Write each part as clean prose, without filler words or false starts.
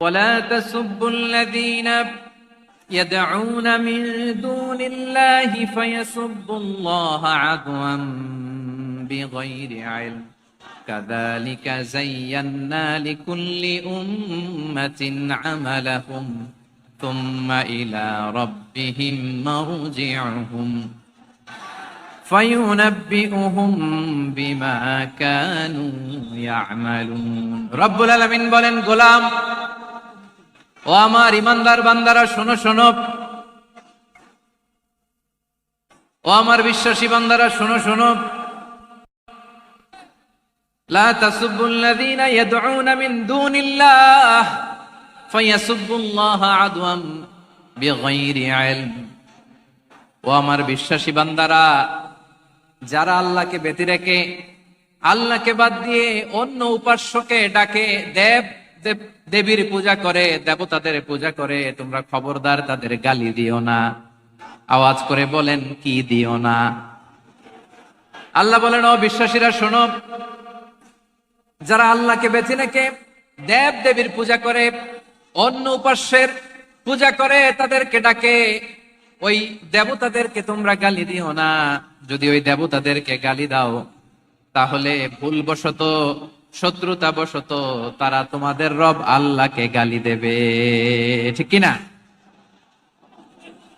ولا تسبوا الذين يدعون من دون الله فيسبوا الله عدوا بغير علم كذلك زينا لكل أمة عملهم ثم إلى ربهم مرجعهم فينبئهم بما كانوا يعملون رب العالمين বলেন গোলাম ও আমার ইমানদার বান্দারা শোনো শোনো ও আমার বিশ্বাসী বান্দারা শোনো শোনো লা তাসুবুল্লাযীনা ইয়াদউনা মিন দুনিল্লাহ ফায়াসুবুল্লাহা আদওয়াম বিগাইরি ইলম ও আমার বিশ্বাসী বান্দারা যারা আল্লাহকে ব্যতি রেখে আল্লাহকে বাদ দিয়ে অন্য উপাস্যকে ডাকে দেবীর পূজা করে দেবতাদের পূজা করে তোমরা খবরদার তাদের গালি দিও না আওয়াজ করে বলেন কি দিও না আল্লাহ বলেন ও বিশ্বাসীরা শোনো যারা আল্লাহকে বেছে রেখে দেবীর পূজা করে অন্য উপাস্যের পূজা করে তাদেরকে ডাকে ওই দেবতাদেরকে তোমরা গালি দিও না যদি ওই দেবতাদেরকে গালি দাও তাহলে ভুলবশত শত্রুতাবশত তারা তোমাদের রব আল্লাহকে গালি দেবে ঠিক কিনা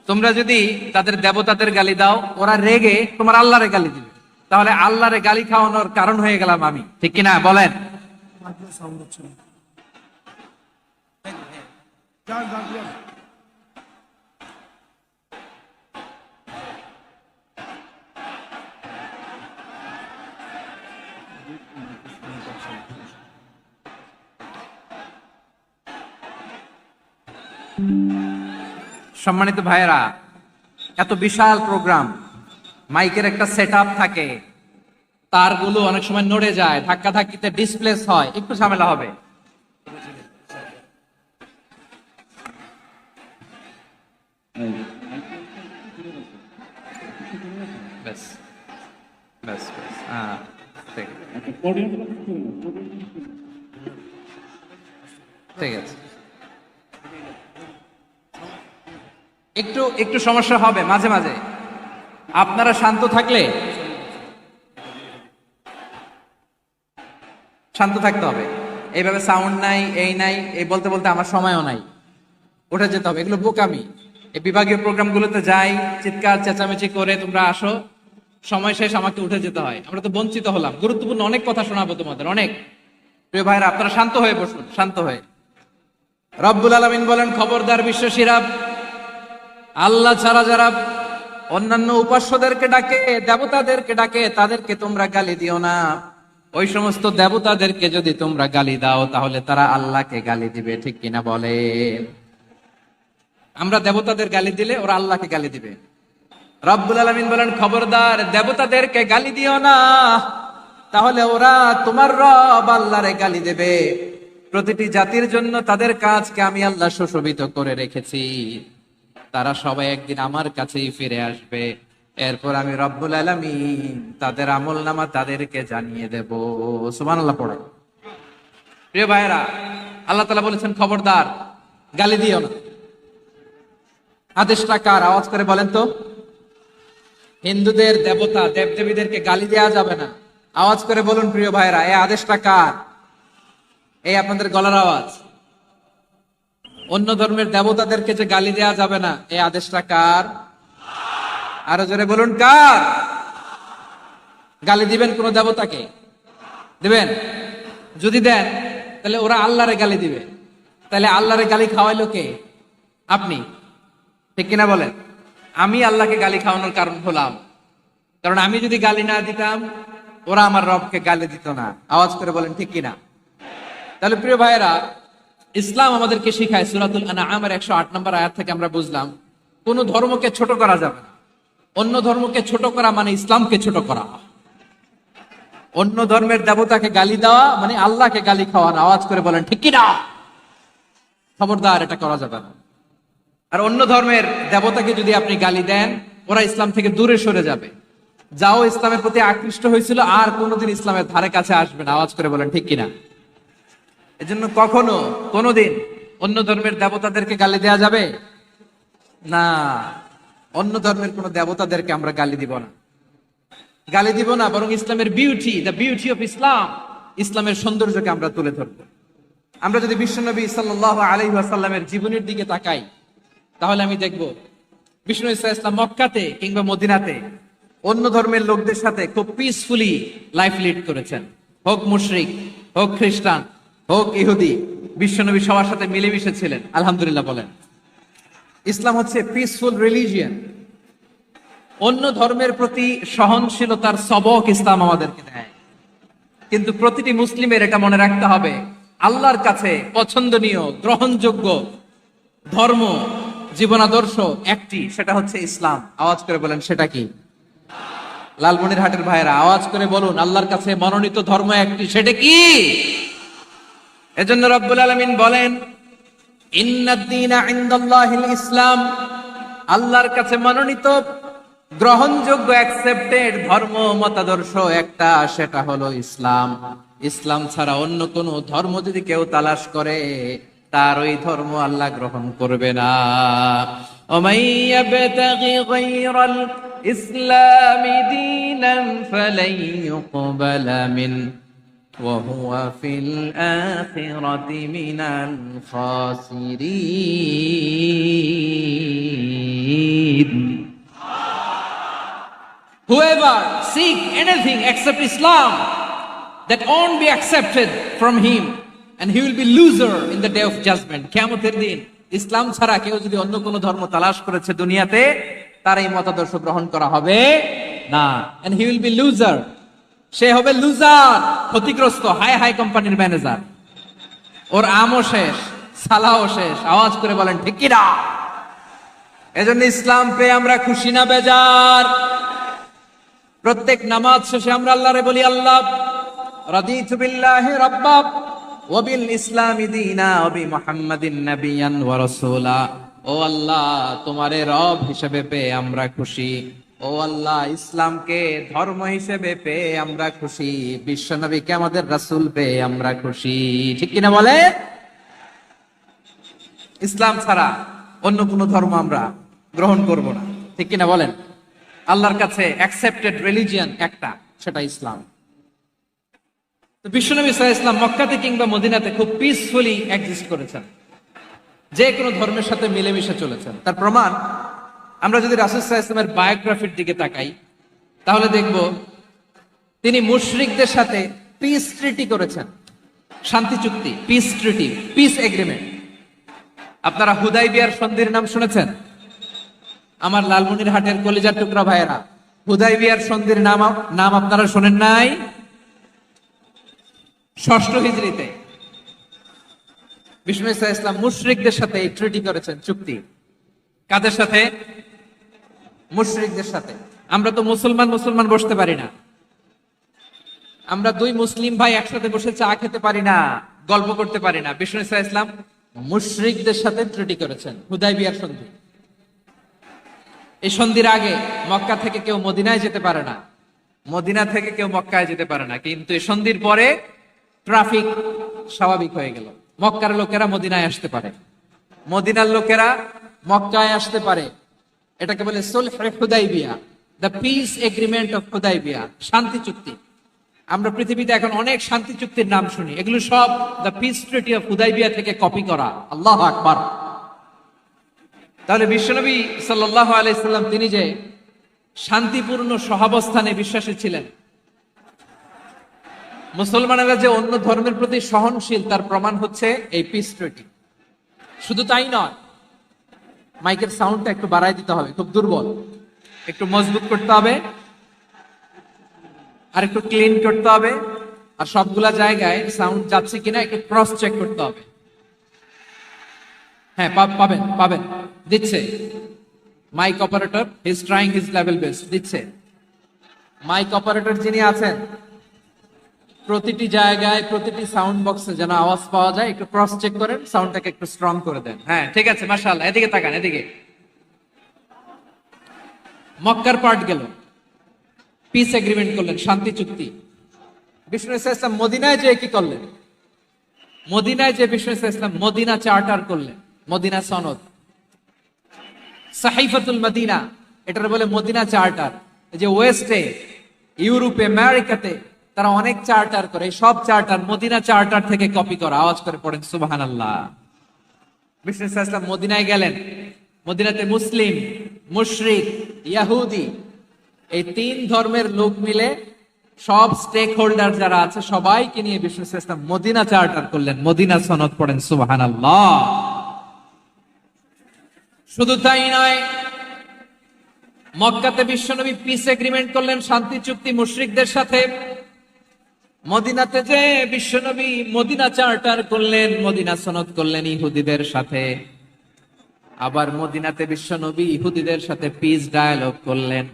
তোমরা যদি তাদের দেবতাদের গালি দাও ওরা রেগে তোমার আল্লাহরে গালি দিবে তাহলে আল্লাহরে গালি খাওয়ানোর কারণ হয়ে গেলাম আমি ঠিক কিনা বলেন সম্মানিত ভাইয়েরা এত বিশাল প্রোগ্রাম মাইকের একটা সেটআপ থাকে তারগুলো অনেক সময় নড়ে যায় ধাক্কা ধাক্কিতে ডিসপ্লেস হয় একটু ঝামেলা হবে ব্যাস ব্যাস ব্যাস ঠিক আছে একটু একটু সমস্যা হবে মাঝে মাঝে আপনারা শান্ত থাকলে শান্ত থাকতে হবে এইভাবে সাউন্ড নাই এই নাই এই বলতে বলতে আমার সময়ও নাই উঠে যেতে হবে এগুলো বোকামি এই বিভাগীয় প্রোগ্রামগুলোতে যাই চিৎকার চেঁচামেচি করে তোমরা আসো সময় শেষ আমাকে উঠে যেতে হয় আমরা তো বঞ্চিত হলাম গুরুত্বপূর্ণ অনেক কথা শোনাবো তোমাদের অনেক প্রিয় ভাইরা আপনারা শান্ত হয়ে বসুন শান্ত হয়ে রব্বুল আলামিন বলেন খবরদার বিশ্বাসীরা আল্লাহ ছাড়া যারা অন্যান্য উপাস্যদেরকে ডাকে দেবতাদেরকে ডাকে তাদেরকে তোমরা গালি দিও না ওই সমস্ত দেবতাদেরকে যদি তোমরা গালি দাও তাহলে তারা আল্লাহকে গালি দিবে ঠিক কিনা বলে আমরা দেবতাদের গালি দিলে ওরা আল্লাহকে গালি দিবে রব্বুল আলামিন বলেন খবরদার দেবতাদেরকে গালি দিও না তাহলে ওরা তোমার রব আল্লাহরে গালি দেবে প্রতিটি জাতির জন্য তাদের কাজকে আমি আল্লাহ সুশোভিত করে রেখেছি তারা সবাই একদিন আমার কাছেই ফিরে আসবে এরপর আমি রব্বুল আলামিন তাদের আমলনামা তাদেরকে জানিয়ে দেব সুবহানাল্লাহ পড়ে প্রিয় ভাইরা আল্লাহ তাআলা বলেছেন খবরদার গালি দিও না আদেশটা কার আওয়াজ করে বলেন তো হিন্দুদের দেবতা দেবদেবীদেরকে গালি দেওয়া যাবে না আওয়াজ করে বলুন প্রিয় ভাইরা এই আদেশটা কার এই আপনাদের গলার আওয়াজ অন্য ধর্মের দেবতাদেরকে যে গালি দেওয়া যাবে না এই আদেশটা কার আরো জোরে বলুন কার গালি দিবেন কোন দেবতাকে দিবেন যদি দেন তাহলে ওরা আল্লাহরে গালি দিবে তাহলে আল্লাহরে গালি খাওয়াইলো কে আপনি ঠিক কিনা বলেন আমি আল্লাহকে গালি খাওয়ানোর কারণ হলাম কারণ আমি যদি গালি না দিতাম ওরা আমার রবকে গালি দিত না আওয়াজ করে বলেন ঠিক কিনা তাহলে প্রিয় ভাইয়েরা ইসলাম আমাদেরকে শিখায় সূরাতুল আনআমের 108 নম্বর আয়াত থেকে আমরা বুঝলাম কোন ধর্মকে ছোট করা যাবে না অন্য ধর্মকে ছোট করা মানে ইসলামকে ছোট করা অন্য ধর্মের দেবতাকে গালি দেওয়া মানে আল্লাহকে গালি খাওয়ানো আওয়াজ করে বলেন ঠিক কি না খবরদার এটা করা যাবে না আর অন্য ধর্মের দেবতাকে যদি আপনি গালি দেন ওরা ইসলাম থেকে দূরে সরে যাবে যাও ইসলামের প্রতি আকৃষ্ট হয়েছিল আর কোনোদিন ইসলামের ধারে কাছে আসবে না আওয়াজ করে বলেন ঠিক কিনা এজন্য কখনো কোনোদিন অন্য ধর্মের দেবতাদেরকে গালি দেয়া যাবে না। অন্য ধর্মের কোন দেবতাদেরকে আমরা গালি দিব না, গালি দিব না, বরং ইসলামের beauty, the beauty of Islam, ইসলামের সৌন্দর্যকে আমরা তুলে ধরবো। আমরা যদি বিশ্বনবী সাল্লাল্লাহু আলাইহি ওয়াসাল্লামের জীবনের দিকে তাকাই, তাহলে আমি দেখব বিষ্ণু ইসলাম মক্কাতে কিংবা মদিনাতে অন্য ধর্মের লোকদের সাথে খুব পিসফুলি লাইফ লিড করেছেন। হোক মুশরিক, হোক খ্রিস্টান, হোক ইহুদি, বিশ্বনবী সবার সাথে মিলেমিশে ছিলেন। আলহামদুলিল্লাহ বলেন। ইসলাম হচ্ছে পিসফুল রিলিজিয়ন। অন্য ধর্মের প্রতি সহনশীলতার সবক ইসলাম আমাদেরকে দেয়। কিন্তু প্রতিটি মুসলিমের এটা মনে রাখতে হবে, আল্লাহর কাছে পছন্দনীয় গ্রহণযোগ্য ধর্ম, জীবনাদর্শ একটি, সেটা হচ্ছে ইসলাম। আওয়াজ করে বলেন সেটা কি? লালমনিরহাটের ভাইয়েরা আওয়াজ করে বলুন, আল্লাহর কাছে মনোনীত ধর্ম একটি, সেটা কি? এজন্য রব্বুল আলামিন বলেন, ইন্নাদ-দীনা ইনদাল্লাহিল ইসলাম, আল্লাহর কাছে মনোনীত গ্রহণযোগ্য অ্যাকসেপ্টেড ধর্ম মতাদর্শ একটা, সেটা হলো ইসলাম। ইসলাম ছাড়া অন্য কোন ধর্ম যদি কেউ তালাশ করে, তার ওই ধর্ম আল্লাহ গ্রহণ করবে না। ওমাই ইয়াবতাগি গায়রাল ইসলামি দীনান ফালাই ইউকবালা মিন ওয়া হুয়া ফিল আখিরাতি মিনাল খাসিরিন। Whoever seek anything except Islam, that won't be accepted from him, and he will be loser in the day of judgment. কিয়ামতের দিন ইসলাম ছাড়া কেউ যদি অন্য কোন ধর্ম তালাশ করেছে দুনিয়াতে, তার এই মতাদর্শ গ্রহণ করা হবে না, and he will be loser, সে হবে লুজার, ক্ষতিগ্রস্ত। হাই হাই কোম্পানির ম্যানেজার, ওর আমও শেষ, সালাও শেষ। আওয়াজ করে বলেন ঠিক কি না? এজন্য ইসলাম পেয়ে আমরা খুশি না বেজার? প্রত্যেক নামাজ শেষে আমরা আল্লাহরে বলি, আল্লাহ রাদিতু বিল্লাহি রাব্বা ওয়া বিল ইসলামি দীনা ওয়া বি মুহাম্মাদিন নাবিয়ান ওয়া রাসূলা। ও আল্লাহ, তোমারে রব হিসেবে পেয়ে আমরা খুশি। ও আল্লাহ, ইসলামকে ধর্ম হিসেবে পেয়ে আমরা খুশি। বিশ্ব নবীকে আমাদের রাসূল পেয়ে আমরা খুশি। ঠিক কিনা বলে? ইসলাম ছাড়া অন্য কোন ধর্ম আমরা গ্রহণ করব না। ঠিক কিনা বলেন? আল্লাহর কাছে অ্যাকসেপ্টেড রিলিজিয়ন একটা, সেটা ইসলাম। তো বিশ্বনবী সাল্লাল্লাহু আলাইহি ওয়াসাল্লাম মক্কাতে কিংবা মদিনাতে খুব পিসফুলি এক্সিস্ট করেছেন, যে কোনো ধর্মের সাথে মিলেমিশে চলেছেন। তার প্রমাণ আমরা যদি রাসূল সাল্লাল্লাহু আলাইহি ওয়াসাল্লামের বায়োগ্রাফির দিকে তাকাই, তাহলে দেখব তিনি মুশরিকদের সাথে পিস ট্রিটি করেছেন, শান্তি চুক্তি, পিস ট্রিটি, পিস এগ্রিমেন্ট। আপনারা হুদাইবিয়ার সন্ধির নাম শুনেছেন? আমার লালমনিরহাটের কলিজার টুকরা ভাইয়েরা, হুদাইবিয়ার সন্ধির নাম আপনারা শোনেন নাই? 6ষ্ঠ হিজরিতে বিষ্ণু ইসলাম মুশরিকদের সাথে এই ট্রিটি করেছেন, চুক্তি। কাদের সাথে? মুশরিকদের সাথে। আমরা তো মুসলমান বসতে পারি না, আমরা দুই মুসলিম ভাই একসাথে বসে চা খেতে পারি না, গল্প করতে পারি না। বিষ্ণু ইসলাম মুশরিকদের সাথে ট্রিটি করেছেন, হুদাইবিয়ার সন্ধি। এই সন্ধির আগে মক্কা থেকে কেউ মদিনায় যেতে পারে না, মদিনা থেকে কেউ মক্কায় যেতে পারে না। কিন্তু এই সন্ধির পরে ট্রাফিক স্বাভাবিক হয়ে গেল। মক্কার লোকেরা মদিনায় আসতে পারে, মদিনার লোকেরা মক্কায় আসতে পারে। এটাকে বলে সুলহ Hudaybiyyah, the peace agreement of Hudaybiyyah, শান্তি চুক্তি। আমরা পৃথিবীতে এখন অনেক শান্তি চুক্তির নাম শুনি, এগুলো সব the piece treaty of Hudaibiya থেকে কপি করা। আল্লাহু আকবার। তাহলে বিশ্বনবী সাল্লাল্লাহু আলাইহি সাল্লাম তিনি যে শান্তিপূর্ণ সহাবস্থানে বিশ্বাসী ছিলেন, মুসলমানেরা যে অন্য ধর্মের প্রতি সহনশীল, তার প্রমাণ হচ্ছে এই পিস ট্রিটি। শুধু তাই নয়, মাইকের সাউন্ডটা একটু বাড়াই দিতে হবে, খুব দুর্বল, একটু মজবুত করতে হবে, আর একটু ক্লিন করতে হবে, আর সবগুলা জায়গায় সাউন্ড যাচ্ছে কিনা একটু ক্রস চেক করতে হবে। হ্যাঁ, পাবেন দিচ্ছে mic operator, he is trying his level best, দিচ্ছে। মাইক অপারেটর যিনি আছেন, প্রতিটি জায়গায় প্রতিটি সাউন্ড বক্সে যেন আওয়াজ পাওয়া যায়, একটু ক্রস চেক করেন, সাউন্ডটাকে একটু স্ট্রং করে দেন। হ্যাঁ, ঠিক আছে, মাশাআল্লাহ। এদিকে তাকান, এদিকে। মক্কার পার্ট গেল, পিস এগ্রিমেন্ট করলেন, শান্তি চুক্তি। বিষ্ণু ইসলাম মদিনায় যে কি করলেন? মদিনায় যে বিষ্ণু ইসলাম মদিনা চার্টার করলেন, মদিনা সনদ, সাহিফাতুল মদিনা, এটার বলে মদিনা চার্টার। যে ওয়েস্টে, ইউরোপে, আমেরিকাতে তারা অনেক চার্টার করে, সব চার্টার মদিনা চার্টার থেকে কপি করা। আওয়াজ করে পড়েন সুবহানাল্লাহ। বিষ্ণু ইসলাম মদিনায় গেলেন, মদিনাতে মুসলিম, মুশরিক, ইয়াহুদি এই তিন ধর্মের লোক মিলে সব স্টেক হোল্ডার যারা আছে সবাইকে নিয়ে বিষ্ণু ইসলাম মদিনা চার্টার করলেন, মদিনা সনদ। পড়েন সুবহানাল্লাহ। শুধু তাই নয়, মক্কাতে বিশ্বনবী পিস এগ্রিমেন্ট করলেন, শান্তি চুক্তি মুশরিকদের সাথে। মদিনাতে যে বিশ্বনবী মদিনা চার্টার করলেন, মদিনা সনদ করলেন ইহুদিদের সাথে। আবার মদিনাতে বিশ্বনবী ইহুদিদের সাথে পিস ডায়ালগ করলেন,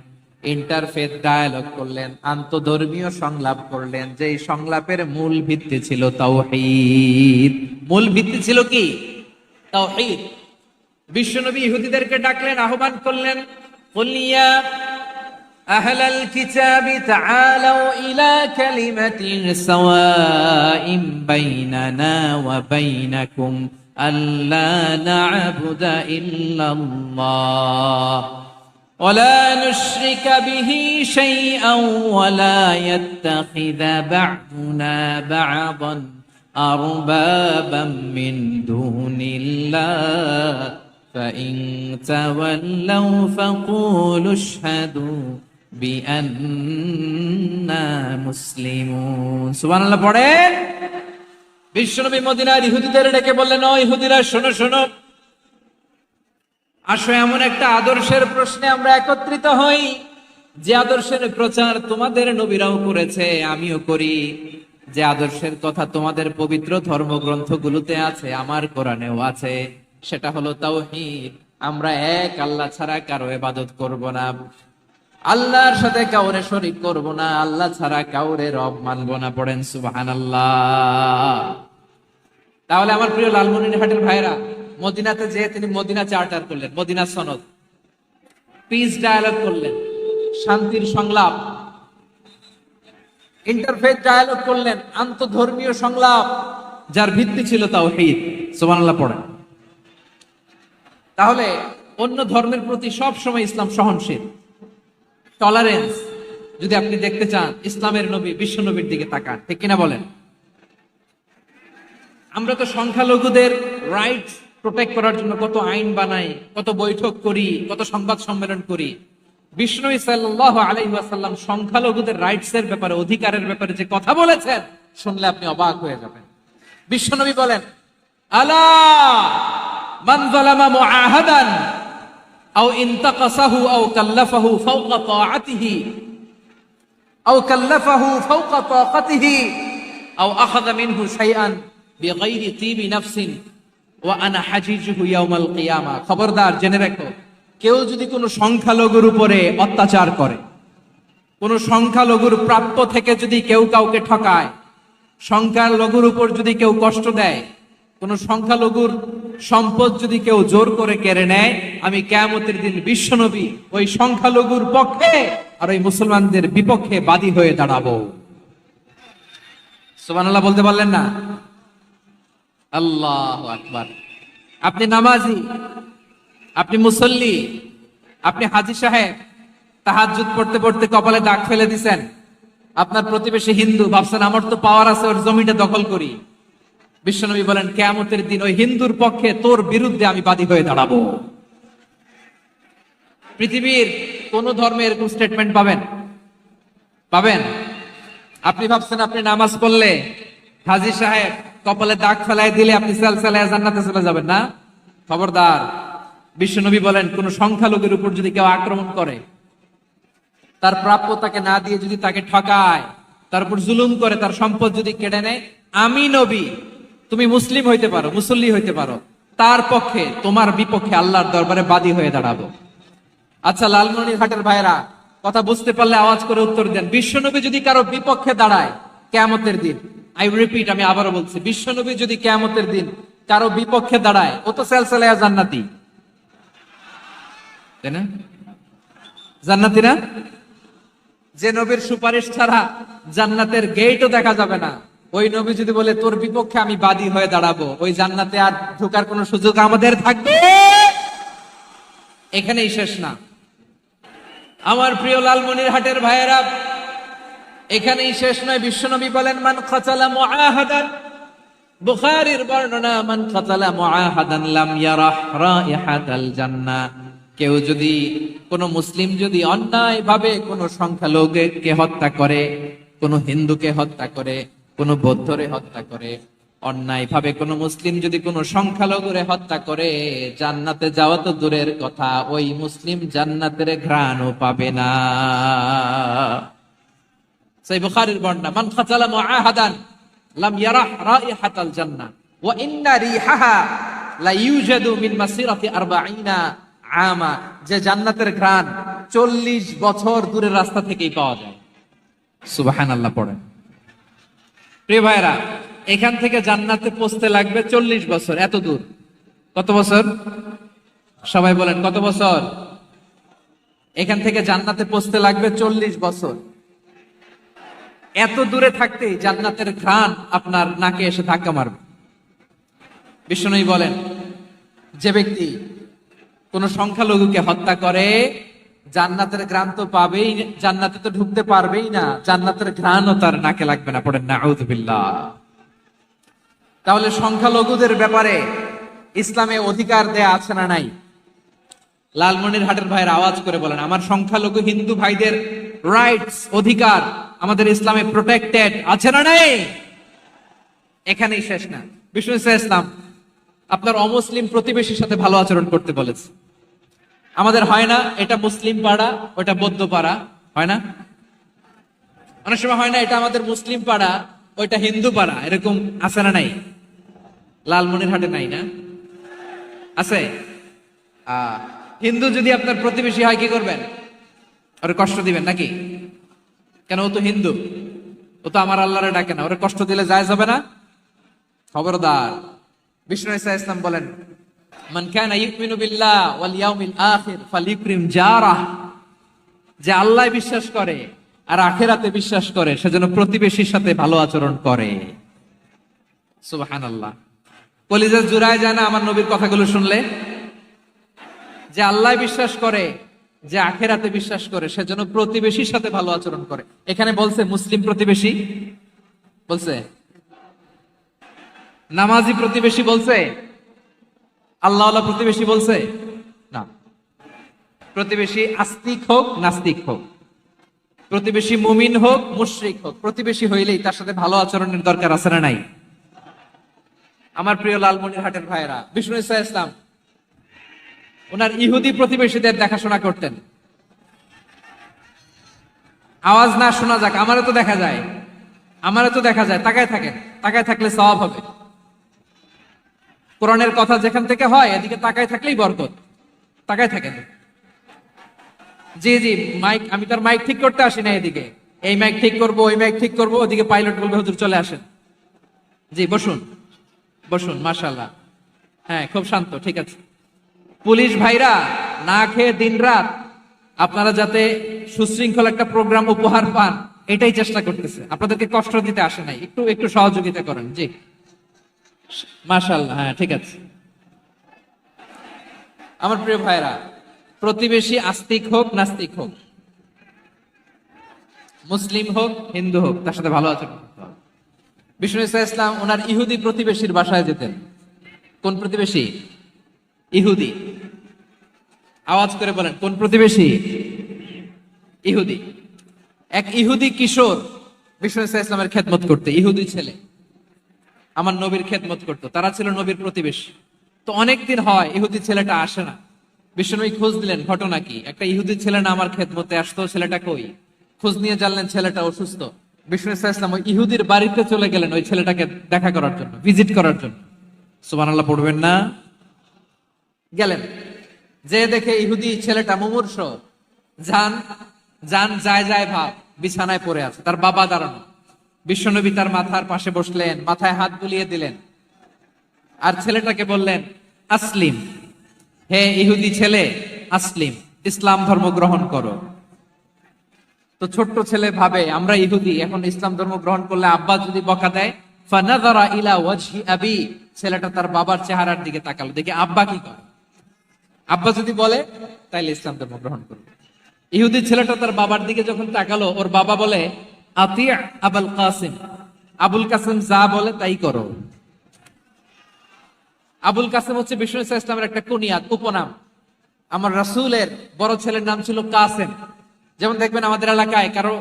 ইন্টারফেথ ডায়ালগ করলেন, আন্তধর্মীয় সংলাপ করলেন। যে সংলাপের মূল ভিত্তি ছিল তাওহীদ। মূল ভিত্তি ছিল কি? তাওহীদ। বিশ্বনবী ইহুদিদেরকে ডাকলেন, আহ্বান করলেন, কুল ইয়া আহলাল কিতাবি তাআলাউ ইলা কালিমাতিন সাওয়াইন বাইনানা ওয়া বাইনাকুম আল্লা না'বুদা ইল্লাল্লাহ ওয়া লা নুশরিকা বিহি শাইআন ওয়া লা ইয়াত্তাখিযা বা'দুনা বা'দান আরবাবাম মিন দুনিল্লাহ فإن تولوا فقولوا اشهدوا بأننا مسلمون। সুবহানাল্লাহ পড়েন। বিশ্বনবী মদিনার ইহুদিদের ডেকে বললেন, ও ইহুদিরা, শোনো শোনো, আসো এমন একটা আদর্শের প্রশ্নে আমরা একত্রিত হই যে আদর্শের প্রচার তোমাদের নবীরাও করেছে, আমিও করি। যে আদর্শের কথা তোমাদের পবিত্র ধর্মগ্রন্থগুলোতে আছে, আমার কোরআনেও আছে। সেটা হলো তাওহীদ। আমরা এক আল্লাহ ছাড়া কারো ইবাদত করব না, আল্লাহর সাথে কাউরে শরীক করব না, আল্লাহ ছাড়া কাউরে রব মানব না। পড়েন সুবহানাল্লাহ। তাহলে আমার প্রিয় লালমনিরহাটের ভাইরা, মদিনাতে যে তিনি মদিনা চার্টার করলেন, মদিনা সনদ, পিস ডায়ালগ করলেন, শান্তির সংলাপ, ইন্টারফেথ ডায়ালগ করলেন, আন্তধর্মীয় সংলাপ, যার ভিত্তি ছিল তাওহীদ। সুবহানাল্লাহ পড়েন। তাহলে অন্য ধর্মের প্রতি সব সময় ইসলাম সহনশীল, টলারেন্স। যদি আপনি দেখতে চান ইসলামের নবী বিশ্ব নবীর দিকে তাকান, ঠিক কিনা বলেন? আমরা তো সংখ্যালঘুদের রাইটস প্রোটেক্ট করার জন্য কত আইন বানাই, কত বৈঠক করি, কত সংবাদ সম্মেলন করি। বিষ্ণু সাল্লাল্লাহু আলাইহি ওয়াসাল্লাম সংখ্যালঘুদের রাইটস এর ব্যাপারে, অধিকারের ব্যাপারে যে কথা বলেছেন, শুনলে আপনি অবাক হয়ে যাবেন। বিশ্বনবী বলেন, আলা মান যালামা মুআহাদান আও ইনতাকাসাহু আও কাল্লাফাহু ফাওকা তাআতিহি আও কাল্লাফাহু ফাওকা তাকাতিহি আও আখাযা মিনহু শাইআন বিগাইরি তিবি নাফসিন ওয়া আনা হাজিজুহু ইয়াউমাল কিয়ামা। খবরদার, জেনে রাখো, কেউ যদি কোনো সংখ্যালঘুর উপরে অত্যাচার করে, কোন সংখ্যালঘুর প্রাপ্য থেকে যদি কেউ কাউকে ঠকায়, সংখ্যালঘুর উপর যদি কেউ কষ্ট দেয়, কোন সংখ্যালঘুর সম্পদ যদি কেউ জোর করে কেড়ে নেয়, আমি কিয়ামতের দিন বিশ্বনবী ওই সংখ্যালঘুর পক্ষে আর ওই মুসলমানদের বিপক্ষে বাদী হয়ে দাঁড়াবো। সুবহানাল্লাহ বলতে পারলেন না? আল্লাহু আকবার। আপনি নামাজি, আপনি মুসল্লি, আপনি হাজী সাহেব, তাহাজ্জুদ পড়তে পড়তে কপালে দাগ ফেলে দিছেন, আপনার প্রতিবেশী হিন্দু, ভাবছেন আমার তো পাওয়ার আছে, ওর জমিটা দখল করি। বিশ্বনবী বলেন, কিয়ামতের দিন ওই হিন্দুর পক্ষে তোর বিরুদ্ধে আমি বাদী হয়ে দাঁড়াবো। পৃথিবীর কোন ধর্মে এরকম স্টেটমেন্ট পাবেন? পাবেন? আপনি ভাবছেন আপনি নামাজ পড়লে হাজী সাহেব কপালে দাগ ফেলাই দিলে আপনি সালসালায়ে জান্নাতে চলে যাবেন না? খবরদার। বিশ্বনবী বলেন, কোন সংখ্যালঘুর উপর যদি কেউ আক্রমণ করে, তার প্রাপ্য তাকে না দিয়ে যদি তাকে ঠকায়, তার উপর জুলুম করে, তার সম্পদ যদি কেড়ে নেয়, আমি নবী, তুমি মুসলিম হইতে পারো, মুসল্লি হইতে পারো, তার পক্ষে তোমার বিপক্ষে আল্লাহর দরবারে বাদী হয়ে দাঁড়াবো। আচ্ছা লালমনিরহাটের ভাইরা, কথা বুঝতে পারলে আওয়াজ করে উত্তর দেন। বিশ্বনবী যদি কারো বিপক্ষে দাঁড়ায় কিয়ামতের দিন, আই রিপিট, আমি আবারও বলছি, বিশ্বনবী যদি কিয়ামতের দিন কারো বিপক্ষে দাঁড়ায়, ও তো সালসালায়ে জান্নাতি, তাই না? জান্নাতি না? যে নবীর সুপারিশ ছাড়া জান্নাতের গেটও দেখা যাবে না, ওই নবী যদি বলে তোর বিপক্ষে আমি বাদী হয়ে দাঁড়াবো, ওই জান্নাতে আর ঢোকার কোনো সুযোগ আমাদের থাকবে? এখানেই শেষ না আমার প্রিয় লালমনিরহাটের ভাইয়েরা, এখানেই শেষ নয়। বিশ্বনবী বলেন মান খাতালা মুআহাদান, বুখারীর বর্ণনা, মান খাতালা মুআহাদান লাম ইয়ারাহ রাইহাতাল জান্নাহ। কেউ যদি, কোন মুসলিম যদি অন্যায় ভাবে কোন সংখ্যালঘুকে হত্যা করে, কোন হিন্দুকে হত্যা করে, কোন বৌদ্ধরে হত্যা করে, অন্যায় ভাবে কোন মুসলিম যদি কোন সংখ্যালঘুরে হত্যা করে, জান্নাতে যাওয়া তো দূরের কথা, ওই মুসলিম জান্নাতের ঘ্রাণও পাবে না। সেই বুখারীর বর্ণনা, মান খাতালা মুআহাদান লাম ইয়ারাহ রাইহাতাল জান্নাহ ওয়া ইন্না রিহাহা লা ইউজাদু মিন মাসিরাতি 40 আমা। যে জান্নাতের ঘ্রাণ 40 বছর দূরের রাস্তা থেকেই পাওয়া যায়। সুবহানাল্লাহ পড়েন। প্রিয় ভাইরা, এখান থেকে জান্নাতে পৌঁছতে লাগবে 40 বছর। এত দূর, কত বছর? সবাই বলেন কত বছর? এখান থেকে জান্নাতে পৌঁছতে লাগবে 40 বছর। এত দূরে থাকতেই জান্নাতের ঘ্রাণ আপনার নাকে এসে ধাক্কা মারবে। বিষ্ণুই বলেন, যে ব্যক্তি কোন সংখ্যালঘুকে হত্যা করে, জান্নাতের ঘ্রাণ তো পাবেই, জান্নাতে তো ঢুকতে পারবেই না, জান্নাতের ঘ্রাণও তার নাকে লাগবে না। পড়েন নাউযুবিল্লাহ। তাহলে সংখ্যালঘুদের ব্যাপারে ইসলামে অধিকার দেয়া আছে না নাই? লালমনিরহাটের ভাইয়ের আওয়াজ করে বলেন, আমার সংখ্যালঘু হিন্দু ভাইদের রাইটস, অধিকার আমাদের ইসলামে প্রোটেক্টেড আছে না নাই? এখানেই শেষ না। বিষ্ণু ইসলাম আপনার অমুসলিম প্রতিবেশীর সাথে ভালো আচরণ করতে বলেছে। আমাদের হয় না এটা মুসলিম পাড়া, ওটা বৌদ্ধ পাড়া, হয় না? অনেক সময় হয় না এটা আমাদের মুসলিম পাড়া, ওইটা হিন্দু পাড়া, এরকম আছে না নাই? লালমনিরহাটে নাই না? আছে? হিন্দু যদি আপনার প্রতিবেশী হয় কি করবেন? ওরে কষ্ট দিবেন নাকি? কেন? ও তো হিন্দু, ও তো আমার আল্লাহরে ডাকে না, ওরে কষ্ট দিলে যায় যাবে না? খবরদার। বিষ্ণু ইসলাম বলেন, মান কানা ইউমিনু বিল্লাহ ওয়াল ইয়াউমিল আখির ফালিউকরিম জারাহ। যে আল্লাহ বিশ্বাস করে আর আখিরাতে বিশ্বাস করে, সেজন্য প্রতিবেশীর সাথে ভালো আচরণ করে। সুবহানাল্লাহ। কলিজা জুড়ায় যায় না আমার নবীর কথাগুলো শুনলে? যে আল্লাহ বিশ্বাস করে, যে আখিরাতে বিশ্বাস করে, সেজন্য প্রতিবেশীর সাথে ভালো আচরণ করে। এখানে বলছে মুসলিম প্রতিবেশী বলছে, নামাজি প্রতিবেশী বলছে, আল্লাহওয়ালা প্রতিবেশী বলছে না। প্রতিবেশী আস্তিক হোক নাস্তিক হোক, প্রতিবেশী মুমিন হোক মুশরিক হোক, প্রতিবেশী হইলেই তার সাথে ভালো আচরণের দরকার আছে না নাই? আমার প্রিয় লালমনিরহাটের ভাইয়েরা, বিষ্ণু ইসলাম ওনার ইহুদি প্রতিবেশীদের দেখাশোনা করতেন। আওয়াজ না শোনা যাক, আমারও তো দেখা যায়, আমারও তো দেখা যায়। তাকায় থাকেন, তাকায় থাকলে সওয়াব হবে। কোরআনের কথা যেখান থেকে হয়, এদিকে তাকায় থাকলেই বরকত। তাকায় থাকেন। জি জি, মাইক, আমি তার মাইক ঠিক করতে আসি না এদিকে, এই মাইক ঠিক করব, ওই মাইক ঠিক করব, ওদিকে পাইলট বলবে হুজুর চলে আসেন। জি বসুন, বসুন, মাশাআল্লাহ। হ্যাঁ, খুব শান্ত, ঠিক আছে। পুলিশ ভাইরা না খেয়ে দিনরাত আপনারা যাতে সুশৃঙ্খল একটা প্রোগ্রাম উপহার পান, এটাই চেষ্টা করতেছে। আপনাদেরকে কষ্ট দিতে আসে নাই, একটু একটু সহযোগিতা করেন। জি মাশাআল্লাহ। হ্যাঁ ঠিক আছে। আমার প্রিয় ভাইরা, প্রতিবেশী আস্তিক হোক নাস্তিক হোক, মুসলিম হোক হিন্দু হোক, তার সাথে ভালো আচরণ করতে হবে। বিষ্ণু ইসলাম ওনার ইহুদি প্রতিবেশীর বাসায় যেতেন। কোন প্রতিবেশী? ইহুদি। আওয়াজ করে বলেন, কোন প্রতিবেশী? ইহুদি। এক ইহুদি কিশোর বিষ্ণু ইসলামের খেদমত করতে, ইহুদি ছেলে আমার নবীর খেদমত করতো। তারা ছিল নবীর প্রতিবেশী। তো অনেকদিন হয় ইহুদি ছেলেটা আসে না। বিষ্ণুনবী খোঁজ দিলেন, ঘটনা কি? একটা ইহুদি ছেলে না আমার খেদমতে আসতো, ছেলেটা কই? খোঁজ নিয়ে জানলেন ছেলেটা অসুস্থ। বিষ্ণু ইসলাম ওই ইহুদির বাড়িতে চলে গেলেন ওই ছেলেটাকে দেখা করার জন্য, ভিজিট করার জন্য। সুবহানাল্লাহ পড়বেন না? গেলেন, যে দেখে ইহুদি ছেলেটা মুমূর্ষ, জান জান যায় যায় ভাব, বিছানায় পড়ে আছে, তার বাবা দাঁড়ানো। বিশ্বনবী তার মাথার পাশে বসলেন, মাথায় হাত বুলিয়ে দিলেন, আর ছেলেটাকে বললেন, আসলিম, হে ইহুদি ছেলে, আসলিম, ইসলাম ধর্ম গ্রহণ করো। তো ছোট্ট ছেলে ভাবে আমরা ইহুদি, এখন ইসলাম ধর্ম গ্রহণ করলে আব্বা যদি বকা দেয়, ফানাযারা ইলা ওয়াজহি আবি, ছেলেটা তার বাবার চেহারার দিকে তাকালো, দেখি আব্বা কি করে। আব্বা যদি বলে তাইলে ইসলাম ধর্ম গ্রহণ করবে। ইহুদি ছেলেটা তার বাবার দিকে যখন তাকালো, ওর বাবা বলে আতি আবুল কাসিম, আবুল কাসিম যা বলে তাই করো। আবুল কাসিম হচ্ছে বিষ্ণু ইসলামের একটা কুনিয়াত, উপনাম। আমার রাসূলের বড় ছেলের নাম ছিল কাসেম। যেমন দেখবেন আমাদের এলাকায় কারো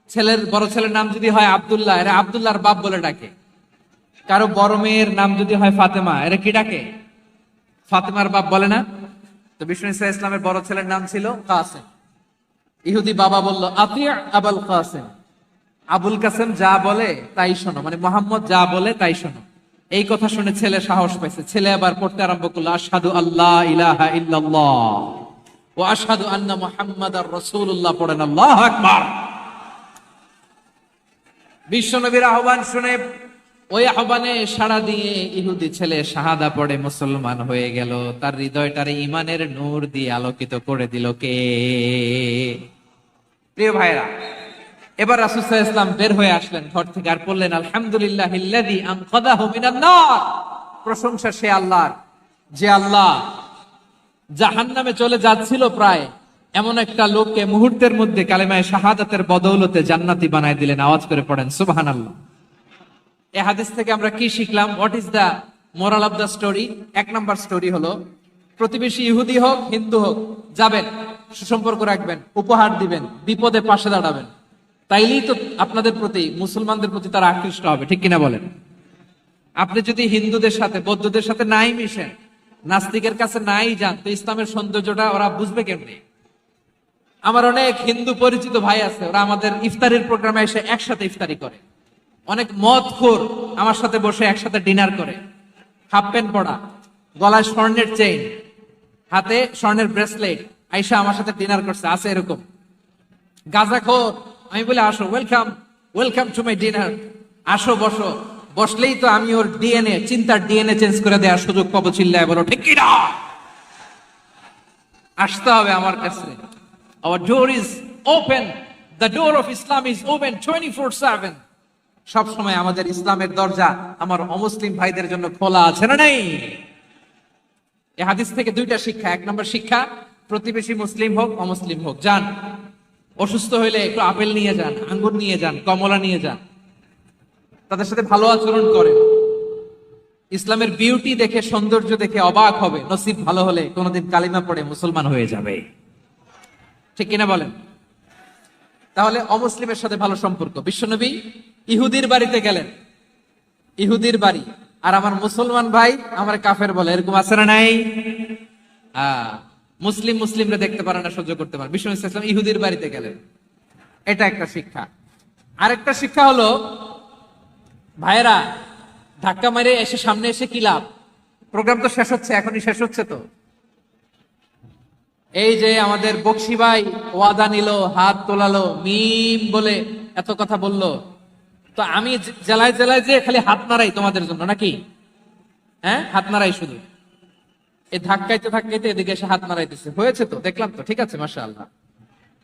ছেলের বড় ছেলের নাম যদি হয় আব্দুল্লাহ, এরা আব্দুল্লাহর বাপ বলে ডাকে। কারো বড় মেয়ের নাম যদি হয় ফাতেমা, এরা কি ডাকে? ফাতেমার বাপ বলে না? তো বিষ্ণু ইসলামের বড় ছেলের নাম ছিল কাসেম। ইহুদি বাবা বলল আতিয়া আবুল কাসেম, আবুল কাসেম যা বলে তাই শোনো, মানে মোহাম্মদ যা বলে তাই শোনো। এই কথা শুনে ছেলে সাহস পাইছে, ছেলে আবার পড়তে আরম্ভ করলো আশহাদু আল্লাহ ইলাহা ইল্লাল্লাহ ওয়া আশহাদু আন্না মুহাম্মাদার রাসূলুল্লাহ, পড়েন আল্লাহু আকবার। বিশ্বনবীর আহ্বান শুনে ওই আহ্বানে সাড়া দিয়ে ইহুদি ছেলে শাহাদা পড়ে মুসলমান হয়ে গেল। তার হৃদয়টারে ইমানের নূর দিয়ে আলোকিত করে দিল কে? প্রিয় ভাইরা, এবার রাসূল সাল্লাল্লাহু আলাইহি ওয়াসাল্লাম বের হয়ে আসলেন ঘর থেকে, আর বললেন আলহামদুলিল্লাহিল্লাযী আনকাযাহু মিনান নার, প্রশংসা সে আল্লাহর যে আল্লাহ জাহান্নামে চলে যাচ্ছিল প্রায় এমন একটা লোককে মুহূর্তের মধ্যে কালেমায়ে শাহাদাতের বদৌলতে জান্নাতি বানায় দিলেন। আওয়াজ করে পড়েন সুবহানাল্লাহ। এই হাদিস থেকে আমরা কি শিখলাম? What is the moral of the story? এক নাম্বার স্টোরি হলো, প্রতিবেশী ইহুদি হোক হিন্দু হোক, যাবেন, সুসম্পর্ক রাখবেন, উপহার দিবেন, বিপদে পাশে দাঁড়াবেন, তাইলেই তো আপনাদের প্রতি, মুসলমানদের প্রতি তারা আকৃষ্ট হবে, ঠিক কিনা বলেন? আপনি যদি হিন্দুদের সাথে বৌদ্ধদের সাথে নাই মিশেন, নাস্তিকের কাছে নাই যান, তো ইসলামের সৌন্দর্যটা ওরা বুঝবে কেমনি? আমার অনেক হিন্দু পরিচিত ভাই আছে, ওরা আমাদের ইফতারির প্রোগ্রামে এসে একসাথে ইফতারি করে। অনেক মদখোর আমার সাথে বসে একসাথে ডিনার করে, হাফ প্যান্ট পরা, গলায় স্বর্ণের চেইন, হাতে স্বর্ণের ব্রেসলেট, আইসা আমার সাথে ডিনার করছে, আছে এরকম। গাঁজাখোর, আমি বলে আসো, welcome welcome to my dinner, আসো বসো। বসলেই তো আমি ওর ডিএনএ, চিন্তার ডিএনএ চেঞ্জ করে দেওয়ার সুযোগ পাবো, চিল্লায় বলো ঠিক কিনা? আসতে হবে আমার কাছে। Our door is open. The door of Islam is open 24/7. সব সময় আমাদের ইসলামের দরজা আমার অমুসলিম ভাইদের জন্য খোলা আছে না নেই? এই হাদিস থেকে দুইটা শিক্ষা। এক নম্বর শিক্ষা, প্রতিবেশী মুসলিম হোক অমুসলিম হোক, যান, অসুস্থ হইলে একটু আপেল নিয়ে যান, আঙ্গুর নিয়ে যান, কমলা নিয়ে যান, তাদের সাথে ভালো আচরণ করেন। ইসলামের বিউটি দেখে, সৌন্দর্য দেখে অবাক হবে, নসিব ভালো হলে কোনোদিন কালিমা পড়ে মুসলমান হয়ে যাবে, ঠিক কিনা বলেন? তাহলে অমুসলিমের সাথে ভালো সম্পর্ক। বিশ্বনবী ইহুদির বাড়িতে গেলেন, ইহুদির বাড়ি, আর আমার মুসলমান ভাই আমার কাফের বলে, এরকম আছে না নাই? মুসলিম মুসলিমরা দেখতে পারে না, সহ্য করতে পারে। বিশ্বনবী সাল্লাল্লাহু আলাইহি ওয়াসাল্লাম ইহুদির বাড়িতে গেলেন, এটা একটা শিক্ষা। আরেকটা শিক্ষা হলো, ভাইরা ধাক্কা মেরে এসে সামনে এসে কি লাভ? প্রোগ্রাম তো শেষ হচ্ছে, এখনই শেষ হচ্ছে। তো এই যে আমাদের বকশি ভাই ওয়াদা নিল, হাত তোলালো, মিম বলে এত কথা বললো, তো আমি জেলায় জেলায় যে খালি হাত নাড়াই তোমাদের জন্য নাকি? হ্যাঁ, হাত নাড়াই শুধু। এই ধাক্কাইতে ধাক্কাইতে এদিকে এসে হাত নাড়াইতেছে, হয়েছে তো, দেখলাম তো, ঠিক আছে, মাশাআল্লাহ,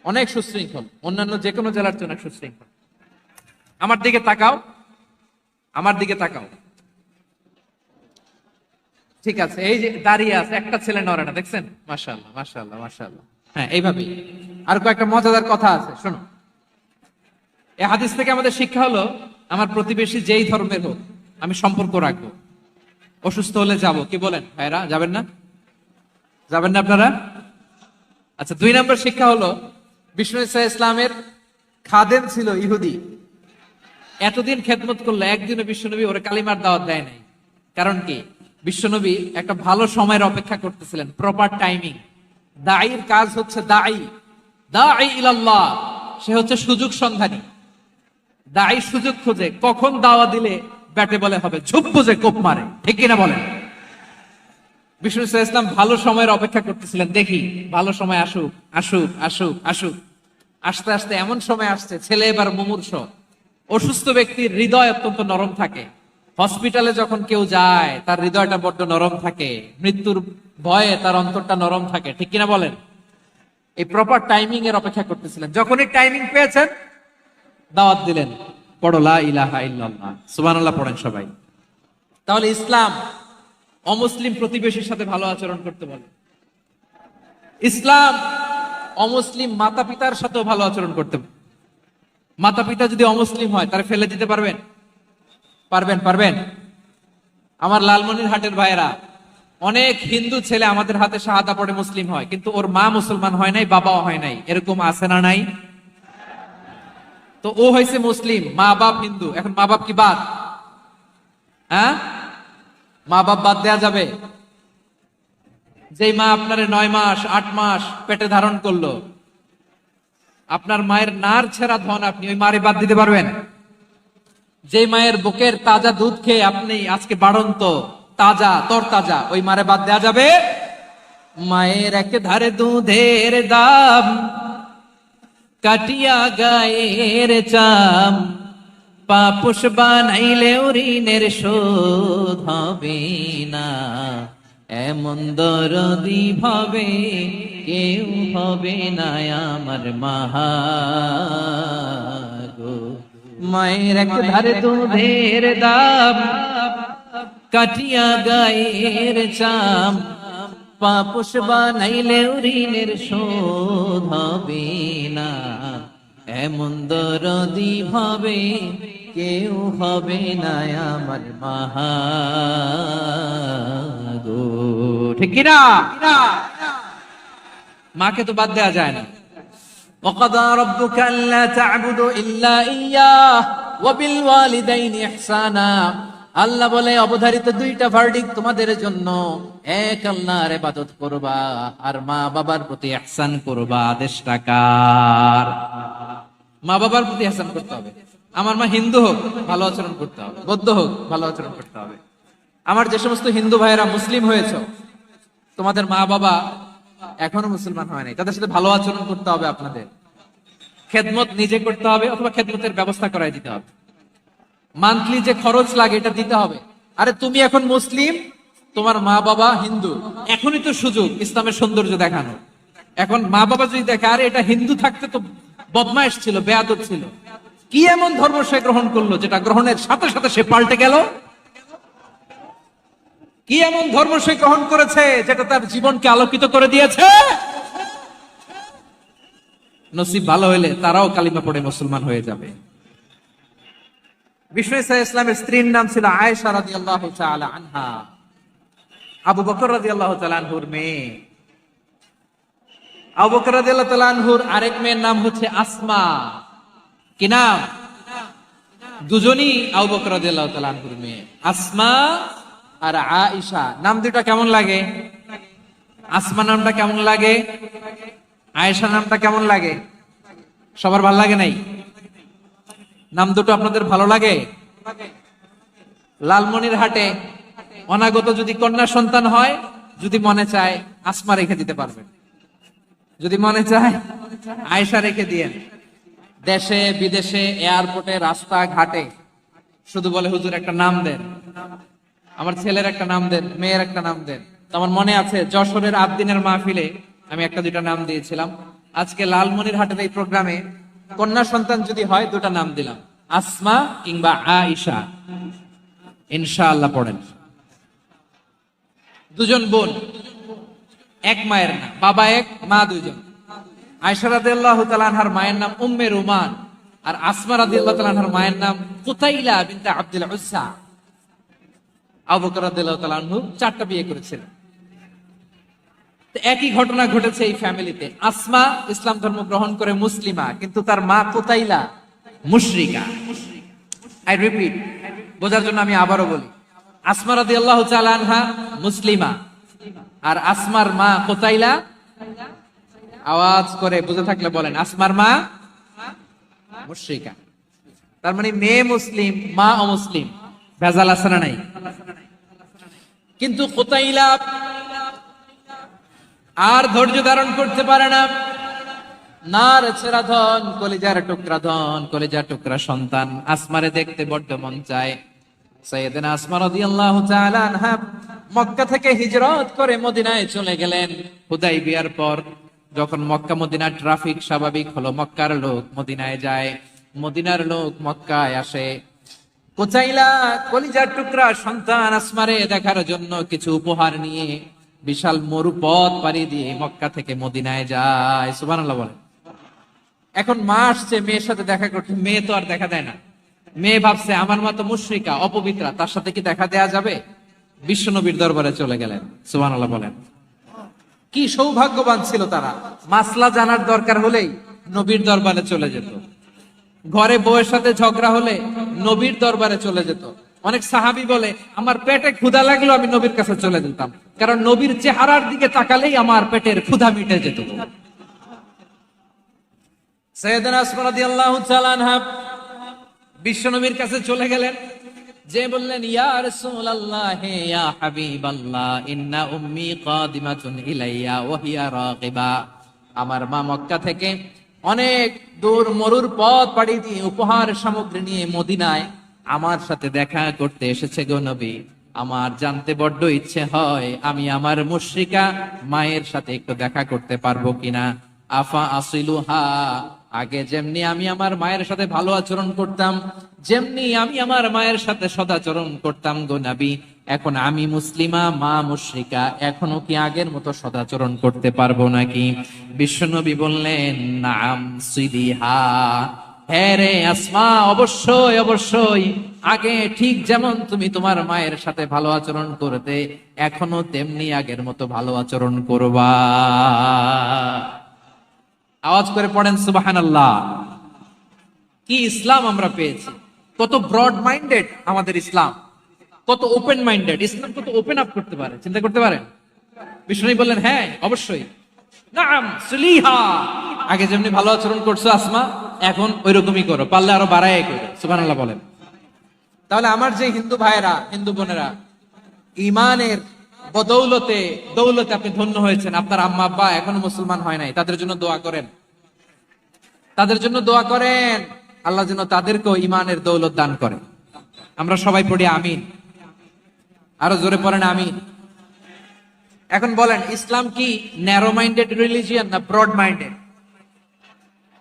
অনেক সুশৃঙ্খল, অন্যান্য যে কোনো জেলার চেয়ে অনেক সুশৃঙ্খল। আমার দিকে তাকাও, আমার দিকে তাকাও, ঠিক আছে। এই যে দাঁড়িয়ে আছে, একটা ছেলে নড়ে না, দেখছেন? মাশাআল্লাহ মাশাআল্লাহ মাশাআল্লাহ। হ্যাঁ, এইভাবেই। আর কয়েকটা মজাদার কথা আছে, শোনো। এই হাদিস থেকে আমাদের শিক্ষা হলো, আমার প্রতিবেশী যেই ধর্মের হোক আমি সম্পর্ক রাখবো। অসুস্থ হলে যাব, কি বলেন ভাইরা? যাবেন না? যাবেন না আপনারা? আচ্ছা, 2 নম্বর শিক্ষা হলো, বিষ্ণু ইসলামের খাদেম ছিল ইহুদি, এতদিন খেদমত করলো, একদিনও বিশ্বনবী ওরে কালিমার দাওয়াত দেয় নাই। কারণ কি? বিশ্বনবী একটা ভালো সময়ের অপেক্ষা করতেছিলেন, প্রপার টাইমিং। দাঈর কাজ হচ্ছে দাঈ ইলাল্লাহ, সে হচ্ছে সুযোগ সন্ধানী। দাঈ সুযোগ খোঁজে, কখন দাওয়া দিলে ব্যাটে বলে হবে, ঝুপ বুঝে কোপ মারে, ঠিক কিনা বলেন? বিষ্ণু ইসলাম ভালো সময়ের অপেক্ষা করতেছিলেন, দেখি ভালো সময় আসুক আসুক আসুক আসুক। আস্তে আস্তে এমন সময় আসছে, ছেলে এবার মুমূর্ষ। অসুস্থ ব্যক্তির হৃদয় অত্যন্ত নরম থাকে। হসপিটালে যখন কেউ যায় তার হৃদয়টা বড্ড নরম থাকে, মৃত্যুর ভয়ে তার অন্তরটা নরম থাকে, ঠিক কিনা বলেন? এই প্রপার টাইমিং এর অপেক্ষা করতেছিলেন। যখনই টাইমিং পেয়েছেন দাওয়াত দিলেন, পড়ো লা ইলাহা ইল্লাল্লাহ, সুবহানাল্লাহ পড়েন সবাই। তাহলে ইসলাম অমুসলিম প্রতিবেশীর সাথে ভালো আচরণ করতে বলে। ইসলাম অমুসলিম মাতা পিতার সাথেও ভালো আচরণ করতে বলে। মাতা পিতা যদি অমুসলিম হয় তারা ফেলে দিতে পারবেন? পারবেন? আমার লালমনিরহাটের ভাইয়েরা, অনেক হিন্দু ছেলে আমাদের হাতে শাহাদা পড়ে মুসলিম হয়, কিন্তু ওর মা মুসলমান হয় নাই, বাবাও হয় নাই। এরকম আছে না নাই? তো ও হয়েছে মুসলিম, মা বাপ হিন্দু, এখন মা বাপ কি বাদ? হ্যাঁ, মা বাপ বাদ দেয়া যাবে? যেই মা আপনারে 9 মাস 8 মাস পেটে ধারণ করলো, আপনার মায়ের নার ছেঁড়া ধন, আপনি ওই মারে বাদ দিতে পারবেন? যে মায়ের বুকের তাজা দুধ খেয়ে আপনি আজকে বাড়ন্ত তাজা তরতাজা, ওই মারে বাদ দেয়া যাবে? মায়ের এক ধারে দুধের দাম, কাটিয়া গায়ের চাম, পাপুষ বানাইলে ঋণের শোধ হবে না, এমন দরদি ভাবে কেউ হবে না আমার মাহা গো। মায়ের এক ধারে দুধের দাম, কাটিয়া গায়ের চাম, পাপুষ বানাইলে ঋণের শোধ হবে না, এমন দরদি ভাবে কেউ হবে না আমার মাহা গো। ঠিক কিনা? মাকে তো বাদ দেওয়া যায় না। وَقَضَى رَبُّكَ أَلَّا تَعْبُدُوا إِلَّا إِيَّاهُ وَبِالْوَالِدَيْنِ إِحْسَانًا। আল্লাহ বলে অবধারিত দুইটা ভার্ডিক্ট তোমাদের জন্য, এক আল্লাহর ইবাদত করবা আর মা বাবার প্রতি ইহসান করবা। আদেশটা কার? মা বাবার প্রতি ইহসান করতে হবে। আমার মা হিন্দু হোক ভালো আচরণ করতে হবে, বৌদ্ধ হোক ভালো আচরণ করতে হবে। আমার যে সমস্ত হিন্দু ভাইয়েরা মুসলিম হয়েছে, তোমাদের মা বাবা এখনো মুসলমান হয় নাই, তাদের সাথে ভালো আচরণ করতে হবে। আপনাদের খেদমত নিজে করতে হবে অথবা খেদমতের ব্যবস্থা করাই দিতে হবে। মান্থলি যে খরচ লাগে এটা দিতে হবে। আরে তুমি এখন মুসলিম, তোমার মা বাবা হিন্দু, এখনই তো সুযোগ ইসলামের সৌন্দর্য দেখানো। এখন মা বাবা যদি দেখে আরে এটা হিন্দু থাকতে তো বদমাইশ ছিল, বেয়াদব ছিল, কি এমন ধর্ম সে গ্রহণ করলো যেটা গ্রহণের সাথে সাথে সে পাল্টে গেল? কি এমন ধর্ম সে গ্রহণ করেছে যেটা তার জীবনকে আলোকিত করে দিয়েছে? নসিব ভালো হইলে তারাও কালিমা পড়ে মুসলমান হয়ে যাবে। বিষ্ণু ইসা ইসলামের স্ত্রীর নাম ছিল আয়েশা রাদিয়াল্লাহু তাআলা আনহা, আবু বকর রাদিয়াল্লাহু তাআলা আনহুর মেয়ে। আবু বকর রাদিয়াল্লাহু তাআলা আনহুর আরেক মেয়ের নাম হচ্ছে আসমা। কি নাম? দুজনই আবু বকর রাদিয়াল্লাহু তাআলা আনহুর মেয়ে, আসমা আর আয়েশা। নাম দুটো কেমন লাগে? আসমা নামটা কেমন লাগে? আয়েশা নামটা কেমন লাগে? সবার ভালো লাগে নাই? নাম দুটো আপনাদের ভালো লাগে? লালমনিরহাটে অনাগত যদি কন্যা সন্তান হয়, যদি মনে চায় আসমা রেখে দিতে পারবেন, যদি মনে চায় আয়েশা রেখে দিয়েন। দেশে বিদেশে এয়ারপোর্টে রাস্তা ঘাটে শুধু বলে হুজুর একটা নাম দেন, আমার ছেলের একটা নাম দেন, মেয়ের একটা নাম দেন। তো আমার মনে আছে যশোরের আবদিনের মাহফিলে আমি একটা দুইটা নাম দিয়েছিলাম। আজকে লালমনিরহাটের এই প্রোগ্রামে কন্যা সন্তান যদি হয় দুটা নাম দিলাম, আসমা কিংবা আয়েশা। ইনশাআল্লাহ পড়েন। দুজন বোন, এক মায়ের নাম, বাবা এক মা দুইজন। আয়েশা রাদিয়াল্লাহু তাআলা আনহার মায়ের নাম উম্মে রুমান, আর আসমা রাদিয়াল্লাহু তাআলা আনহার মায়ের নাম কুতাইলা বিনতে আব্দুল উজ্জা। আবু বকর রাদিয়াল্লাহু তাআলা আনহু 4টা বিয়ে করেছিলেন। একই ঘটনা ঘটেছে এই ফ্যামিলিতে। আসমা ইসলাম ধর্ম গ্রহণ করে মুসলিমা, কিন্তু তার মা কুতাইলা মুশরিকা। আই রিপিট, বোঝার জন্য আমি আবারও বলি, আসমা রাদিয়াল্লাহু তাআলা আনহা মুসলিমা, আর আসমার মা কুতাইলা, আওয়াজ করে বুঝে থাকলে বলেন, আসমার মা মুশরিকা। তার মানে মেয়ে মুসলিম, মা অমুসলিম। ভেজাল আছে না নাই? কিন্তু কুতাইলা আর ধৈর্য ধারণ করতে পারে না। নার ছেঁড়া ধন, কলিজার টুকরা ধন, কলিজার টুকরা সন্তান আসমারে দেখতে বড্ড মন চায়। সাইয়েদনা আসমা রাদিয়াল্লাহু তাআলা আনহা মক্কা থেকে হিজরত করে মদিনায় চলে গেলেন হুদাইবিয়ার পর। যখন মক্কা মদিনার ট্রাফিক স্বাভাবিক হলো, মক্কার লোক মদিনায় যায়, মদিনার লোক মক্কায় আসে, কোচাইলা কলিজার টুকরা সন্তান আসমারে দেখার জন্য কিছু উপহার নিয়ে বিশাল মরুপথ পাড়ি দিয়ে মক্কা থেকে মদিনায় যায়। সুবহানাল্লাহ বলেন। এখন মা আসছে মেয়ের সাথে দেখা করতে, মেয়ে তো আর দেখা দেয় না। মেয়ে ভাবছে আমার মা তো মুশরিকা, অপবিত্রা, তার সাথে কি দেখা দেয়া যাবে? বিশ্ব নবীর দরবারে চলে গেলেন। সুবহানাল্লাহ বলেন। কি সৌভাগ্যবান ছিল তারা, মাসলা জানার দরকার হলেই নবীর দরবারে চলে যেত। ঘরে বউয়ের সাথে ঝগড়া হলে নবীর দরবারে চলে যেত। অনেক সাহাবী বলে আমার পেটে ক্ষুধা লাগলো আমি নবীর কাছে চলে যেতাম, কারণ নবীর চেহারার দিকে তাকালেই আমার পেটের ক্ষুধা মিটে যেত। সাইয়েদানা আসমা রাদিয়াল্লাহু তাআলা আনহা বিশ্ব নবীর কাছে চলে গেলেন, যে বললেন ইয়া রাসূলুল্লাহ ইয়া হাবিবাল্লাহ ইন্না উম্মি কাদিমাতুন ইলাইয়া ওয়া হিয়া রাগিবা। আমার মা মক্কা থেকে অনেক দূর মরুর পথ পাড়ি দিয়ে উপহার সামগ্রী নিয়ে মদিনায় আমার সাথে দেখা করতে এসেছে গো নবী। আমার জানতে বড্ড ইচ্ছে হয় আমি আমার মুশরিকা মায়ের সাথে একটু দেখা করতে পারবো কিনা। আফা আসিলুহা, আগে যেমনি আমি আমার মায়ের সাথে ভালো আচরণ করতাম, যেমনি আমি আমার মায়ের সাথে সদাচরণ করতাম গো নবী, এখন আমি মুসলিমা মা মুশরিকা, এখনো কি আগের মতো সদাচরণ করতে পারবো নাকি? বিশ্বনবী বললেন নাম সিদিহা, হ্যাঁ রে আসমা, অবশ্যই অবশ্যই, আগে ঠিক যেমন তুমি তোমার মায়ের সাথে ভালো আচরণ করতে এখনো তেমনি আগের মতো ভালো আচরণ করবা। আওয়াজ করে পড়েন সুবহানাল্লাহ। কি ইসলাম আমরা পেয়েছি, কত ব্রড মাইন্ডেড আমাদের ইসলাম, কত ওপেন মাইন্ডেড ইসলাম, কত ওপেন আপ করতে পারে, চিন্তা করতে পারেন। বিষ্ণু বললেন হ্যাঁ অবশ্যই, নাম সুলিহা, আগে যেমনি ভালো আচরণ করছো আসমা এখন ওই রকমই করো, পারলে আরো বাড়াই করো। সুবহানাল্লাহ বলেন। তাহলে আমার যে হিন্দু ভাইয়েরা হিন্দু বোনেরা ইমানের বদৌলতে দৌলতে আপনি ধন্য হয়েছেন, আপনার আম্মা আব্বা এখনো মুসলমান হয় নাই, তাদের জন্য দোয়া করেন, তাদের জন্য দোয়া করেন, আল্লাহ যেন তাদেরকেও ইমানের দৌলত দান করে। আমরা সবাই পড়ি আমিন, আরো জোরে পড়েন আমিন। এখন বলেন ইসলাম কি ন্যারো মাইন্ডেড রিলিজিয়ান না ব্রড মাইন্ডেড?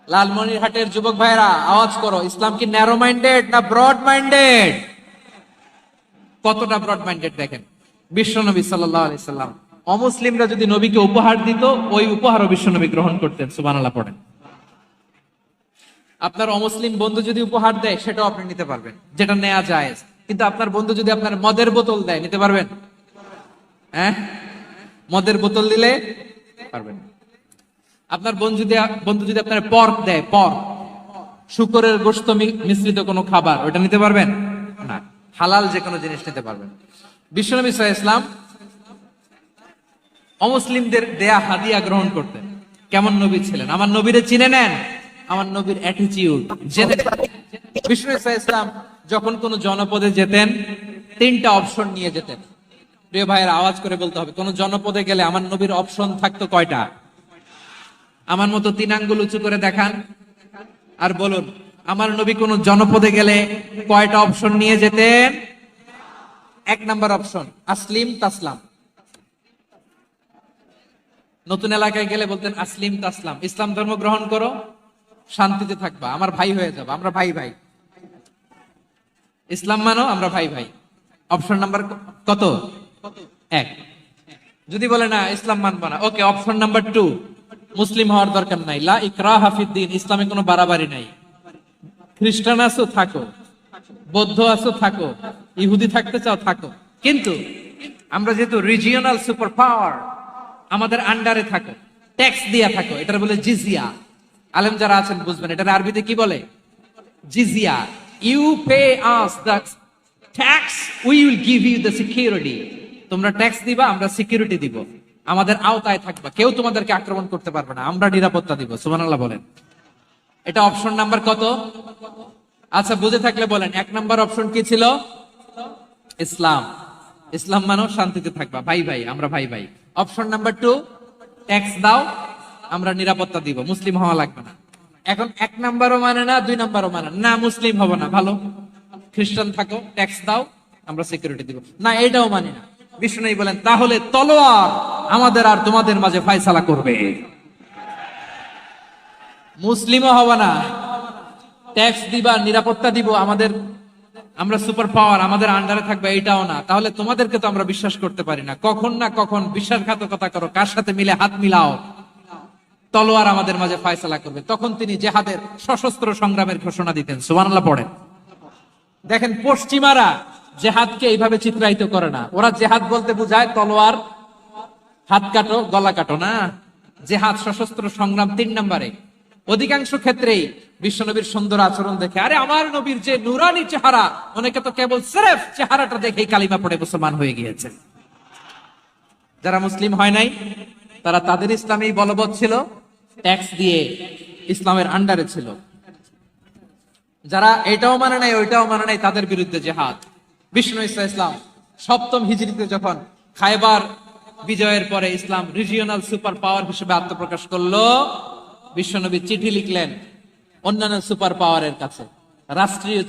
লালমনিরহাটের যুবক ভাইরা আওয়াজ করো, ইসলাম কি ন্যারো মাইন্ডেড না ব্রড মাইন্ডেড? কতটা ব্রড মাইন্ডেড দেখেন। বিশ্বনবী সাল্লাল্লাহু আলাইহি সাল্লাম অমুসলিমরা যদি নবীকে উপহার দিত, ওই উপহারও বিশ্বনবী গ্রহণ করতেন। সুবহানাল্লাহ পড়েন। আপনার অমুসলিম বন্ধু যদি উপহার দেয় সেটাও আপনি নিতে পারবেন, যেটা নেওয়া জায়েজ। কিন্তু আপনার বন্ধু যদি আপনার মদের বোতল দেয়, নিতে পারবেন? হ্যাঁ, মদের বোতল দিলে পারবেন। আপনার বন্ধু যদি আপনার পর্ক দেয়, পর্ক শুকরের গোশত মিশ্রিত কোনো খাবার, ওটা নিতে পারবেন না। হালাল যে কোনো জিনিস নিতে পারবেন। বিশ্বনবী সাল্লাল্লাহু আলাইহি ওয়াসাল্লাম অমুসলিমদের দেয়া হাদিয়া গ্রহণ করতেন। কেমন নবী ছিলেন? আমার নবীরে চিনে নেন, আমার নবীর অ্যাটিটিউড জেনে। বিশ্বনবী সাল্লাল্লাহু আলাইহি ওয়াসাল্লাম যখন কোন জনপদে যেতেন, তিনটা অপশন নিয়ে যেতেন। প্রিয় ভাইয়ের আওয়াজ করে বলতে হবে, কোন জনপদে গেলে আমার নবীর অপশন থাকতো কয়টা? আমার মতো 3 আঙ্গুল উঁচু করে দেখান আর বলুন, আমার নবী কোন জনপদে গেলে কয়টা অপশন নিয়ে যেতেন? 1 নাম্বার অপশন আসলিম তাসলাম। নতুন এলাকায় গেলে বলতেন আসলিম তাসলাম, ইসলাম ধর্ম গ্রহণ করো, শান্তিতে থাকবা, আমার ভাই হয়ে যাবে, আমরা ভাই ভাই, ইসলাম মানো, আমরা ভাই ভাই। অপশন নাম্বার কত? 1। যদি বলে না ইসলাম মানবা না, ওকে, অপশন নাম্বার 2, মুসলিম হওয়ার দরকার নাই, লা ইকরাহা ফিদ্দিন, ইসলামে কোনো বাড়াবাড়ি নাই। খ্রিস্টান আছো থাকো, বৌদ্ধ আছো থাকো, ইহুদি থাকতে চাও থাকো, কিন্তু আমরা যেহেতু রিজিওনাল সুপার পাওয়ার, আমাদের আন্ডারে থাকো, ট্যাক্স দিয়া থাকো, এটার বলে জিজিয়া। আলেম যারা আছেন বুঝবেন, এটার আরবিতে কি বলে? জিজিয়া। You pay us the tax, we will give you the security. তোমরা ট্যাক্স দিবা, আমরা সিকিউরিটি দিব, আমাদের আওতায় থাকবা, কেউ তোমাদেরকে আক্রমণ করতে পারবে না, আমরা নিরাপত্তা দিব। সুবহানাল্লাহ বলেন। এটা অপশন নাম্বার কত? আচ্ছা, বুঝে থাকলে বলেন 1 নাম্বার অপশন কি ছিল? ইসলাম। ইসলাম মানো, শান্তিতে থাকবা, ভাই ভাই, আমরা ভাই ভাই। অপশন নাম্বার 2, ট্যাক্স দাও, আমরা নিরাপত্তা দিব, মুসলিম হওয়া লাগবে না। এখন 1 নাম্বারও মানে না, 2 নাম্বারও মানে না, মুসলিম হবো না, ভালো, খ্রিস্টান থাকো, ট্যাক্স দাও, আমরা সিকিউরিটি দিব না, এটাও মানি না। বিষ্ণু বলেন তাহলে তলোয়ার আমাদের আর তোমাদের মাঝে ফয়সালা করবে। মুসলিমও হব না, ট্যাক্স দিবা, নিরাপত্তা দিব, আমরা সুপার পাওয়ার, আমাদের আন্ডারে থাকবে, এটাও না। তাহলে তোমাদেরকে তো আমরা বিশ্বাস করতে পারি না। কখন না কখন বিশ্বাসঘাতকতা করো, কার সাথে মিলে হাত মিলাও, তলোয়ার আমাদের মাঝে ফয়সালা করবে। তখন তিনি জেহাদের সশস্ত্র সংগ্রামের ঘোষণা দিতেন। সুবহানাল্লাহ পড়েন। দেখেন, পশ্চিমারা জেহাদকে এইভাবে চিত্রায়িত করে না। ওরা জেহাদ বলতে বোঝায় তলোয়ার, হাত কাটো, গলা কাটো, না। জেহাদ সশস্ত্র সংগ্রাম 3 নম্বরে। অধিকাংশ ক্ষেত্রেই বিশ্বনবীর সুন্দর আচরণ দেখে, আরে আমার নবীর যে নুরানি চেহারা, অনেকে তো কেবল সিরেফ চেহারাটা দেখেই কালিমা পড়ে মুসলমান হয়ে গিয়েছে। যারা মুসলিম হয় নাই তারা তাদের ইসলামেই বলবৎ ছিল, ট্যাক্স দিয়ে ইসলামের আন্ডারে ছিল। যারা এটাও মানে নাই ওইটাও মানে নাই, তাদের বিরুদ্ধে জেহাদ। বিষ্ণু ইসলাম 7ম হিজরিতে যখন খায়বার বিজয়ের পরে ইসলাম রিজিওনাল সুপার পাওয়ার হিসেবে আত্মপ্রকাশ করলো, বিশ্বনবী চিঠি লিখলেন অন্যান্য সুপার পাওয়ারের কাছে। রাষ্ট্রীয়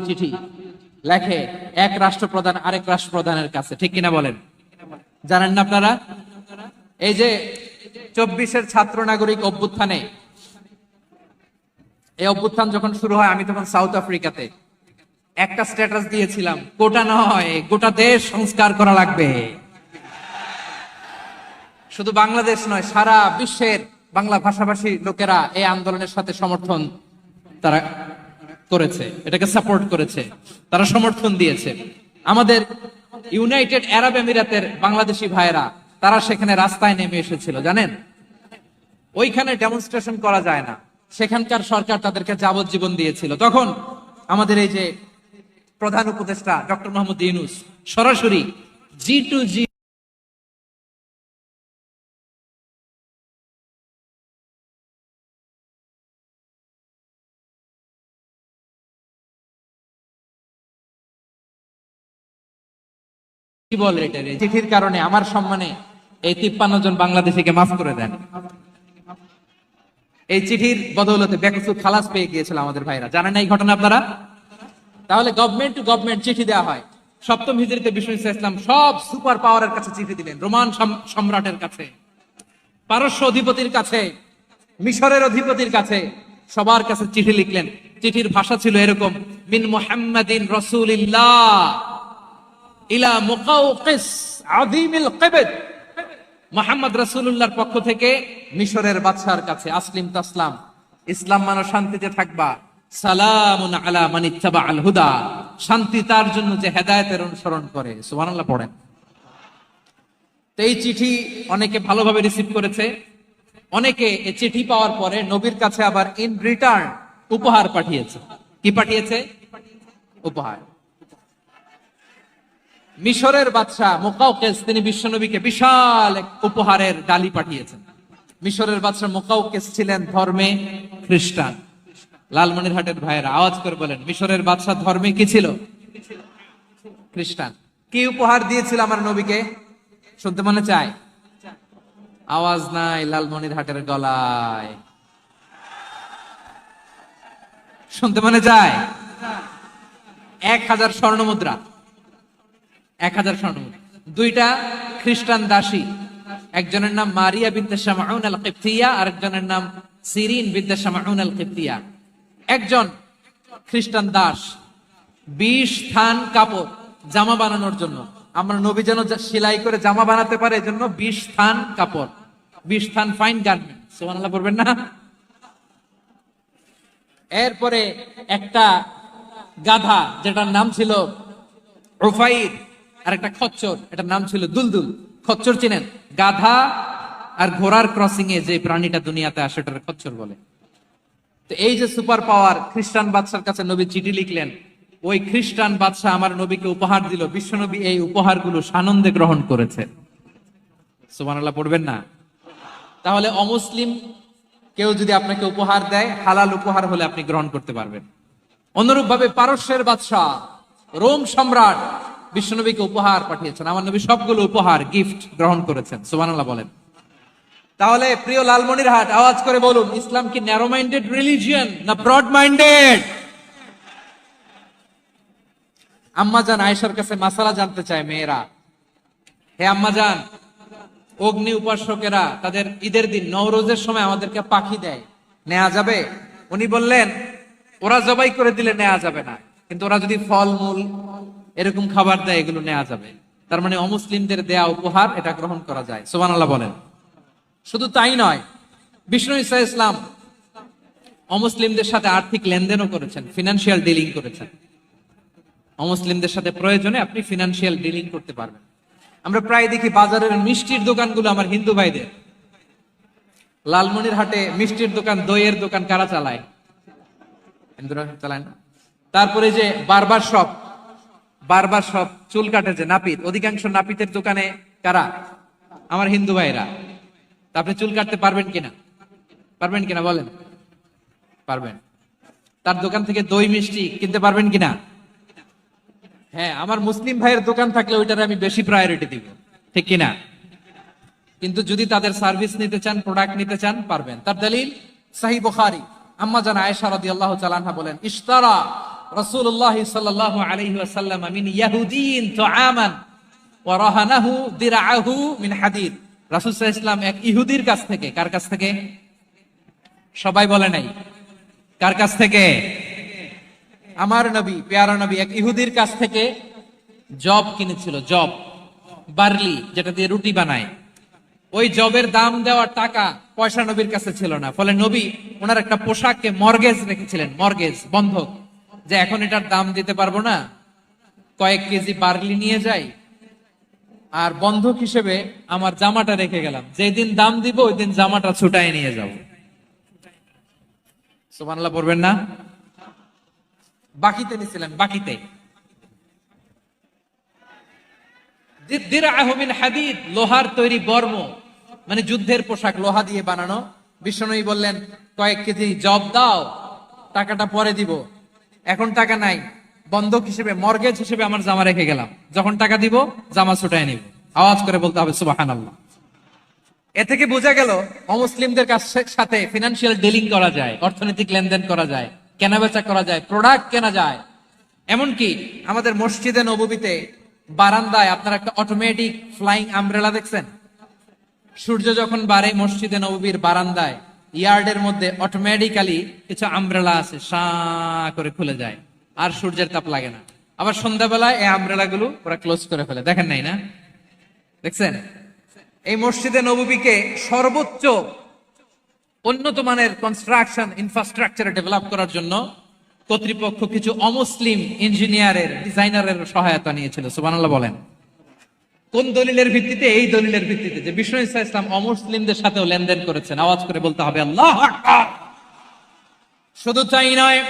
চিঠি লেখে এক রাষ্ট্রপ্রধান আরেক রাষ্ট্রপ্রধানের কাছে। ঠিক কিনা বলেন? জানেন না আপনারা? এই যে 24-এর ছাত্র নাগরিক অভ্যুত্থানে, এই অভ্যুত্থান যখন শুরু হয়, আমি তখন সাউথ আফ্রিকাতে একটা স্ট্যাটাস দিয়েছিলাম, কোটা নয় গোটা দেশ সংস্কার করা লাগবে। শুধু বাংলাদেশ নয়, সারা বিশ্বের বাংলা ভাষাভাষী লোকেরা এই আন্দোলনের সাথে সমর্থন তারা করেছে, এটাকে সাপোর্ট করেছে, তারা সমর্থন দিয়েছে। আমাদের ইউনাইটেড আরব আমিরাতের বাংলাদেশি ভাইয়েরা তারা সেখানে রাস্তায় নেমে এসেছিল, জানেন? ওইখানে ডেমনস্ট্রেশন করা যায় না, সেখানকার সরকার তাদেরকে যাবজ্জীবন দিয়েছিল। তখন আমাদের এই যে প্রধান উপদেষ্টা ডক্টর মোহাম্মদ ইউনূস সরাসরি G2G কি বলে এটা, চিঠির কারণে আমার সম্মানে এই 53 জন বাংলাদেশিকে মাফ করে দেন। এই চিঠির বদৌলতে বেকসুর খালাস পেয়ে গিয়েছিল আমাদের ভাইরা। জানেন না এই ঘটনা আপনারা? তাহলে গভর্নমেন্ট টু গভর্নমেন্ট চিঠি দেওয়া হয়। 7ম হিজরিতে বিষ্ণু ইসলাম সব সুপার পাওয়ারের কাছে চিঠি দিলেন। রোমান সম্রাটের কাছে, পারস্য অধিপতির কাছে, মিশরের অধিপতির কাছে, সবার কাছে চিঠি লিখলেন। চিঠির ভাষা ছিল এরকম: মিন মুহাম্মাদিন রাসূলিল্লাহ ইলা মুকাওকিস আযীমিল কিবত। মুহাম্মদ রাসূলুল্লাহর পক্ষ থেকে মিশরের বাদশার কাছে, আসলিম তাসলাম, ইসলাম মানো শান্তিতে থাকবা, সালামুন আলা মান ইত্তাবাআল হুদা, শান্তি তার জন্য যে হেদায়েতের অনুসরণ করে। সুবহানাল্লাহ পড়েন। তো এই চিঠি অনেকে ভালোভাবে রিসিভ করেছে। অনেকে এই চিঠি পাওয়ার পরে নবীর কাছে আবার ইন রিটার্ন উপহার পাঠিয়েছে। কি পাঠিয়েছে? উপহার। মিশরের বাদশাহ মুকাওকিস তিনি বিশ্বনবীকে বিশাল এক উপহারের ডালি পাঠিয়েছেন। মিশরের বাদশাহ মুকাওকিস ছিলেন ধর্মে খ্রিস্টান। লালমনিরহাটের ভাইয়েরা আওয়াজ করে বলেন, মিশরের বাদশাহ ধর্মে কি ছিল? খ্রিস্টান। কি উপহার দিয়েছিল আমার নবীকে? শুনতে মনে চায়? আওয়াজ নাই লালমনিরহাটের গলায়, শুনতে মনে চায়? 1000 স্বর্ণমুদ্রা, 1000 স্বর্ণমুদ্রা। 2টা খ্রিস্টান দাসী, একজনের নাম মারিয়া বিনতে শামউন আল কিবতিয়া, আরেকজনের নাম সিরিন বিনতে শামউন আল কিবতিয়া। একজন খ্রিস্টান দাস 20 থান কাপড় জামা বানানোর জন্য, আমরা নবী যেন সেলাই করে জামা বানাতে পারে এজন্য 20 থান কাপড়, 20 থান ফাইন গার্মেন্ট। সুবহানাল্লাহ পড়বেন না? এরপরে একটা গাধা যেটার নাম ছিল উফাইর, আর একটা খচ্চর, এটার নাম ছিল দুলদুল। খচ্চর চিনেন? গাধা আর ঘোড়ার ক্রসিং এ যে প্রাণীটা দুনিয়াতে আসে ওটার খচ্চর বলে। তো এই যে সুপার পাওয়ার খ্রিস্টান বাদশার কাছে নবী চিঠি লিখলেন, ওই খ্রিস্টান বাদশা আমার নবীকে উপহার দিল। বিশ্বনবী এই উপহারগুলো সানন্দে গ্রহণ করেছে। সুবহানাল্লাহ পড়বেন না? তাহলে অমুসলিম কেউ যদি আপনাকে উপহার দেয়, হালাল উপহার হলে আপনি গ্রহণ করতে পারবেন। অনুরূপ ভাবে পারস্যের বাদশা, রোম সম্রাট বিশ্বনবীকে উপহার পাঠিয়েছেন। আমার নবী সবগুলো উপহার গিফট গ্রহণ করেছেন। সুবহানাল্লাহ বলেন। তাহলে প্রিয় লালমনিরহাট, আওয়াজ করে বলুন, ইসলাম কি ন্যারো মাইন্ডেড রিলিজিয়ন না ব্রড মাইন্ডেড? আম্মাজান আয়েশার কাছে মাসালা জানতে চায় মেয়েরা। হে আম্মাজান, অগ্নি উপাসকেরা তাদের ঈদের দিন নওরোজের সময় আমাদেরকে পাখি দেয়, নেওয়া যাবে? উনি বললেন ওরা জবাই করে দিলে নেওয়া যাবে না, কিন্তু ওরা যদি ফলমূল এরকম খাবার দেয় এগুলো নেওয়া যাবে। তার মানে অমুসলিমদের দেয়া উপহার এটা গ্রহণ করা যায়। সুবহানাল্লাহ বলেন। শুধু তাই নয়, বিষ্ণু ঈসা ইসলাম অমুসলিমদের সাথে আর্থিক লেনদেনও করেছেন, ফিনান্সিয়াল ডিলিং করেছেন। অমুসলিমদের সাথে প্রয়োজনে আপনি ফিনান্সিয়াল ডিলিং করতে পারবেন। আমরা প্রায় দেখি বাজারের মিষ্টির দোকানগুলো আমার হিন্দু ভাইদের। লালমনির হাটে মিষ্টির দোকান, দইয়ের দোকান কারা চালায়? হিন্দুরা চালায় না। তারপরে যে বারবার শপ, চুল কাটে যে নাপিত, অধিকাংশ নাপিতের দোকানে কারা? আমার হিন্দু ভাইরা। তা আপনি চুল কাটতে পারবেন কিনা বলেন? পারবেন। তার দোকান থেকে দই মিষ্টি কিনতে পারবেন কিনা? হ্যাঁ, আমার মুসলিম ভাইয়ের দোকান থাকলে ওইটারে আমি বেশি প্রায়োরিটি দিব, ঠিক কিনা? কিন্তু যদি তাদের সার্ভিস নিতে চান, প্রোডাক্ট নিতে চান, পারবেন। তার দলিল সহিহ বুখারী, আম্মা জান আয়েশা রাদিয়াল্লাহু তাআলা আনহা বলেন, ইশতারা রাসূলুল্লাহ সাল্লাল্লাহু আলাইহি ওয়াসাল্লাম মিন ইয়াহুদিন তুআমান ওয়া রাহানাহু দিরআহু মিন হাদিদ। রাসূল সাল্লাল্লাহু আলাইহি ওয়াসাল্লাম এক ইহুদির কাছ থেকে, কার কাছ থেকে? সবাই বলে নাই, কার কাছ থেকে? আমার নবী, পেয়ারা নবী এক ইহুদির কাছ থেকে জব কিনেছিল, জব, বার্লি, যেটা দিয়ে রুটি বানায়। ওই জবের দাম দেওয়ার টাকা পয়সা নবীর কাছে ছিল না, ফলে নবী ওনার একটা পোশাককে মর্গেজ রেখেছিলেন, মর্গেজ, বন্ধক, যে এখন এটার দাম দিতে পারবো না, কয়েক কেজি বার্লি নিয়ে যাই আর বন্ধক হিসেবে আমার জামাটা রেখে গেলাম, যেদিন দাম দিব ওই দিন জামাটা ছুটায় নিয়ে যাব। সুবহানাল্লাহ পড়বেন না? বাকিতে নিছিলেন, বাকিতে। দিরআহু মিন হাদিদ, লোহার তৈরি বর্ম, মানে যুদ্ধের পোশাক, লোহা দিয়ে বানানো। বিষ্ণুনবী বললেন কয়েক কেজি জব দাও, টাকাটা পরে দিব, এখন টাকা নাই, বন্ধক হিসেবে, মর্গেজ হিসেবে আমার জামা রেখে গেলাম, যখন টাকা দিব জামা ছুটায় নিব। আওয়াজ করে বলতে হবে সুবহানাল্লাহ। এ থেকে বোঝা গেল অমুসলিমদের সাথে ফিনান্সিয়াল ডিলিং করা যায়, অর্থনৈতিক লেনদেন করা যায়, কেনাবেচা করা যায়, প্রোডাক্ট কেনা যায়। এমনকি আমাদের মসজিদে নববীতে বারান্দায় আপনারা একটা অটোমেটিক ফ্লাইং আমব্রেলা দেখছেন? সূর্য যখন বাড়ে মসজিদে নববীর বারান্দায়, ইয়ার্ডের মধ্যে অটোমেটিক্যালি কিছু আমব্রেলা আছে, সা করে খুলে যায়, আর সূর্যের তাপ লাগে না। আবার সন্ধ্যাবেলায় এই আমব্রেলা গুলো ওরা ক্লোজ করে ফেলে, দেখেন নাই না? দেখছেন? এই মসজিদে নববীকে সর্বোচ্চ উন্নত মানের কনস্ট্রাকশন ইনফ্রাস্ট্রাকচার ডেভেলপ করার জন্য কর্তৃপক্ষ কিছু অমুসলিম ইঞ্জিনিয়ারের, ডিজাইনারের সহায়তা নিয়েছিল। সুবহানাল্লাহ বলেন। কোন দলিলের ভিত্তিতে? এই দলিলের ভিত্তিতে যে বিষ্ণু ঈসা ইসলাম অমুসলিমদের সাথেও লেনদেন করেছেন। আওয়াজ করে বলতে হবে আল্লাহু আকবার। শুধু তাই নয়,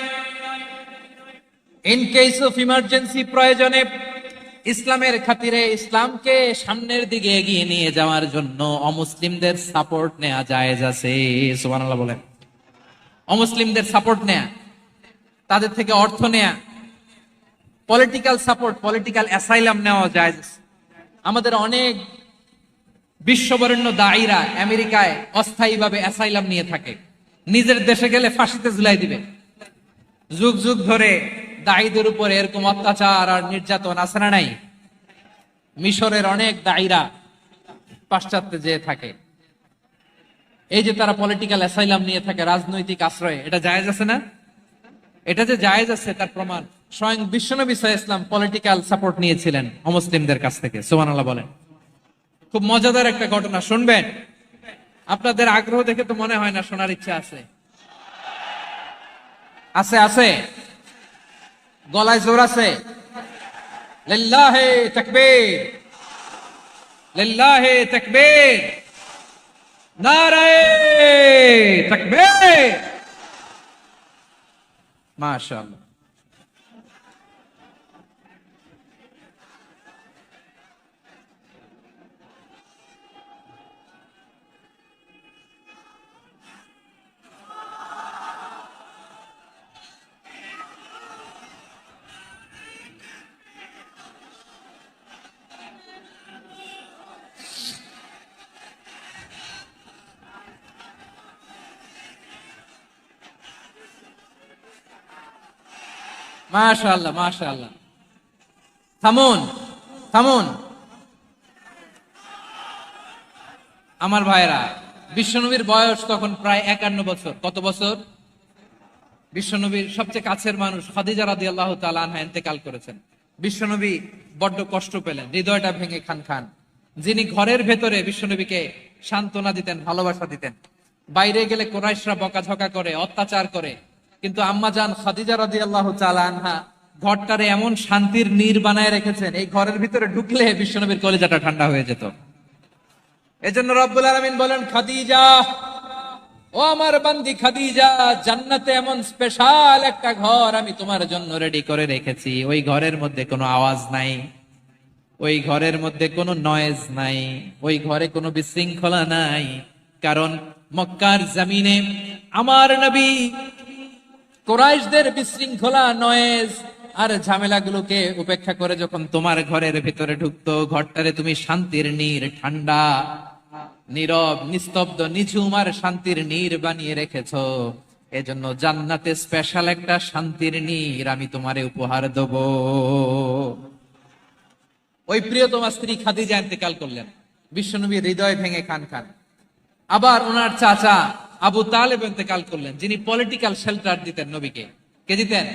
ইন কেস অফ ইমার্জেন্সি, প্রয়োজনে ইসলামের খাতিরে, ইসলামকে সামনের দিকে এগিয়ে নিয়ে যাওয়ার জন্য অমুসলিমদের সাপোর্ট নেওয়া জায়েজ আছে। সুবহানাল্লাহ বলেন। অমুসলিমদের সাপোর্ট নেয়া, তাদের থেকে অর্থ নেয়া, পলিটিক্যাল সাপোর্ট, পলিটিক্যাল অ্যাসাইলাম নেওয়া জায়েজ। আমাদের অনেক বিশ্ববরেণ্য দায়ীরা আমেরিকায় অস্থায়ীভাবে অ্যাসাইলাম নিয়ে থাকে, নিজের দেশে গেলে ফাঁসিতে ঝুলাই দিবে। যুগ যুগ ধরে দায়ীদের উপরে এরকম অত্যাচার আর নির্যাতন আছে না নাই? মিশরের অনেক দায়ীরা পাশ্চাত্যে যেয়ে থাকে, এই যে তারা পলিটিক্যাল অ্যাসাইলাম নিয়ে থাকে, রাজনৈতিক আশ্রয়, এটা জায়েজ আছে না? এটা যে জায়েজ আছে তার প্রমাণ স্বয়ং বিশ্বনবী সাল্লাল্লাহু আলাইহি ওয়াসাল্লাম পলিটিক্যাল সাপোর্ট নিয়েছিলেন অমুসলিমদের কাছ থেকে। সুবহানাল্লাহ বলেন। খুব মজাদার একটা ঘটনা, শুনবেন? আপনাদের আগ্রহ দেখে তো মনে হয় না শোনার ইচ্ছা আছে। আছে আছে, গলায় জোর আছে। লিল্লাহি তাকবীর, লিল্লাহি তাকবীর, নারায়ে তাকবীর। মাশাআল্লাহ। মাশাআল্লাহ, মাশাআল্লাহ। থামুন, থামুন। আমার ভাইরা, বিশ্বনবীর বয়স তখন প্রায় 51 বছর। কত বছর? বিশ্বনবীর সবচেয়ে কাছের মানুষ খাদিজা রাদিয়াল্লাহু তাআলা আনহা ইন্তেকাল করেছেন। বিশ্বনবী বড্ড কষ্ট পেলেন, হৃদয়টা ভেঙে খান খান। যিনি ঘরের ভেতরে বিশ্বনবীকে সান্ত্বনা দিতেন, ভালোবাসা দিতেন, বাইরে গেলে কুরাইশরা বকাঝকা করে, অত্যাচার করে, কিন্তু আম্মা জান খাদিজা রাদিয়াল্লাহু তাআলা আনহা ঘরটারে এমন শান্তির নীড় বানায় রেখেছেন, এই ঘরের ভিতরে ঢুকলে বিশ্বনবীর কলিজাটা ঠান্ডা হয়ে যেত। এজন্য রব্বুল আলামিন বলেন, খাদিজা, ও আমার বান্দি খাদিজা, জান্নাতে এমন স্পেশাল একটা ঘর আমি তোমার জন্য রেডি করে রেখেছি। ওই ঘরের মধ্যে কোনো আওয়াজ নাই, ওই ঘরের মধ্যে কোনো নয়েজ নাই, ওই ঘরে কোনো বিশৃঙ্খলা নাই। কারণ মক্কার জমিনে আমার নবী কুরাইশদের বিশৃঙ্খলা, নয়েজ আর ঝামেলাগুলোকে উপেক্ষা করে যখন তোমার ঘরের ভিতরে ঢুকতো, ঘরটারে তুমি শান্তির নীড়, ঠান্ডা, নীরব, নিস্তব্ধ, নিঝুম আর শান্তির নীড় বানিয়ে রেখেছো। এজন্য জান্নাতে স্পেশাল একটা শান্তির নীড় আমি তোমারে উপহার দেব। ওই প্রিয়তমা স্ত্রী খাদিজা ইন্তেকাল করলেন, বিশ্বনবীর হৃদয় ভেঙে খান খান। আবার ওনার চাচা আবু তালেব ইন্তেকাল করলেন, যিনি পলিটিক্যাল শেল্টার দিতেন নবীকে। কে দিতেন?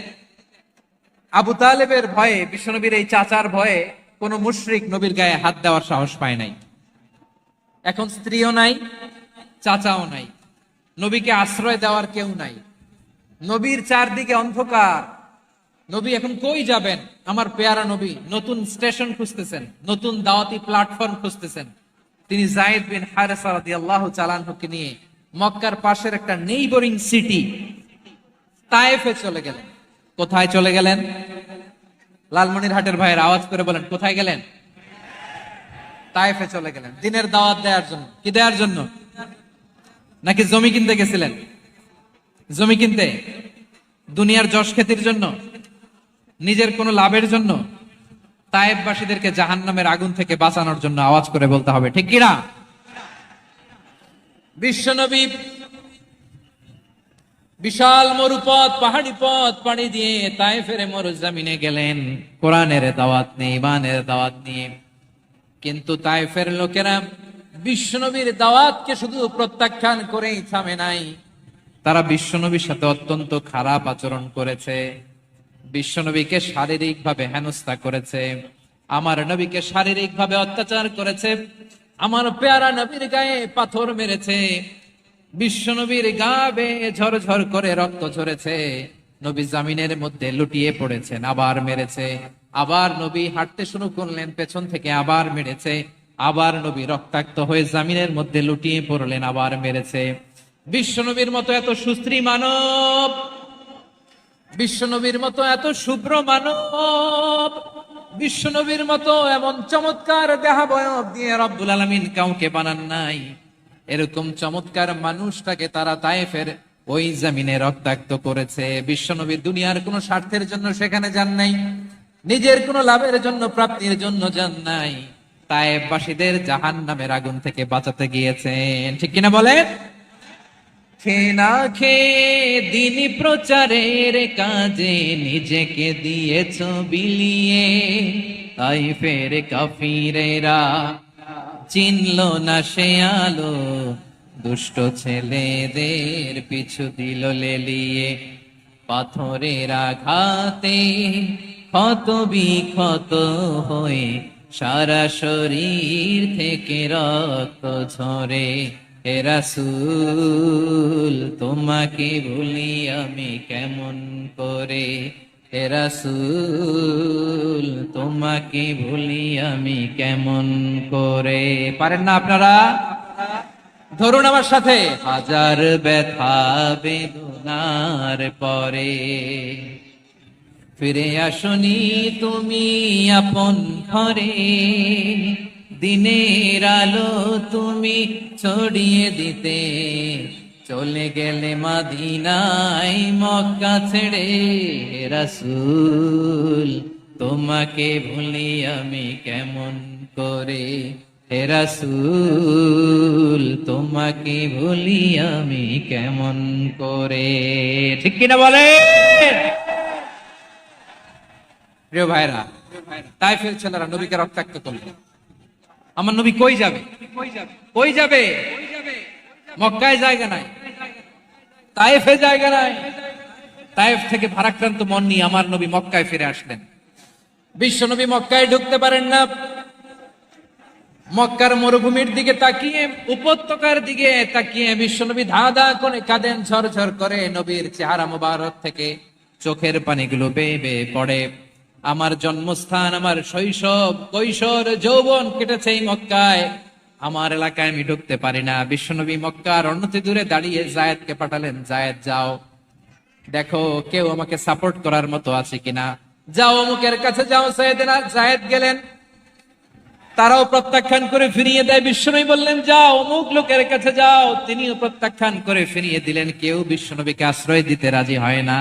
আবু তালেবের ভয়ে, বিশ্বনবীর এই চাচার ভয়ে কোন মুশরিক নবীর গায়ে হাত দেওয়ার সাহস পায় নাই। এখন স্ত্রীও নাই, চাচাও নাই, নবীকে আশ্রয় দেওয়ার কেউ নাই, নবীর চারদিকে অন্ধকার। নবী এখন কই যাবেন? আমার পেয়ারা নবী নতুন স্টেশন খুঁজতেছেন, নতুন দাওয়াতি প্ল্যাটফর্ম খুঁজতেছেন। তিনি যায়েদ বিন হারেসা রাদিয়াল্লাহু তাআলা আনহুকে নিয়ে মক্কার পাশের একটা নেইবরিং সিটি তায়েফে চলে গেলেন। কোথায় চলে গেলেন? লালমনিরহাটের ভাইয়ের আওয়াজ করে বলেন, কোথায় গেলেন? তায়েফে চলে গেলেন দিনের দাওয়াত দেওয়ার জন্য। কি দেওয়ার জন্য? নাকি জমি কিনতে গেছিলেন? জমি কিনতে, দুনিয়ার যশ খ্যাতির জন্য, নিজের কোনো লাভের জন্য? তায়েফবাসীদেরকে জাহান্নামের আগুন থেকে বাঁচানোর জন্য। আওয়াজ করে বলতে হবে, ঠিক কিনা? বিশ্বনবী বিশাল মরুপথ, পাহাড়ি পথ পাড়ি দিয়ে তায়েফের মরুজমিনে গেলেন কোরআনের দাওয়াত নিয়ে, ইমানের দাওয়াত নিয়ে। কিন্তু তায়েফের লোকেরা বিশ্বনবীর দাওয়াতকে শুধু প্রত্যাখ্যান করেই থামে নাই, তারা বিশ্বনবীর সাথে অত্যন্ত খারাপ আচরণ করেছে, বিশ্বনবীকে শারীরিকভাবে হেনস্থা করেছে, আমার নবীকে শারীরিকভাবে অত্যাচার করেছে, আমার পেয়ারা নবীর গায়ে পাথর মেরেছে, বিশ্বনবীর গা বেয়ে ঝরঝর করে রক্ত ঝরেছে, নবী জামিনের মধ্যে লুটিয়ে পড়েছেন, আবার মেরেছে, আবার নবী হাঁটতে শুরু করলেন, পেছন থেকে আবার মেরেছে, আবার নবী রক্তাক্ত হয়ে জামিনের মধ্যে লুটিয়ে পড়লেন, আবার মেরেছে। বিশ্বনবীর মতো এত সুস্ত্রী মানব, বিশ্বনবীর মতো এত শুভ্র মানব, বিশ্বনবীর মতো এমন চমৎকার দেহাবয়ব দিয়ে রব্বুল আলামিন কাউকে বানান নাই। এরকম চমৎকার মানুষটাকে তারা তায়েফের ওই জমিনে রক্তাক্ত করেছে। বিশ্বনবী দুনিয়ার কোনো স্বার্থের জন্য সেখানে যান নাই, নিজের কোনো লাভের জন্য, প্রাপ্তির জন্য যান নাই, তায়েফবাসীদের জাহান্নামের আগুন থেকে বাঁচাতে গিয়েছেন। ঠিক কিনা বলেন? খেয়ে না খেয়ে দিন প্রচারের কাজে নিজেকে দিয়েছ বিলিয়ে, তাইফের কাফিরেরা চিনল না সে আলো, দুষ্ট ছেলেদের পিছু দিল লেলিয়ে, পাথরের আঘাতে ক্ষত বিক্ষত হয়ে সারা শরীর থেকে রক্ত ঝরে। হে রাসূল তোমাকে ভুলি আমি কেমন করে, হে রাসূল তোমাকে ভুলি আমি কেমন করে। পারেন না আপনারা? ধরুন আমার সাথে, হাজার ব্যথা বেদনার পরে ফিরে আসনি তুমি আপন ঘরে, দিনের আলো তুমি ছড়িয়ে দিতে চলে গেলে মদিনায় মক্কা ছেড়ে। হে রাসূল তোমাকে ভুলি আমি কেমন করে, হে রাসূল তোমাকে ভুলি আমি কেমন করে। ঠিক কিনা বলেন? প্রিয় ভাইরা, তায়েফের ছেলেরা নবীকে রক্তাক্ত করলেন, আমার নবী কই যাবে? কই যাবে? মক্কায় জায়গা নাই, তায়েফে জায়গা নাই। তায়েফ থেকে ভারাক্রান্ত মন নিয়ে আমার নবী মক্কায় ফিরে আসলেন। বিশ্ব নবী মক্কায় ঢুকতে পারেন না। মক্কার মরুভূমির দিকে তাকিয়ে, উপত্যকার দিকে তাকিয়ে বিশ্বনবী ধা ধা করে কাঁদেন, ঝরঝর করে। নবীর চেহারা মুবারক থেকে চোখের পানিগুলো বেয়ে বেয়ে পড়ে। আমার জন্মস্থান, আমার শৈশব, কৈশোর, যৌবন কেটেছে এই মক্কায়। আমার এলাকায় আমি ঢুকতে পারি না। বিশ্বনবী মক্কার অনতি দূরে দাঁড়িয়ে জায়েদকে পাঠালেন, জায়েদ যাও দেখো কেউ আমাকে সাপোর্ট করার মতো আছে কিনা, যাও অমুকের কাছে যাও। জায়েদ গেলেন, তারাও প্রত্যাখ্যান করে ফিরিয়ে দেয়। বিশ্বনবী বললেন যাও অমুক লোকের কাছে যাও, তিনিও প্রত্যাখ্যান করে ফিরিয়ে দিলেন। কেউ বিশ্বনবীকে আশ্রয় দিতে রাজি হয় না।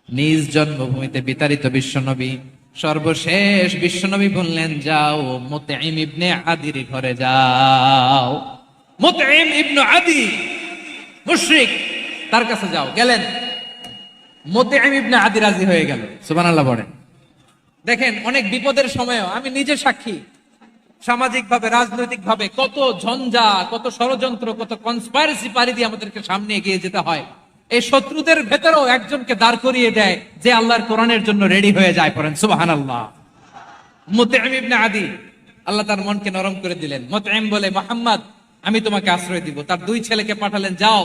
নিজ জন্মভূমিতে বিতাড়িত বিশ্বনবী, সর্বশেষ বিশ্বনবী বললেন যাও মুতঈম ইবনে আদির ঘরে যাও। মুতঈম ইবনে আদি মুশরিক, তার কাছে যাও। গেলেন, মুতঈম ইবনে আদি রাজি হয়ে গেল। সুবহানাল্লাহ বলেন। দেখেন অনেক বিপদের সময়ও আমি নিজে সাক্ষী, সামাজিক ভাবে, রাজনৈতিক ভাবে কত ঝঞ্ঝা, কত ষড়যন্ত্র, কত কনস্পাইরেসি পাড়ি দিয়ে আমাদেরকে সামনে এগিয়ে যেতে হয়। এই শত্রুদের ভেতরেও একজনকে দাঁড় করিয়ে দেয় যে আল্লাহর কোরআনের জন্য রেডি হয়ে যায়। পড়েন সুবহানাল্লাহ। মুতঈম ইবনে আদি, আল্লাহ তার মনকে নরম করে দিলেন। মুতঈম বলে, মুহাম্মদ আমি তোমাকে আশ্রয় দিব। তার দুই ছেলেকে পাঠালেন, যাও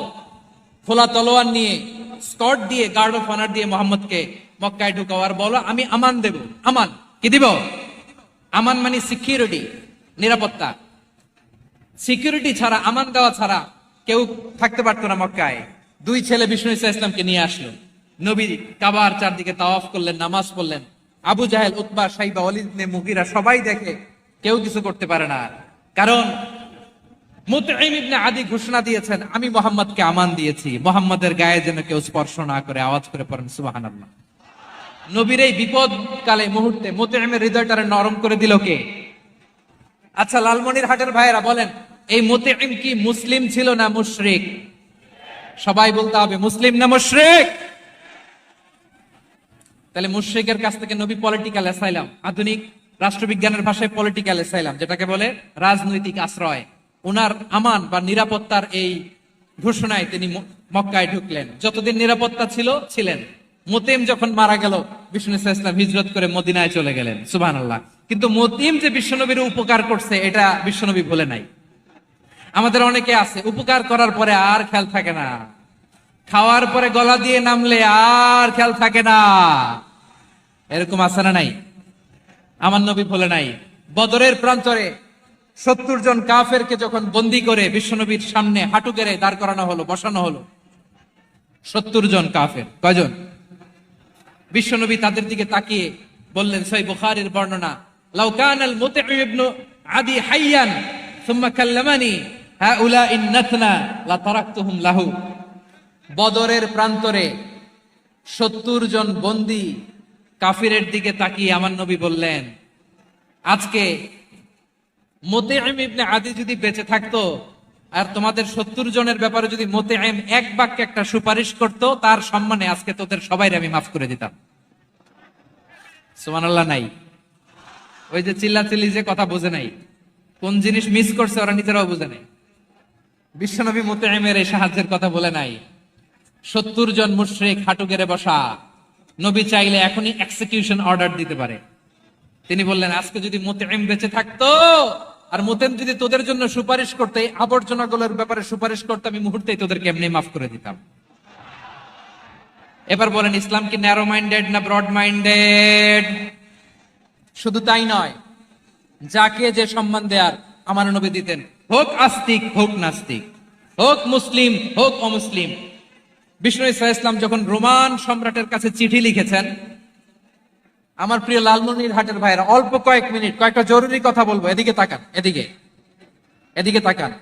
খোলা তলোয়ার নিয়ে, স্কট দিয়ে, গার্ড অফ অনার দিয়ে মুহাম্মদকে মক্কায় ঢুকাও আর বলো আমি আমান দেব। আমান কি দিব? আমান মানে সিকিউরিটি, নিরাপত্তা। সিকিউরিটি ছাড়া, আমান দেওয়া ছাড়া কেউ থাকতে পারতো না মক্কায়। দুই ছেলে বিষ্ণু ইসা ইসলামকে নিয়ে আসলো। নবী কাবার চারদিকে তাওয়াফ করলেন, নামাজ পড়লেন। আবু জাহেল, উতবা, সাইবা, ওয়ালিদ ইবনে মুগীরা সবাই দেখে, কেউ কিছু করতে পারে না। কারণ মুতঈম ইবনে আদি ঘোষণা দিয়েছেন আমি মুহাম্মদকে আমান দিয়েছি, মুহাম্মদের গায়ে যেন কেউ স্পর্শ না করে। আওয়াজ করে পড়েন সুবহানাল্লাহ। নবীর এই বিপদ কালে মুহূর্তে মুতঈমের হৃদয়টারে নরম করে দিল কে? আচ্ছা লালমনির হাটের ভাইয়েরা বলেন, এই মুতঈম কি মুসলিম ছিল না মুশরিক? সবাই বলতে হবে মুসলিম না মুশরিক। তাহলে মুশরিকের কাছ থেকে নবী পলিটিক্যাল অ্যাসাইলাম, আধুনিক রাষ্ট্রবিজ্ঞানের ভাষায় পলিটিক্যাল অ্যাসাইলাম, যেটাকে বলে রাজনৈতিক আশ্রয়, উনার আমান বা নিরাপত্তার এই ঘোষণায় তিনি মক্কায় ঢুকলেন। যতদিন নিরাপত্তা ছিল ছিলেন। মুতঈম যখন মারা গেল, বিষ্ণু ইসলাম হিজরত করে মদিনায় চলে গেলেন। সুবহানাল্লাহ। কিন্তু মুতঈম যে বিশ্বনবীর উপকার করছে এটা বিশ্বনবী ভুলে নাই। আমাদের অনেকে আছে উপকার করার পরে আর খেয়াল থাকে না, খাওয়ার পরে গলা দিয়ে নামলে আর খেয়াল থাকে না। এরকম আছে না নাই? আমার নবী ভুলে নাই। বদরের প্রান্তরে 70 জন কাফেরকে যখন বন্দী করে বিশ্বনবীর সামনে হাঁটু গেড়ে দাঁড় করানো হলো, বসানো হলো। 70 জন কাফের। কয়জন? বিশ্বনবী তাদের দিকে তাকিয়ে বললেন, সহিহ বুখারীর বর্ণনা, লাউ কানাল মুতঈম ইবনে আদি হাইয়ান সুম্মা কাল্লামানি হাউলাইন নাতনা লা তারাকতুহুম লাহু। বদরের প্রান্তরে 70 জন বন্দী কাফিরের দিকে তাকিয়ে আমার নবী বললেন, আজকে মুতঈম ইবনে আদি যদি বেঁচে থাকতো আর তোমাদের 70 জনের ব্যাপারে যদি মুতঈম এক বাক্যে একটা সুপারিশ করত, তার সম্মানে আজকে তোদের সবাইরে আমি মাফ করে দিতাম। সুবহানাল্লাহ নাই? ওই যে চিল্লাচিল্লি যে কথা বোঝে নাই, কোন জিনিস মিস করছে ওরা নিজেরাও বোঝে নাই। বিশ্বনবী মুতঈমের এই সাহায্যের কথা বলে নাই। 70 জন মুশরিক হাঁটু গেড়ে বসা, নবী চাইলে এখনই এক্সিকিউশন অর্ডার দিতে পারে। তিনি বললেন, আজকে যদি মুতঈম বেঁচে থাকতো আর মুতঈম যদি তোদের জন্য সুপারিশ করতে, আবর্জনাগুলোর ব্যাপারে সুপারিশ করতে, আমি মুহূর্তেই তোদেরকে এমনি মাফ করে দিতাম। এবার বলেন, ইসলাম কি ন্যারো মাইন্ডেড না ব্রড মাইন্ডেড? শুধু তাই নয়, যাকে যে সম্মান দেয়ার আমার নবী দিতেন, হোক আস্তিক হোক নাস্তিক, হোক মুসলিম হোক অমুসলিম। বিষ্ণু ইসলাম যখন রোমান সম্রাটের কাছে চিঠি লিখেছেন, আমার প্রিয় লালমনির হাটের ভাইরা, অল্প কয়েক মিনিট কয়েকটা জরুরি কথা বলবো। এদিকে তাকান, এদিকে তাকান।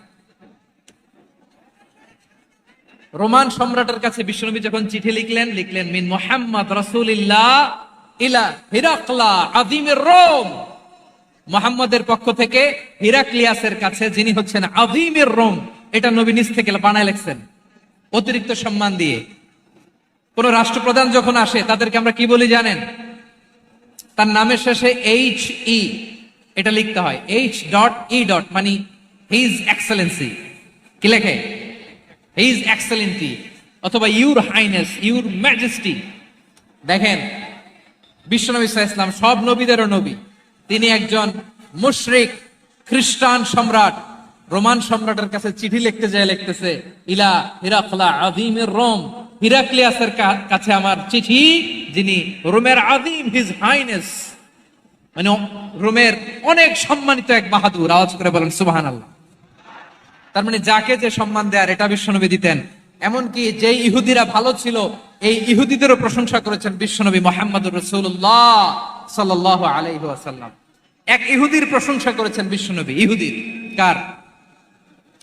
রোমান সম্রাটের কাছে বিশ্বনবী যখন চিঠি লিখলেন, মিন মুহাম্মদ রাসূলিল্লাহ ইলা হিরাকলা আযীমির রোম। মুহাম্মদের পক্ষ থেকে হিরাক্লিয়াসের কাছে, যিনি হচ্ছেন আযীমির রোম। এটা নবী নিজ থেকে বানায় লিখছেন, অতিরিক্ত সম্মান দিয়ে। কোন রাষ্ট্রপ্রধান যখন আসে তাদেরকে আমরা কি বলি জানেন? তার নামের শেষে HE, এটা লিখতে হয় H.E. মানে হিজ এক্সেলেন্সি। কি লেখে? হিজ এক্সেলেন্সি অথবা ইউর হাইনেস, ইউর ম্যাজেস্টি। দেখেন, বিশ্বনবী সাল্লাল্লাহু আলাইহি ওয়াসাল্লাম সব নবীদেরও নবী। তিনি একজন মুশরিক খ্রিস্টান সম্রাট, রোমান সম্রাটের কাছে চিঠি লিখতে যায়, লিখতেছে ইলা হিরাকলা আযীমির রোম, হিরাক্লিয়াসের কাছে আমার চিঠি, যিনি রোমের আযীম, হিজ হাইনেস, মানে রোমের অনেক সম্মানিত এক বাহাদুর। আওয়াজ করে বলেন সুবহানাল্লাহ। তার মানে যাকে যে সম্মান দেয়ার, এটা বিশ্বনবী দিতেন। এমনকি যে ইহুদিরা ভালো ছিল, এই ইহুদিদেরও প্রশংসা করেছেন বিশ্বনবী মুহাম্মদুর রাসূলুল্লাহ সাল্লাল্লাহু আলাইহি ওয়াসাল্লাম। এক ইহুদির প্রশংসা করেছেন বিশ্বনবী। ইহুদির কার?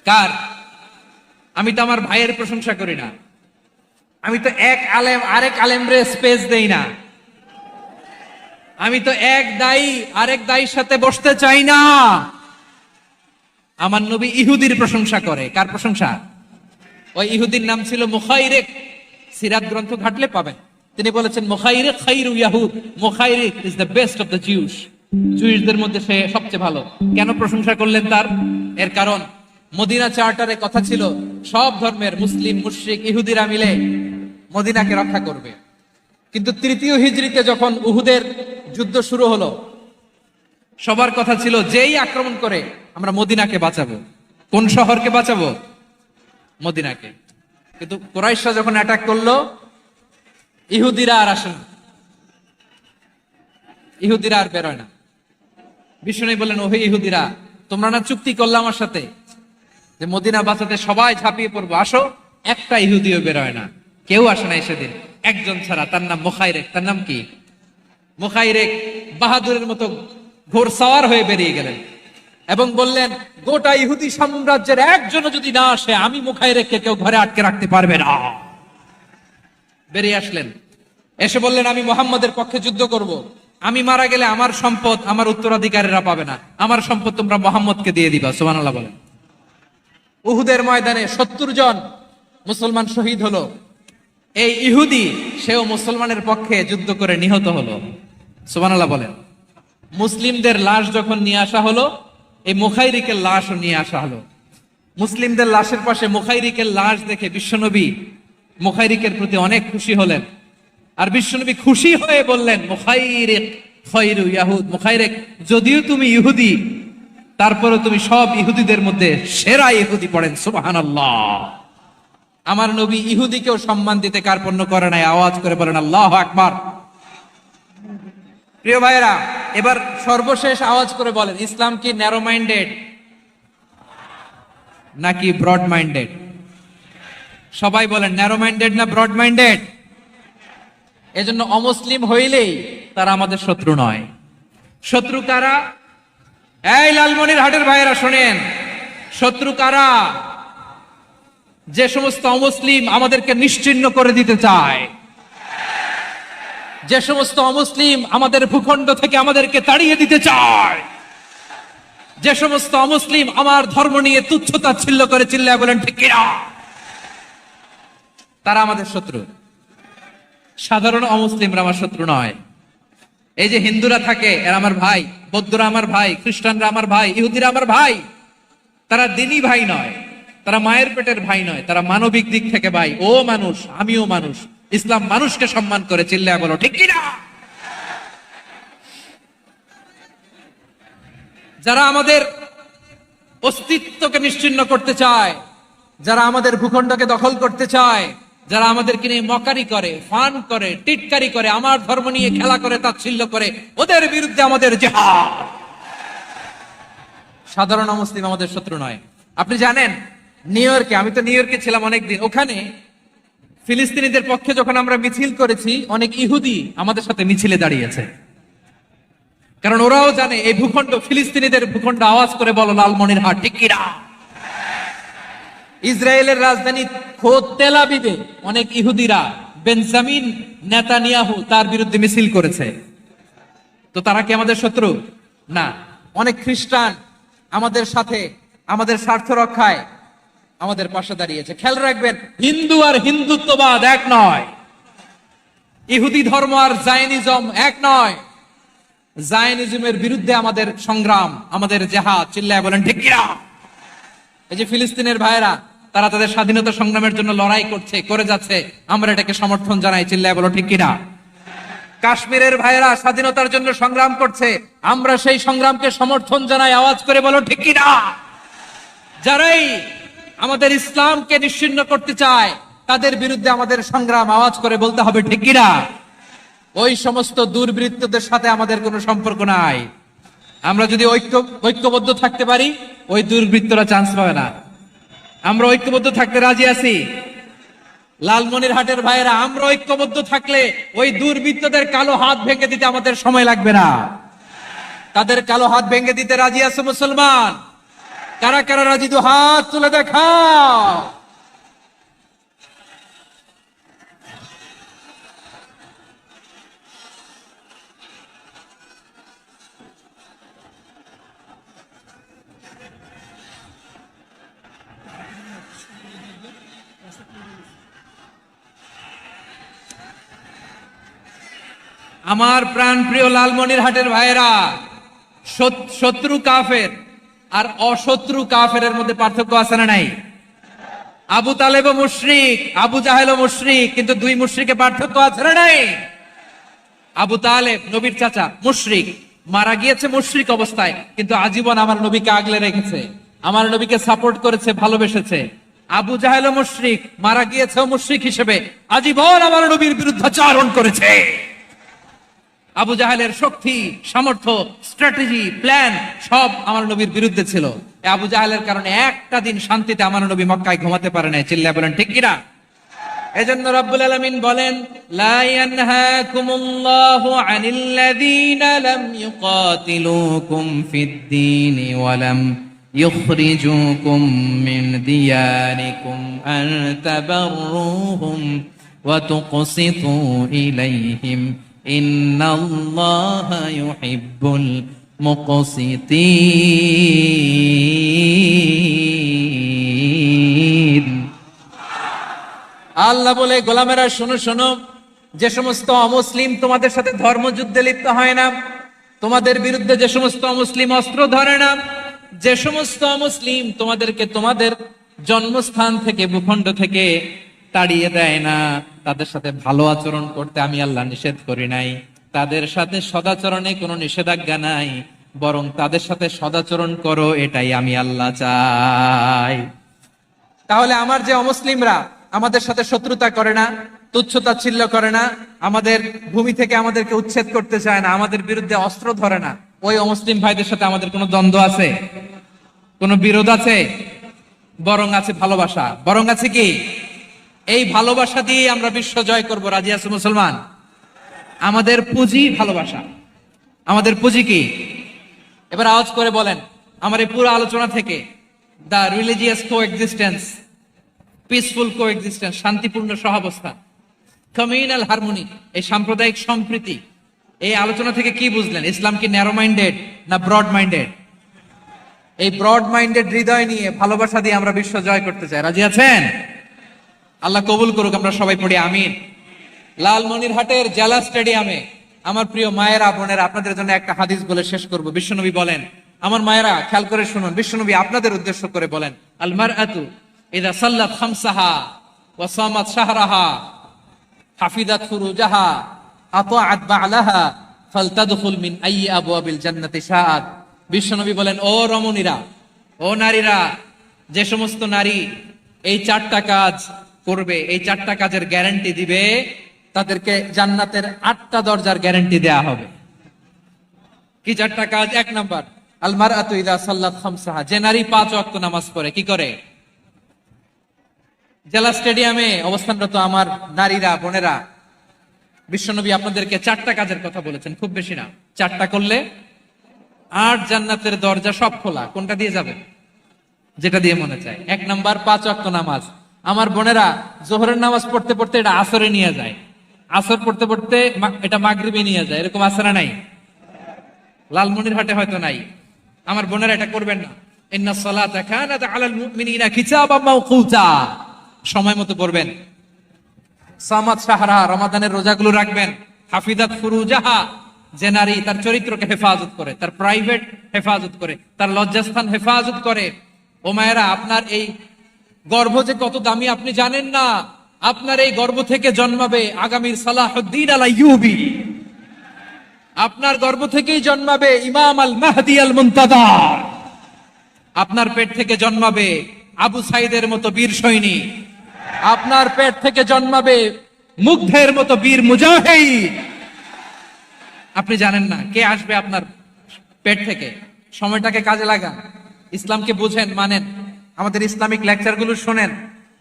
কার? আমি তো আমার ভাইয়ের প্রশংসা করি না, আমি তো এক আলেম আরেক আলেমরে স্পেস দেই না, আমি তো এক দায়ী আরেক দায়ীর সাথে বসতে চাই না। আমার নবী ইহুদির প্রশংসা করে। কার প্রশংসা? ওই ইহুদির নাম ছিল মুখাইরিক। সিরাত গ্রন্থ ঘাটলে পাবেন। তিনি বলেছেন মুখাইরিক খাইরু ইয়াহুদ, Mukhayriq is the best of the Jews. জুইশদের মধ্যে সে সবচেয়ে ভালো। কেন প্রশংসা করলেন তার? এর কারণ মদিনা চার্টারে কথা ছিল সব ধর্মের মুসলিম, মুশরিক, ইহুদিরা মিলে মদিনাকে রক্ষা করবে। কিন্তু তৃতীয় হিজরিতে যখন উহুদের যুদ্ধ শুরু হলো, সবার কথা ছিল যেই আক্রমণ করে আমরা মদিনাকে বাঁচাবো। কোন শহরকে বাঁচাবো? মদিনাকে। কিন্তু কুরাইশরা যখন অ্যাটাক করলো, ইহুদিরা আর আসে না, ইহুদিরা আর বেরোয় না। বিষ্ণু বললেন, ওহে ইহুদিরা, তোমরা না চুক্তি করলে আমার সাথে যে মদিনা বাঁচাতে সবাই ঝাঁপিয়ে পড়বো, আসো। একটা ইহুদিও বেরোয় না, কেউ আসে নাই সেদিন, একজন ছাড়া। তার নাম মুখাইরেক। তার নাম কি? মুখাইরেক বাহাদুরের মতো ঘোড়সাওয়ার হয়ে বেরিয়ে গেলেন এবং বললেন, গোটা ইহুদি সাম্রাজ্যের একজনও যদি না আসে, আমি মুখাইরেককে কেউ ঘরে আটকে রাখতে পারবে না। বেরিয়ে আসলেন, এসে বললেন, আমি মুহাম্মদের পক্ষে যুদ্ধ করব। আমি মারা গেলে আমার সম্পদ আমার উত্তরাধিকারীরা পাবে না, আমার সম্পদ তোমরা মুহাম্মদকে দিয়ে দিবা। সুবহানাল্লাহ বলেন। উহুদের ময়দানে 70 জন মুসলমান শহীদ হলো। এই ইহুদি, সেও মুসলমানের পক্ষে যুদ্ধ করে নিহত হলো। সুবহানাল্লাহ বলেন। মুসলিমদের লাশ যখন নিয়ে আসা হলো, এই মুখাইরিকের লাশও নিয়ে আসা হলো। মুসলিমদের লাশের পাশে মুখাইরিকের লাশ দেখে বিশ্বনবী মুখাইরিকের প্রতি অনেক খুশি হলেন। আর বিশ্বনবী খুশি হয়ে বললেন, মুখাইরিক খায়রু ইয়াহুদ, মুখাইরিক যদিও তুমি ইহুদি, তারপরে তুমি সব ইহুদিদের মধ্যে সেরা ইহুদি। পড়েন সুবহানাল্লাহ। আমার নবী ইহুদিকেও সম্মান দিতে কার্পণ্য করে নাই। আওয়াজ করে বলেন আল্লাহু আকবার। প্রিয় ভাইরা, এবার সর্বশেষ আওয়াজ করে বলেন, ইসলাম কি ন্যারো মাইন্ডেড নাকি ব্রড মাইন্ডেড? সবাই বলেন, ন্যারো মাইন্ডেড না ব্রড মাইন্ডেড? এজন্য অমুসলিম হইলেই তারা আমাদের শত্রু নয়। শত্রু কারা? এই লালমনিরহাটের ভাইয়েরা শোনেন, শত্রু কারা? যে সমস্ত অমুসলিম আমাদেরকে নিশ্চিহ্ন করে দিতে চায়, যে সমস্ত অমুসলিম আমাদের ভূখণ্ড থেকে আমাদেরকে তাড়িয়ে দিতে চায়, যে সমস্ত অমুসলিম আমার ধর্ম নিয়ে তুচ্ছ-তাচ্ছিল্য করে, চিল্লায় বলেন ঠিক কিনা, তারা আমাদের শত্রু। সাধারণ অমুসলিমরা আমার শত্রু নয়। এই যে হিন্দুরা থাকে, এরা আমার ভাই, বৌদ্ধরা আমার ভাই, খ্রিস্টানরা আমার ভাই, ইহুদিরা আমার ভাই। তারা দিনই ভাই নয়, তারা মায়ের পেটের ভাই নয়, তারা মানবিক দিক থেকে ভাই। ও মানুষ, আমিও মানুষ। ইসলাম মানুষকে সম্মান করে, চিল্লায় বলো ঠিক কিনা। যারা আমাদের অস্তিত্বকে নিশ্চিহ্ন করতে চায়, যারা আমাদের ভূখণ্ডকে দখল করতে চায়, যারা আমাদেরকে নিয়ে মকারি করে, ফান করে, টিটকারি করে, আমার ধর্ম নিয়ে খেলা করে, তাচ্ছিল্য করে, ওদের বিরুদ্ধে আমাদের জিহাদ। সাধারণ মুসলিম আমাদের শত্রু নয়। আপনি জানেন, নিউ ইয়র্কে, আমি তো নিউ ইয়র্কে ছিলাম অনেকদিন, ওখানে ফিলিস্তিনিদের পক্ষে যখন আমরা মিছিল করেছি, অনেক ইহুদি আমাদের সাথে মিছিলে দাঁড়িয়েছে। কারণ ওরাও জানে এই ভূখণ্ড ফিলিস্তিনিদের ভূখণ্ড। আওয়াজ করে বলো লালমনিরহাট ঠিক কিনা। ইসরায়েলের রাজধানী খোদ তেল আবিবে অনেক ইহুদিরা বেঞ্জামিন নেতানিয়াহু তার বিরুদ্ধে মিছিল করেছে। তো তারা কি আমাদের শত্রু? না। অনেক খ্রিস্টান আমাদের সাথে, আমাদের স্বার্থ রক্ষায় আমাদের পাশে দাঁড়িয়েছে। খেয়াল রাখবেন, হিন্দু আর হিন্দুত্ববাদ এক নয়, ইহুদি ধর্ম আর জায়নিজম এক নয়, জায়নিজমের বিরুদ্ধে আমাদের সংগ্রাম, আমাদের জেহাদ, চিল্লায় বলেন ঠিক কিনা? এই যে ফিলিস্তিনের ভাইয়েরা, তারা তাদের স্বাধীনতা সংগ্রামের জন্য লড়াই করছে, করে যাচ্ছে, আমরা এটাকে সমর্থন জানাই, চিল্লায় বলো ঠিক কিনা? কাশ্মীরের ভাইয়েরা স্বাধীনতার জন্য সংগ্রাম করছে, আমরা সেই সংগ্রামকে সমর্থন জানাই, আওয়াজ করে বলো ঠিক কিনা? যারাই আমাদের ইসলামকে নিশ্চিহ্ন করতে চায় তাদের বিরুদ্ধে আমাদের সংগ্রাম, আওয়াজ করে বলতে হবে ঠিক কিনা? ওই সমস্ত দুর্বৃত্তদের সাথে আমাদের কোনো সম্পর্ক নাই। আমরা যদি ঐক্যবদ্ধ থাকতে পারি, ওই দুর্বৃত্তরা চান্স পাবে না। আমরা ঐক্যবদ্ধ থাকতে রাজি আছি। লালমনিরহাটের ভাইয়েরা, আমরা ঐক্যবদ্ধ থাকলে ওই দুর্বৃত্তদের কালো হাত ভেঙে দিতে আমাদের সময় লাগবে না। তাদের কালো হাত ভেঙে দিতে রাজি আছে মুসলমান? কারা কারা রাজি? তো হাত তুলে দেখাও। আমার প্রাণ প্রিয় লালমনিরহাটের ভাইয়েরা, শত্রু কাফের আর অশত্রু কাফেরের মধ্যে পার্থক্য আছে না নাই? আবু তালেব মুশরিক, আবু জাহেল মুশরিক, কিন্তু দুই মুশরিকে পার্থক্য আছে না নাই? আবু তালেব নবীর চাচা, মুশরিক, মারা গিয়েছে মুশরিক অবস্থায়, কিন্তু আজীবন আমার নবীকে আগলে রেখেছে, আমার নবীকে সাপোর্ট করেছে, ভালোবেসেছে। আবু জাহেল মুশরিক, মারা গিয়েছে মুশরিক হিসেবে, আজীবন আমার নবীর বিরুদ্ধাচরণ করেছে। আবু জাহেলের শক্তি, সামর্থ্য, স্ট্র্যাটেজি, প্ল্যান সব আমার নবীর বিরুদ্ধে ছিল। আবু জাহেলের কারণে একটা দিন শান্তিতে আমার নবী মক্কায় ঘুমাতে পারে নাই, চিল্লায় বলেন ঠিক কিনা? এজন্য রব্বুল আলামিন বলেন, লা ইয়ানহাকুমুল্লাহু আনিল্লাযীনা লাম ইউকাতিলুকুম ফিদ-দীনি ওয়া লাম ইখরিজুকুম মিন দিয়ারিকুম আন তাবাররুহুম ওয়া তুকসিতু ইলাইহিম ইন্নাল্লাহা ইউহিব্বুল মুকসিতিন। আল্লাহ বলে, গোলামেরা শোনো শোনো, যে সমস্ত অমুসলিম তোমাদের সাথে ধর্মযুদ্ধে লিপ্ত হয় না, তোমাদের বিরুদ্ধে যে সমস্ত অমুসলিম অস্ত্র ধরে না, যে সমস্ত অমুসলিম তোমাদেরকে তোমাদের জন্মস্থান থেকে, ভূখণ্ড থেকে তাড়িয়ে দেয় না, তাদের সাথে ভালো আচরণ করতে আমি আল্লাহ নিষেধ করি নাই। তাদের সাথে সদাচরণে কোনো নিষেধাজ্ঞা নাই, বরং তাদের সাথে সদাচরণ করো, এটাই আমি আল্লাহ চাই। তাহলে আমার যে অমুসলিমরা আমাদের সাথে শত্রুতা করে না, তুচ্ছতাচ্ছিল্য করে না, আমাদের ভূমি থেকে আমাদেরকে উচ্ছেদ করতে চায় না, আমাদের বিরুদ্ধে অস্ত্র ধরে না, ওই অমুসলিম ভাইদের সাথে আমাদের কোনো দ্বন্দ্ব আছে? কোনো বিরোধ আছে? বরং আছে ভালোবাসা। বরং আছে কি? এই ভালোবাসা দিয়ে আমরা বিশ্ব জয় করব। রাজি আছে মুসলমান? আমাদের পুঁজি ভালোবাসা। আমাদের পুঁজি কি? এবার আওয়াজ করে বলেন, আমার এই পুরো আলোচনা থেকে দা রিলিজিয়াস কোএক্সিস্টেন্স, পিসফুল কোএক্সিস্টেন্স, শান্তিপূর্ণ সহাবস্থান, কমিউনাল হারমোনি, এই সাম্প্রদায়িক সম্প্রীতি, এই আলোচনা থেকে কি বুঝলেন? ইসলাম কি ন্যারো মাইন্ডেড না ব্রড মাইন্ডেড? এই ব্রড মাইন্ডেড হৃদয় নিয়ে, ভালোবাসা দিয়ে আমরা বিশ্ব জয় করতে চাই। রাজি আছেন? আল্লাহ কবুল করুক, আমরা সবাই পড়ি আমিন। লালমনিরহাটের জেলা স্টেডিয়ামে আমার প্রিয় মায়েরা, বোনেরা, আপনাদের জন্য একটা হাদিস বলে শেষ করব। বিশ্বনবী বলেন, আমার মায়েরা খেয়াল করে শুনুন, বিশ্বনবী আপনাদের উদ্দেশ্য করে বলেন, আল মারআতু ইযা সাল্লাত খামসাহা ওয়া সামাত শাহরাহা হাফিজাত ফুরুজাহা আতাআত বা'লাহা ফালতাদখুল মিন আইয়ি আবওয়াবিল জান্নাতি শাআত। বিশ্বনবী বলেন, ও রমণীরা, ও নারীরা, যে সমস্ত নারী এই চারটা কাজ করবে, এই চারটা কাজের গ্যারান্টি দিবে, তাদেরকে জান্নাতের 8টা দরজার গ্যারান্টি দেয়া হবে। কি চারটা কাজ? 1 নাম্বার, আল মারআতু ইযা সাল্লাত খামসাহা, যে নারী 5 ওয়াক্ত নামাজ পড়ে। কি করে? জেলা স্টেডিয়ামে অবস্থানরত আমার নারীরা, বোনেরা, বিশ্বনবী আপনাদেরকে 4টা কাজের কথা বলেছেন, খুব বেশি না। 4টা করলে 8 জান্নাতের দরজা সব খোলা। কোনটা দিয়ে যাবে? যেটা দিয়ে মনে চায়। 1 নাম্বার 5 ওয়াক্ত নামাজ। আমার বোনেরা জোহরের নামাজ পড়তে পড়তে এটা আসরে নিয়ে যায়, আসর পড়তে পড়তে এটা মাগরিবে নিয়ে যায়, এরকম আছে না নাই? লালমনিরহাটে হয়তো নাই। আমার বোনেরা এটা করবেন না। ইন্নাস সালাতা কানাত আলাল মুমিনিনা কিতাবাম মাওকুতা, সময় মতো পড়বেন। সামাত শাহরা, রমাদানের রোজাগুলো রাখবেন। হাফিজাত ফুরুজাহা, যে নারী তার চরিত্রকে হেফাজত করে, তার প্রাইভেট হেফাজত করে, তার লজ্জাস্থান হেফাজত করে। ও মায়েরা, আপনার এই গর্ভ যে কত দামি আপনি জানেন না। আপনার এই গর্ভ থেকে জন্মাবে আগামীর সালাহুদ্দিন আল আইয়ুবী। আপনার গর্ভ থেকেই জন্মাবে ইমাম আল মাহদি আল মুনতাজার। আপনার পেট থেকে জন্মাবে আবু সাইদের মতো বীর সৈনিক। আপনার পেট থেকে জন্মাবে মুগ্ধের মতো বীর মুজাহিদ। আপনি জানেন না কে আসবে আপনার পেট থেকে। সময়টাকে কাজে লাগান, ইসলামকে বুঝেন, মানেন, আমাদের ইসলামিক লেকচারগুলো শোনেন।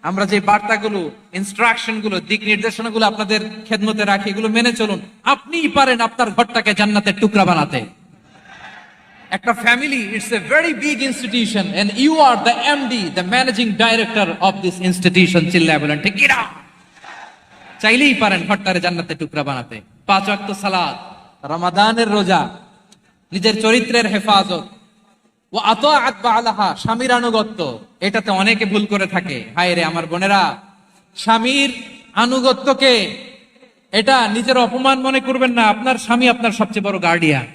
আমরা যে বার্তাগুলো, ইনস্ট্রাকশন গুলো, দিক নির্দেশনাগুলো আপনাদের খেদমতে রাখি, এগুলো মেনে চলুন। আপনিই পারেন আপনার ঘরটাকে জান্নাতের টুকরা বানাতে। একটা family, it's a very big institution and you are the MD, the managing director of this institution. চিল্লায় বলেন ঠিক কিনা? চাইলেই পারেন ঘরটারে জান্নাতের টুকরা বানাতে। 5 ওয়াক্ত সালাত, রমাদানের রোজা, নিজের চরিত্রের হেফাজত, ও আতাআত বালাহা, স্বামীর আনুগত্য। এটাতে অনেকে ভুল করে থাকে। হায় রে আমার বোনেরা, স্বামীর আনুগত্যকে এটা নিজের অপমান মনে করবেন না। আপনার স্বামী আপনার সবচেয়ে বড় গার্ডিয়ান,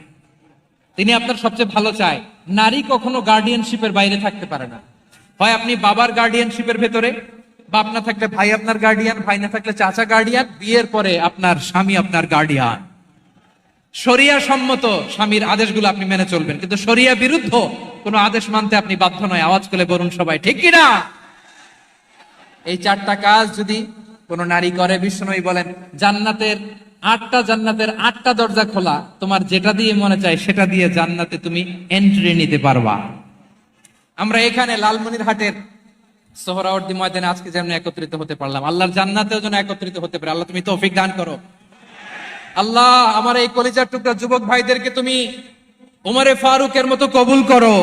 তিনি আপনার সবচেয়ে ভালো চায়। নারী কখনো গার্ডিয়ানশিপের বাইরে থাকতে পারে না। হয় আপনি বাবার গার্ডিয়ানশিপের ভেতরে, বাপ না থাকলে ভাই আপনার গার্ডিয়ান, ভাই না থাকলে চাচা গার্ডিয়ান, বিয়ের পরে আপনার স্বামী আপনার গার্ডিয়ান। শরিয়া সম্মত স্বামীর আদেশগুলো আপনি মেনে চলবেন, কিন্তু শরিয়া বিরুদ্ধ কোনো আদেশ মানতে আপনি বাধ্য নয়। আওয়াজ করে বলুন সবাই ঠিক কিনা? এই 4টা কাজ যদি কোন নারী করে, বিষ্ণুই বলেন জান্নাতের 8টা দরজা খোলা, তোমার যেটা দিয়ে মনে চায় সেটা দিয়ে জান্নাতে তুমি এন্ট্রি নিতে পারবা। আমরা এখানে লালমনিরহাটের সোহরাওয়ার্দী ময়দানে আজকে যেমন একত্রিত হতে পারলাম, আল্লাহর জান্নাতেও যেন একত্রিত হতে পারে। আল্লাহ তুমি তৌফিক দান করো। আল্লাহ আমার এই কলিজার টুকরা যুবক ভাইদেরকে তুমি ওমরে ফারুকের মতো কবুল করো।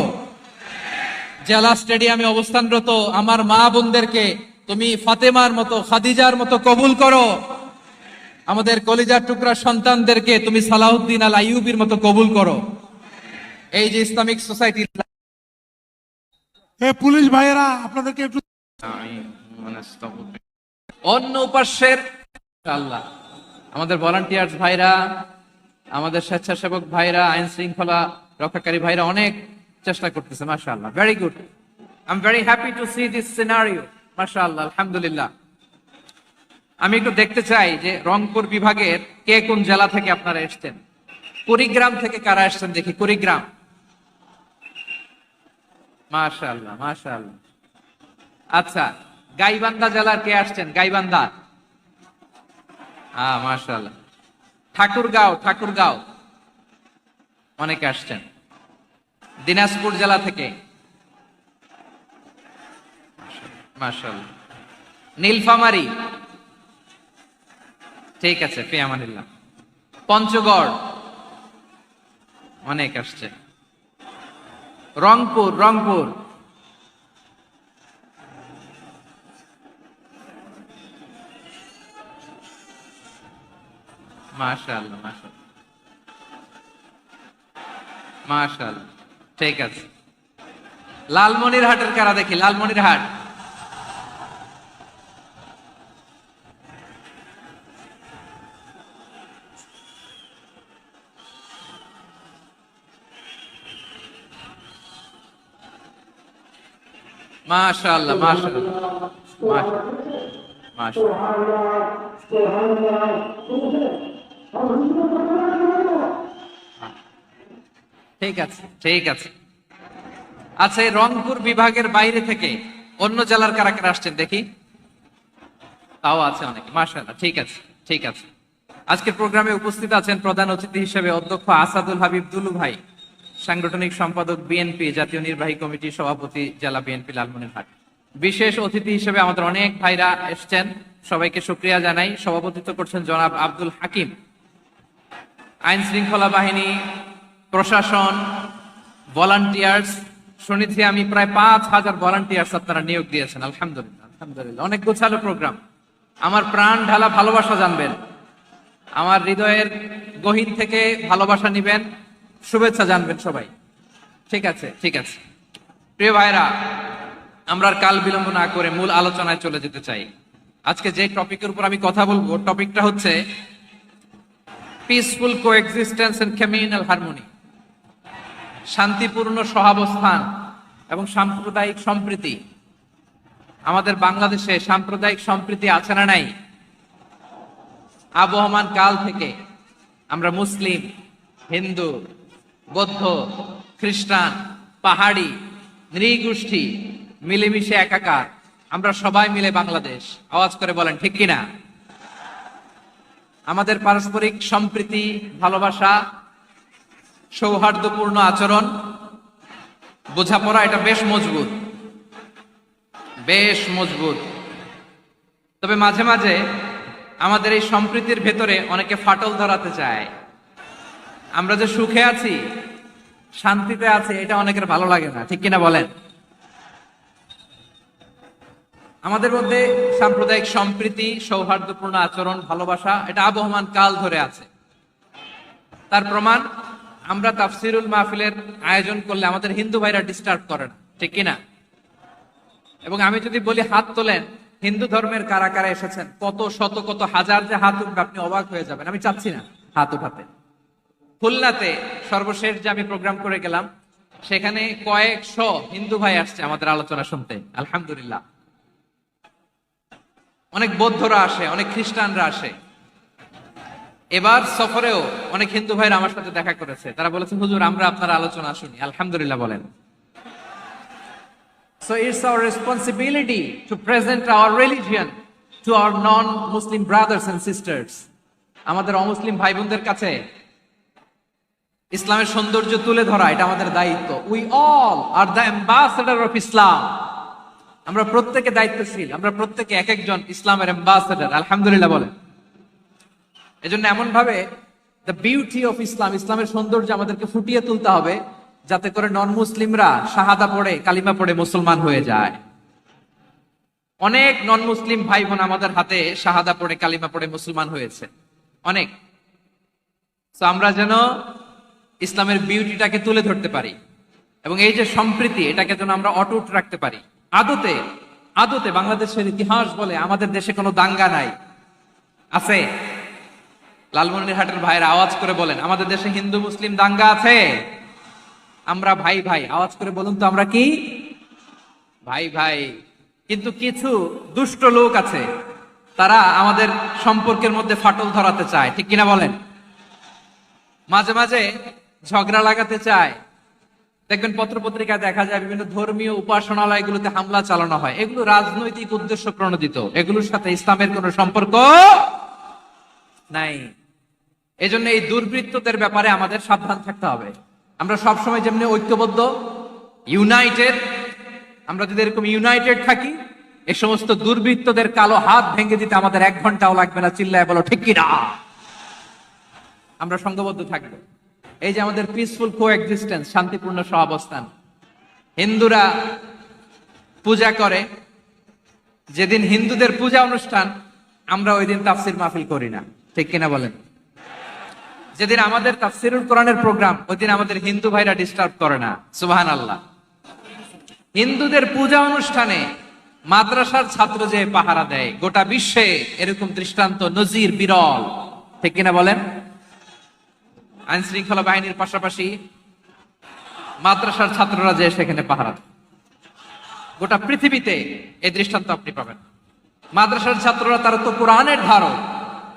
জেলা স্টেডিয়ামে অবস্থানরত আমার মা বোনদেরকে তুমি ফাতেমার মতো, খাদিজার মতো কবুল করো। আমাদের কলিজার টুকরা সন্তানদেরকে তুমি সালাহুদ্দিন আল আইয়ুবীর মতো কবুল করো। এই যে ইসলামিক সোসাইটি, পুলিশ ভাইয়েরা আপনাদেরকে একটু অন্য উপাস্যের আল্লাহ, আমাদের ভলান্টিয়ার্স ভাইরা, আমাদের স্বেচ্ছাসেবক ভাইরা, আইন শৃঙ্খলা রক্ষাকারী ভাইরা অনেক চেষ্টা করতেছে। মাশাআল্লাহ, very good. I am very happy to C this scenario. মাশাআল্লাহ, আলহামদুলিল্লাহ। আমি একটু দেখতে চাই যে রংপুর বিভাগের কে কোন জেলা থেকে আপনারা এসেছেন। কুড়িগ্রাম থেকে কারা এসেছেন দেখি? কুড়িগ্রাম, মাশাআল্লাহ মাশাআল্লাহ। আচ্ছা, গাইবান্ধা জেলার কে আসছেন? গাইবান্ধা, মাশাআল্লাহ। ঠাকুরগাঁও অনেকে আসছেন। দিনাজপুর জেলা থেকে, মাশাআল্লাহ। নীলফামারী, ঠিক আছে, ফি আমানিল্লাহ। পঞ্চগড় অনেক আসছে। রংপুর, মাশাআল্লাহ মাশাআল্লাহ, ঠিক আছে। লালমনিরহাটের কারা দেখি? লালমনিরহাট, মাশাআল্লাহ মাশাআল্লাহ মাশাআল্লাহ। ঠিক আছে। আচ্ছা, এই রংপুর বিভাগের বাইরে থেকে অন্য জেলার কারা কারা আসছেন দেখি? তাও আছে অনেকে, মাশাআল্লাহ, ঠিক আছে। আজকের প্রোগ্রামে উপস্থিত আছেন প্রধান অতিথি হিসেবে অধ্যক্ষ আসাদুল হাবিব দুলু ভাই, সাংগঠনিক সম্পাদক বিএনপি, জাতীয় নির্বাহী কমিটি সভাপতি, জেলা বিএনপি লালমনিরহাট। বিশেষ অতিথি হিসেবে আমাদের অনেক ভাইরা এসছেন, সবাইকে শুকরিয়া জানাই। সভাপতিত্ব করছেন জনাব আব্দুল হাকিম। আইন শৃঙ্খলা বাহিনী, প্রশাসন, ভলান্টিয়ার্স, শুনেছি আমি প্রায় 5000 ভলান্টিয়ার্স আপনারা নিয়োগ দিয়েছেন। আলহামদুলিল্লাহ, অনেক গোছালো প্রোগ্রাম। আমার প্রাণ ঢালা ভালোবাসা জানবেন, আমার হৃদয়ের গহীন থেকে ভালোবাসা নিবেন, শুভেচ্ছা জানবেন সবাই। ঠিক আছে। প্রিয় ভাইরা, আমরা আর কাল বিলম্ব না করে মূল আলোচনায় চলে যেতে চাই। আজকে যে টপিকের উপর আমি কথা বলবো, টপিকটা হচ্ছে peaceful coexistence and communal harmony, শান্তিপূর্ণ সহাবস্থান এবং সাম্প্রদায়িক সম্প্রীতি। আমাদের বাংলাদেশে সাম্প্রদায়িক সম্প্রীতি আছে না নাই? আবহমান কাল থেকে আমরা মুসলিম, হিন্দু, বৌদ্ধ, খ্রিস্টান, পাহাড়ি, নৃগোষ্ঠী মিলেমিশে একাকার, আমরা সবাই মিলে বাংলাদেশ। আওয়াজ করে বলেন ঠিক কিনা? আমাদের পারস্পরিক সম্প্রীতি, ভালোবাসা, সৌহার্দ্যপূর্ণ আচরণ, বোঝাপড়া, এটা বেশ মজবুত, বেশ মজবুত। তবে মাঝে মাঝে আমাদের এই সম্প্রীতির ভেতরে অনেকে ফাটল ধরাতে চায়। আমরা যে সুখে আছি, শান্তিতে আছি, এটা অনেকের ভালো লাগে না, ঠিক কিনা বলেন? আমাদের মধ্যে সাম্প্রদায়িক সম্প্রীতি, সৌহার্দ্যপূর্ণ আচরণ, ভালোবাসা, এটা আবহমান কাল ধরে আছে। তার প্রমাণ, আমরা তাফসিরুল মাহফিলের আয়োজন করলে আমাদের হিন্দু ভাইরা ডিস্টার্ব করে না, ঠিক কিনা? এবং আমি যদি বলি হাত তোলেন, হিন্দু ধর্মের কারা কারা এসেছেন, কত শত কত হাজার যে হাত উঠবে, আপনি অবাক হয়ে যাবেন। আমি চাচ্ছি না হাত উঠাতে। খুলনাতে সর্বশেষ যে আমি প্রোগ্রাম করে গেলাম, সেখানে কয়েকশো হিন্দু ভাই আসছে আমাদের আলোচনা শুনতে, আলহামদুলিল্লাহ। অনেক বৌদ্ধরা আসে, অনেক খ্রিস্টানরা আসে। এবার সফরেও অনেক হিন্দু ভাইরা আমার সাথে দেখা করেছে। তারা বলেছে, হুজুর আমরা আপনার আলোচনা শুনি, আলহামদুলিল্লাহ বলেন। So it's our responsibility to present our religion to our non-Muslim brothers and sisters. আমাদের অমুসলিম ভাই বোনদের কাছে ইসলামের সৌন্দর্য তুলে ধরা, এটা আমাদের দায়িত্ব। We all are the ambassador of Islam. আমরা প্রত্যেকে দায়িত্বশীল, আমরা প্রত্যেকে এক একজন ইসলামের অ্যাম্বাসেডর, আলহামদুলিল্লাহ বলেন। এজন্য এমন ভাবে দ্য বিউটি অফ ইসলাম, ইসলামের সৌন্দর্য আমাদেরকে ফুটিয়ে তুলতে হবে, যাতে করে নন মুসলিমরা শাহাদা পড়ে, কালিমা পড়ে মুসলমান হয়ে যায়। অনেক নন মুসলিম ভাই বোন আমাদের হাতে শাহাদা পড়ে, কালিমা পড়ে মুসলমান হয়েছে, অনেক। তো আমরা যেন ইসলামের বিউটিটাকে তুলে ধরতে পারি, এবং এই যে সম্প্রীতি, এটাকে যেন আমরা অটুট রাখতে পারি। আদতে আদতে বাংলাদেশের ইতিহাস বলে আমাদের দেশে কোনো দাঙ্গা নাই, আছে? লালমনিরহাটের ভাইয়ের আওয়াজ করে বলেন, আমাদের দেশে হিন্দু মুসলিম দাঙ্গা আছে? আমরা ভাই ভাই, আওয়াজ করে বলুন তো, আমরা কি ভাই ভাই? কিন্তু কিছু দুষ্ট লোক আছে, তারা আমাদের সম্পর্কের মধ্যে ফাটল ধরাতে চায়, ঠিক কিনা বলেন? মাঝে মাঝে ঝগড়া লাগাতে চায়। দেখবেন পত্রপত্রিকায় দেখা যায় বিভিন্ন ধর্মীয় উপাসনালয়গুলোতে হামলা চালানো হয়। এগুলো রাজনৈতিক উদ্দেশ্য প্রণোদিত, এগুলোর সাথে ইসলামের কোনো সম্পর্ক নাই। এজন্য এই দুর্বৃত্তদের ব্যাপারে আমাদের সাবধান থাকতে হবে। আমরা সবসময় যেমনি ঐক্যবদ্ধ, ইউনাইটেড, আমরা যদি এরকম ইউনাইটেড থাকি, এই সমস্ত দুর্বৃত্তদের কালো হাত ভেঙে দিতে আমাদের 1 ঘন্টাও লাগবে না। চিল্লায় বলো ঠিক কিনা? আমরা সংঘবদ্ধ থাকবো। এই যে আমাদের পিসফুল কোএক্সিস্টেন্স, শান্তিপূর্ণ সহাবস্থান। হিন্দুরা পূজা করে, যেদিন হিন্দুদের পূজা অনুষ্ঠান, আমরা ওই দিন তাফসির মাহফিল করি না, ঠিক কিনা বলেন? যেদিন আমাদের তাফসিরুল কোরআনের প্রোগ্রাম, ওই দিন আমাদের হিন্দু ভাইরা ডিস্টার্ব করে না, সুবহানাল্লাহ। হিন্দুদের পূজা অনুষ্ঠানে মাদ্রাসার ছাত্র যে পাহারা দেয়, গোটা বিশ্বে এরকম দৃষ্টান্ত নজির বিরল, ঠিক কিনা বলেন? আইন শৃঙ্খলা বাহিনীর পাশাপাশি মাদ্রাসার ছাত্ররা যে সেখানে পাহারা দেয়, গোটা পৃথিবীতে এই দৃষ্টান্ত আপনি পাবেন। মাদ্রাসার ছাত্ররা, তারা তো কোরআনের ধারক,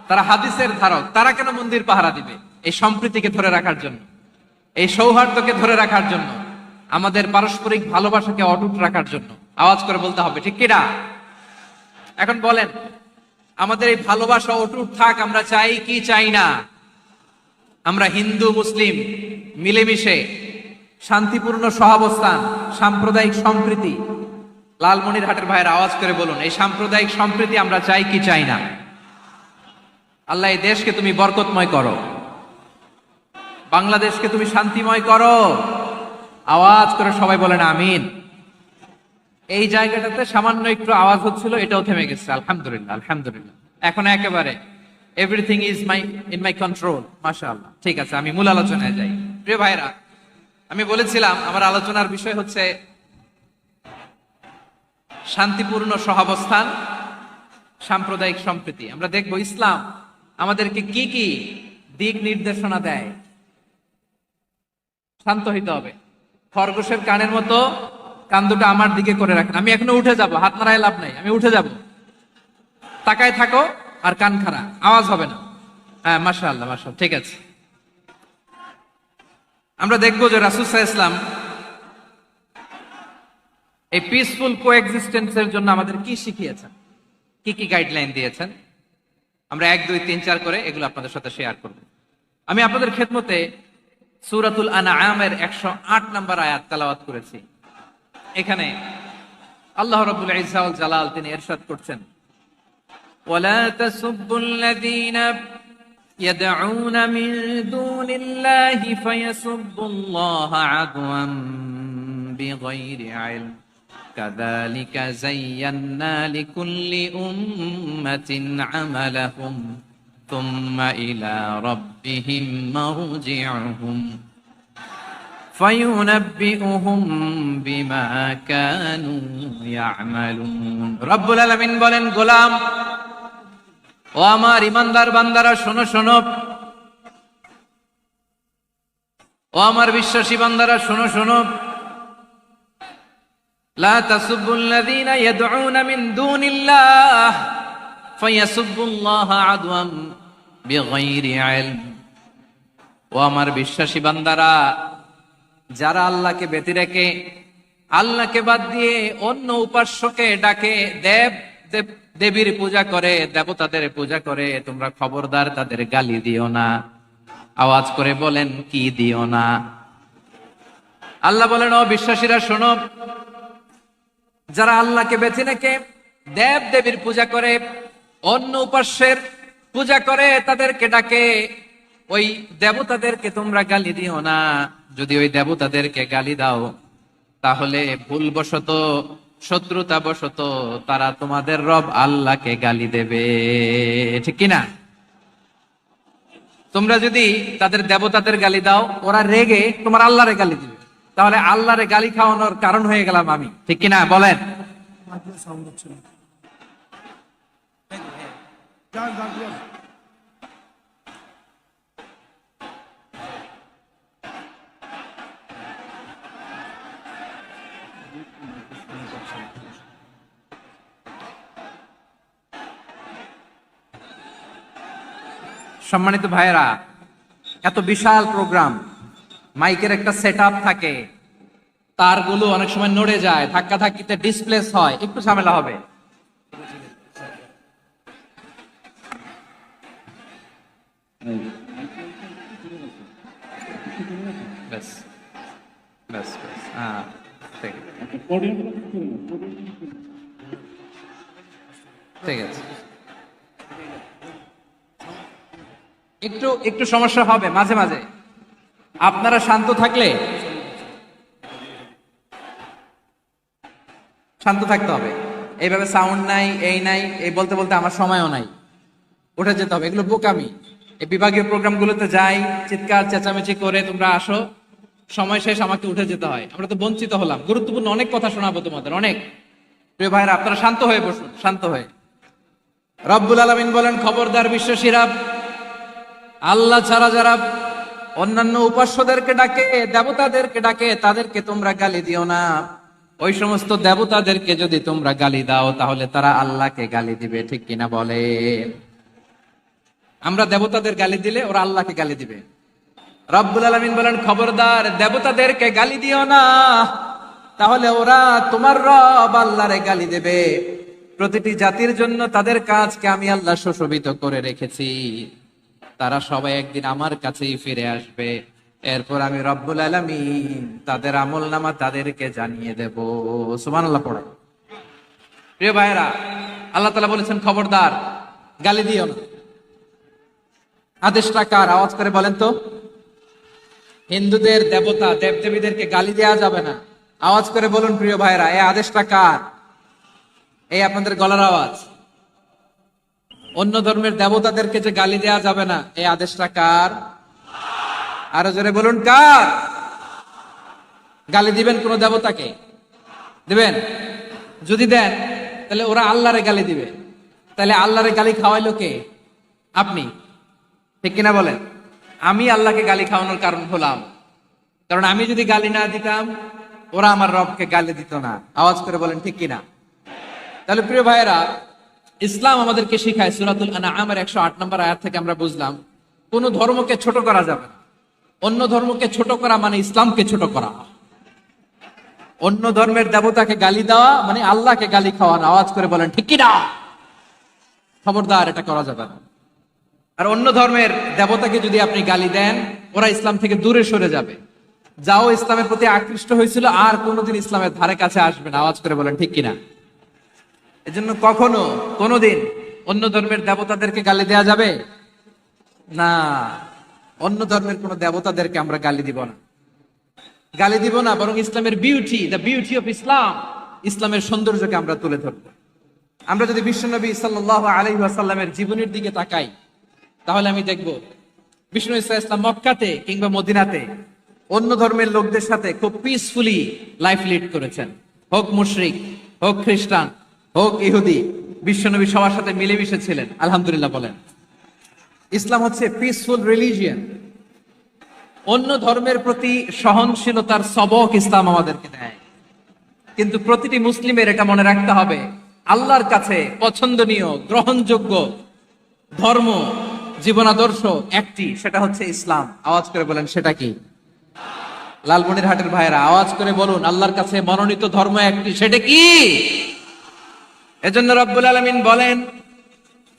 তারা হাদিসের ধারক, তারা কেন মন্দির পাহারা দিবে? এই সম্প্রীতিকে ধরে রাখার জন্য, এই সৌহার্দ্যকে ধরে রাখার জন্য, আমাদের পারস্পরিক ভালোবাসাকে অটুট রাখার জন্য। আওয়াজ করে বলতে হবে ঠিক কিনা? এখন বলেন, আমাদের এই ভালোবাসা অটুট থাক, আমরা চাই কি চাই না? আমরা হিন্দু মুসলিম মিলেমিশে শান্তিপূর্ণ সহাবস্থান, সাম্প্রদায়িক সম্প্রীতি। লালমনিরহাটের ভাইয়ের আওয়াজ করে বলুন, এই সাম্প্রদায়িক সম্প্রীতি আমরা চাই কি চাই না? আল্লাহ এই দেশকে তুমি বরকতময় করো, বাংলাদেশকে তুমি শান্তিময় করো। আওয়াজ করে সবাই বলেন আমিন। এই জায়গাটাতে সামান্য একটু আওয়াজ হচ্ছিল, এটাও থেমে গেছে, আলহামদুলিল্লাহ আলহামদুলিল্লাহ। এখন একেবারে everything is in my control, মাশাআল্লাহ। ঠিক আছে, আমি মূল আলোচনায় যাই। প্রিয় ভাইরা, আমি বলেছিলাম আমার আলোচনার বিষয় হচ্ছে শান্তিপূর্ণ সহাবস্থান, সাম্প্রদায়িক সম্প্রীতি। আমরা দেখব ইসলাম আমাদেরকে কি কি দিক নির্দেশনা দেয়। শান্ত হইতে হবে। খরগোশের কানের মতো কান দুটো আমার দিকে করে রাখেন। আমি এখনো উঠে যাব, হাত নাড়ায় লাভ নাই, আমি উঠে যাব। তাকায় থাকো আর কান খাড়া, আওয়াজ হবে না। হ্যাঁ, মাশাআল্লাহ মাশাআল্লাহ, ঠিক আছে। আমরা দেখবো যে রাসূল সাল্লাল্লাহু আলাইহি ওয়াসাল্লাম এই পিসফুল কোএক্সিস্টেন্সের জন্য আমাদের কি শিখিয়েছেন, কি কি গাইডলাইন দিয়েছেন। আমরা 1 2 3 4 করে এগুলো আপনাদের সাথে শেয়ার করব। আমি আপনাদের খেদমতে সূরাতুল আনআমের 108 নম্বর আয়াত তেলাওয়াত করেছি। এখানে আল্লাহ রাব্বুল ইজ্জা ওয়াল জালাল তিনি ইরশাদ করছেন, ওয়ালা তাসুবুল্লাযীনা ইয়াদউনা মিন দুনিল্লাহি ফায়াসুবুল্লাহা আদওয়ান বিগাইরি ইলম কাযালিকা যায়্যান্না লিকুল্লি উম্মাতিন আমালাহুম থুম্মা ইলা রাব্বিহিম মারজিউহুম ফায়ুনাব্বিউহুম বিমা কানু ইয়ামালুন। রব্বুল আলামিন বলেন, গোলাম ও আমার ইমানদার বান্দারা শোনো শোনো, ও আমার বিশ্বাসী বান্দারা শোনো শোনো, লা তাসুবুল্লাযীনা ইয়াদউনা মিন দুনিল্লাহ ফায়াসুবুল্লাহা আদওয়ান বিগাইরি ইলম। ও আমার বিশ্বাসী বান্দারা, যারা আল্লাহকে ব্যতি রেখে, আল্লাহকে বাদ দিয়ে অন্য উপাস্যকে ডাকে, দেবীর পূজা করে, দেবতাদের পূজা করে, তোমরা খবরদার তাদের গালি দিও না। আওয়াজ করে বলেন, কি দিও না? আল্লাহ বলেন, ও বিশ্বাসীরা শোনো, যারা আল্লাহকে বেছে রেখে দেব দেবীর পূজা করে, অন্য উপাস্যের পূজা করে, তাদেরকে ডাকে, ওই দেবতাদেরকে তোমরা গালি দিও না। যদি ওই দেবতাদেরকে গালি দাও, তাহলে ভুলবশত, শত্রুতা বশত তারা তোমাদের রব আল্লাহকে গালি দেবে, ঠিক কিনা? তোমরা যদি তাদের দেবতাদের গালি দাও, ওরা রেগে তোমার আল্লাহরে গালি দিবে, তাহলে আল্লাহরে গালি খাওয়ানোর কারণ হয়ে গেলাম আমি, ঠিক কিনা বলেন? সম্মানিত ভাইয়েরা, এত বিশাল প্রোগ্রাম, মাইকের একটা সেটআপ থাকে, তারগুলো অনেক সময় নড়ে যায়, ধাক্কা ধাক্কিতে ডিসপ্লেস হয়, একটু ঝামেলা হবে। ব্যাস ব্যাস ব্যাস, হ্যাঁ, ঠিক আছে। একটু একটু সমস্যা হবে মাঝে মাঝে, আপনারা শান্ত থাকলে, শান্ত থাকতে হবে। এইভাবে সাউন্ড নাই, এই নাই, এই বলতে বলতে আমার সময়ও নাই, উঠে যেতে হবে, এগুলো বোকামি। এই বিভাগীয় প্রোগ্রামগুলোতে যাই, চিৎকার চেঁচামেচি করে তোমরা আসো, সময় শেষ, আমাকে উঠে যেতে হয়। আমরা তো বঞ্চিত হলাম, গুরুত্বপূর্ণ অনেক কথা শোনাবো তোমাদের, অনেক। প্রিয় ভাইরা, আপনারা শান্ত হয়ে বসুন, শান্ত হয়ে। রব্বুল আলামিন বলেন, খবরদার বিশ্বাসীরা, আল্লাহ ছাড়া যারা অন্যান্য উপাস্যদেরকে ডাকে, দেবতাদেরকে ডাকে, তাদেরকে তোমরা গালি দিও না। ওই সমস্ত দেবতাদেরকে যদি তোমরা গালি দাও, তাহলে তারা আল্লাহকে গালি দিবে, ঠিক কিনা বলে? আমরা দেবতাদের গালি দিলে ওরা আল্লাহকে গালি দিবে। রব্বুল আলামিন বলেন, খবরদার দেবতাদেরকে গালি দিও না, তাহলে ওরা তোমার রব আল্লাহরে গালি দেবে। প্রতিটি জাতির জন্য তাদের কাজকে আমি আল্লাহ সুশোভিত করে রেখেছি, তারা সবাই একদিন আমার কাছেই ফিরে আসবে। এরপর আমি রব্বুল আলামিন তাদের আমলনামা তাদেরকে জানিয়ে দেব। সুবহানাল্লাহ পড়ে। প্রিয় ভাইয়েরা, আল্লাহ তাআলা বলেছেন, খবরদার গালি দিও না। আদেশটা কার? আওয়াজ করে বলেন তো। হিন্দুদের দেবতা দেবদেবীদেরকে গালি দেওয়া যাবে না। আওয়াজ করে বলুন প্রিয় ভাইয়েরা, এই আদেশটা কার? এই আপনাদের গলার আওয়াজ। অন্য ধর্মের দেবতাদেরকে যে গালি দেওয়া যাবে না, এই আদেশটা কার? আরো জোরে বলুন, কার? গালি দিবেন কোন দেবতাকে? দিবেন? যদি দেন, তাহলে ওরা আল্লাহরে গালি দিবে। তাহলে আল্লাহরে গালি খাওয়াইলো কে? আপনি, ঠিক কিনা বলেন? আমি আল্লাহকে গালি খাওয়ানোর কারণ হলাম, কারণ আমি যদি গালি না দিতাম ওরা আমার রবকে গালি দিত না। আওয়াজ করে বলেন ঠিক কিনা? তাহলে প্রিয় ভাইয়েরা, ইসলাম আমাদেরকে শিখায়, সূরাতুল আনআমের 108 নম্বর আয়াত থেকে আমরা বুঝলাম কোন ধর্মকে ছোট করা যাবে না। অন্য ধর্মকে ছোট করা মানে ইসলামকে ছোট করা। অন্য ধর্মের দেবতাকে গালি দেওয়া মানে আল্লাহকে গালি খাওয়ানো। আওয়াজ করে বলেন ঠিক কিনা? খবরদার, এটা করা যাবে না। আর অন্য ধর্মের দেবতাকে যদি আপনি গালি দেন, ওরা ইসলাম থেকে দূরে সরে যাবে। যাও ইসলামের প্রতি আকৃষ্ট হয়েছিল আর কোনোদিন ইসলামের ধারে কাছে আসবে না। আওয়াজ করে বলেন ঠিক কিনা? এজন্য কখনো কোনোদিন অন্য ধর্মের দেবতাদেরকে গালি দেয়া যাবে না। অন্য ধর্মের কোন দেবতাদেরকে আমরা গালি দিব না, গালি দিব না, বরং ইসলামের beauty, the beauty of Islam, ইসলামের সৌন্দর্যকে আমরা তুলে ধরবো। আমরা যদি বিশ্বনবী সাল্লাল্লাহু আলাইহি ওয়াসাল্লামের জীবনের দিকে তাকাই, তাহলে আমি দেখব বিষ্ণু ইসলাম মক্কাতে কিংবা মদিনাতে অন্য ধর্মের লোকদের সাথে খুব পিসফুলি লাইফ লিড করেছেন। হোক মুশরিক, হোক খ্রিস্টান, হোক ইহুদি, বিশ্বনবী সবার সাথে মিলেমিশে ছিলেন। আলহামদুলিল্লাহ বলেন। ইসলাম হচ্ছে পিসফুল রিলিজিয়ন। অন্য ধর্মের প্রতি সহনশীলতার সবক ইসলাম আমাদেরকে দেয়। কিন্তু প্রতিটি মুসলিমের এটা মনে রাখতে হবে, আল্লাহর কাছে পছন্দনীয় গ্রহণযোগ্য ধর্ম, জীবনাদর্শ একটি, সেটা হচ্ছে ইসলাম। আওয়াজ করে বলেন সেটা কি? লালমনিরহাটের ভাইয়েরা আওয়াজ করে বলুন, আল্লাহর কাছে মনোনীত ধর্ম একটি, সেটা কি? এজন্য রব্বুল আলামিন বলেন,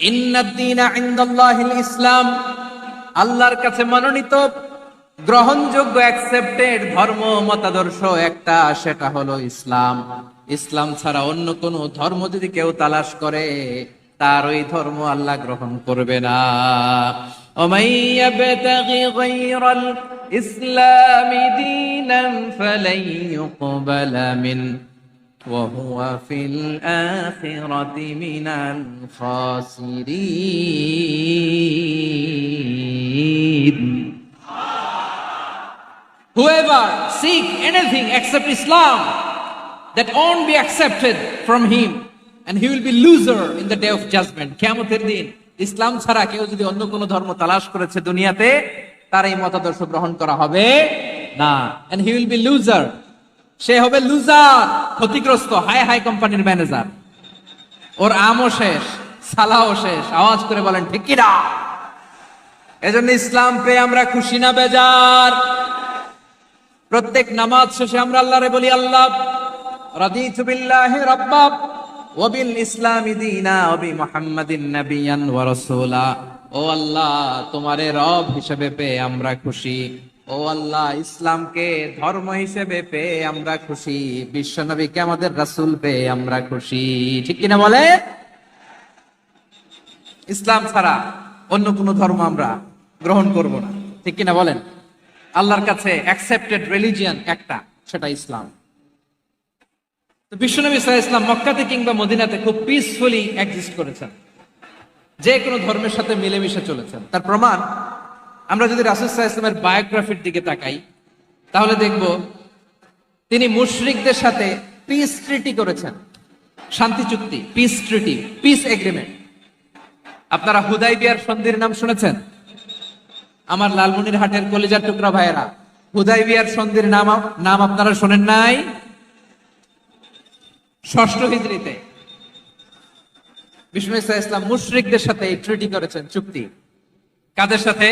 ইন্নাদ-দীনা ইনদাল্লাহিল ইসলাম, আল্লাহর কাছে মনোনীত গ্রহণযোগ্য অ্যাকসেপ্টেড ধর্ম মতাদর্শ একটা, সেটা হলো ইসলাম। ইসলাম ছাড়া অন্য কোন ধর্ম যদি কেউ তালাশ করে, তার ওই ধর্ম আল্লাহ গ্রহণ করবে না। ওমাই ইয়াবতাগি গায়রাল ইসলামি দীনান ফালাই ইউকবালা মিন ওয়া হুয়া ফিল আখিরাতি মিনাল খাসিরিন। Whoever seek anything except Islam, that won't be accepted from him, and he will be loser in the day of judgment. কিয়ামতের দিন ইসলাম ছাড়া কেউ যদি অন্য কোন ধর্ম তালাশ করেছে দুনিয়াতে, তার এই মতাদর্শ গ্রহণ করা হবে না, and he will be loser. সে হবে লুজার, ক্ষতিগ্রস্ত, হাই হাই কোম্পানির ম্যানেজার। ওর আমও শেষ, সালাও শেষ। আওয়াজ করে বলেন ঠিক কি না? এজন্য ইসলাম পেয়ে আমরা খুশি না বেজার? প্রত্যেক নামাজ শেষে আমরা আল্লাহরে বলি, আল্লাহ রাদিতু বিল্লাহি রাব্বা ওয়া বিল ইসলামি দীনা ওয়া বি মুহাম্মাদিন নাবিয়ান ওয়া রাসূলা। ও আল্লাহ, তোমারে রব হিসেবে পেয়ে আমরা খুশি। ও আল্লাহ, ইসলামকে ধর্ম হিসেবে পেয়ে আমরা খুশি। বিশ্ব নবীকে আমাদের রাসূল পেয়ে আমরা খুশি। ঠিক কিনা বলে? ইসলাম ছাড়া অন্য কোন ধর্ম আমরা গ্রহণ করব না। ঠিক কিনা বলেন? আল্লাহর কাছে অ্যাকসেপ্টেড রিলিজিয়ন একটা, সেটা ইসলাম। তো বিশ্বনবী সাল্লাল্লাহু আলাইহি ওয়াসাল্লাম মক্কাতে কিংবা মদিনাতে খুব পিসফুলি এক্সিস্ট করেছেন, যে কোনো ধর্মের সাথে মিলেমিশে চলেছেন। তার প্রমাণ আমরা যদি রাসূল সাল্লাল্লাহু আলাইহি ওয়াসাল্লামের বায়োগ্রাফির দিকে তাকাই, তাহলে দেখব তিনি মুশরিকদের সাথে পিস ট্রিটি করেছেন, শান্তি চুক্তি, পিস ট্রিটি, পিস এগ্রিমেন্ট। আপনারা হুদাইবিয়ার সন্ধির নাম শুনেছেন? আমার লালমনিরহাটের কলিজার টুকরা ভাইয়েরা, হুদাইবিয়ার সন্ধির নাম আপনারা শোনেন নাই? 6ষ্ঠ হিজরিতে বিষ্ণু ইসলাম মুশরিকদের সাথে এই ট্রিটি করেছেন, চুক্তি। কাদের সাথে?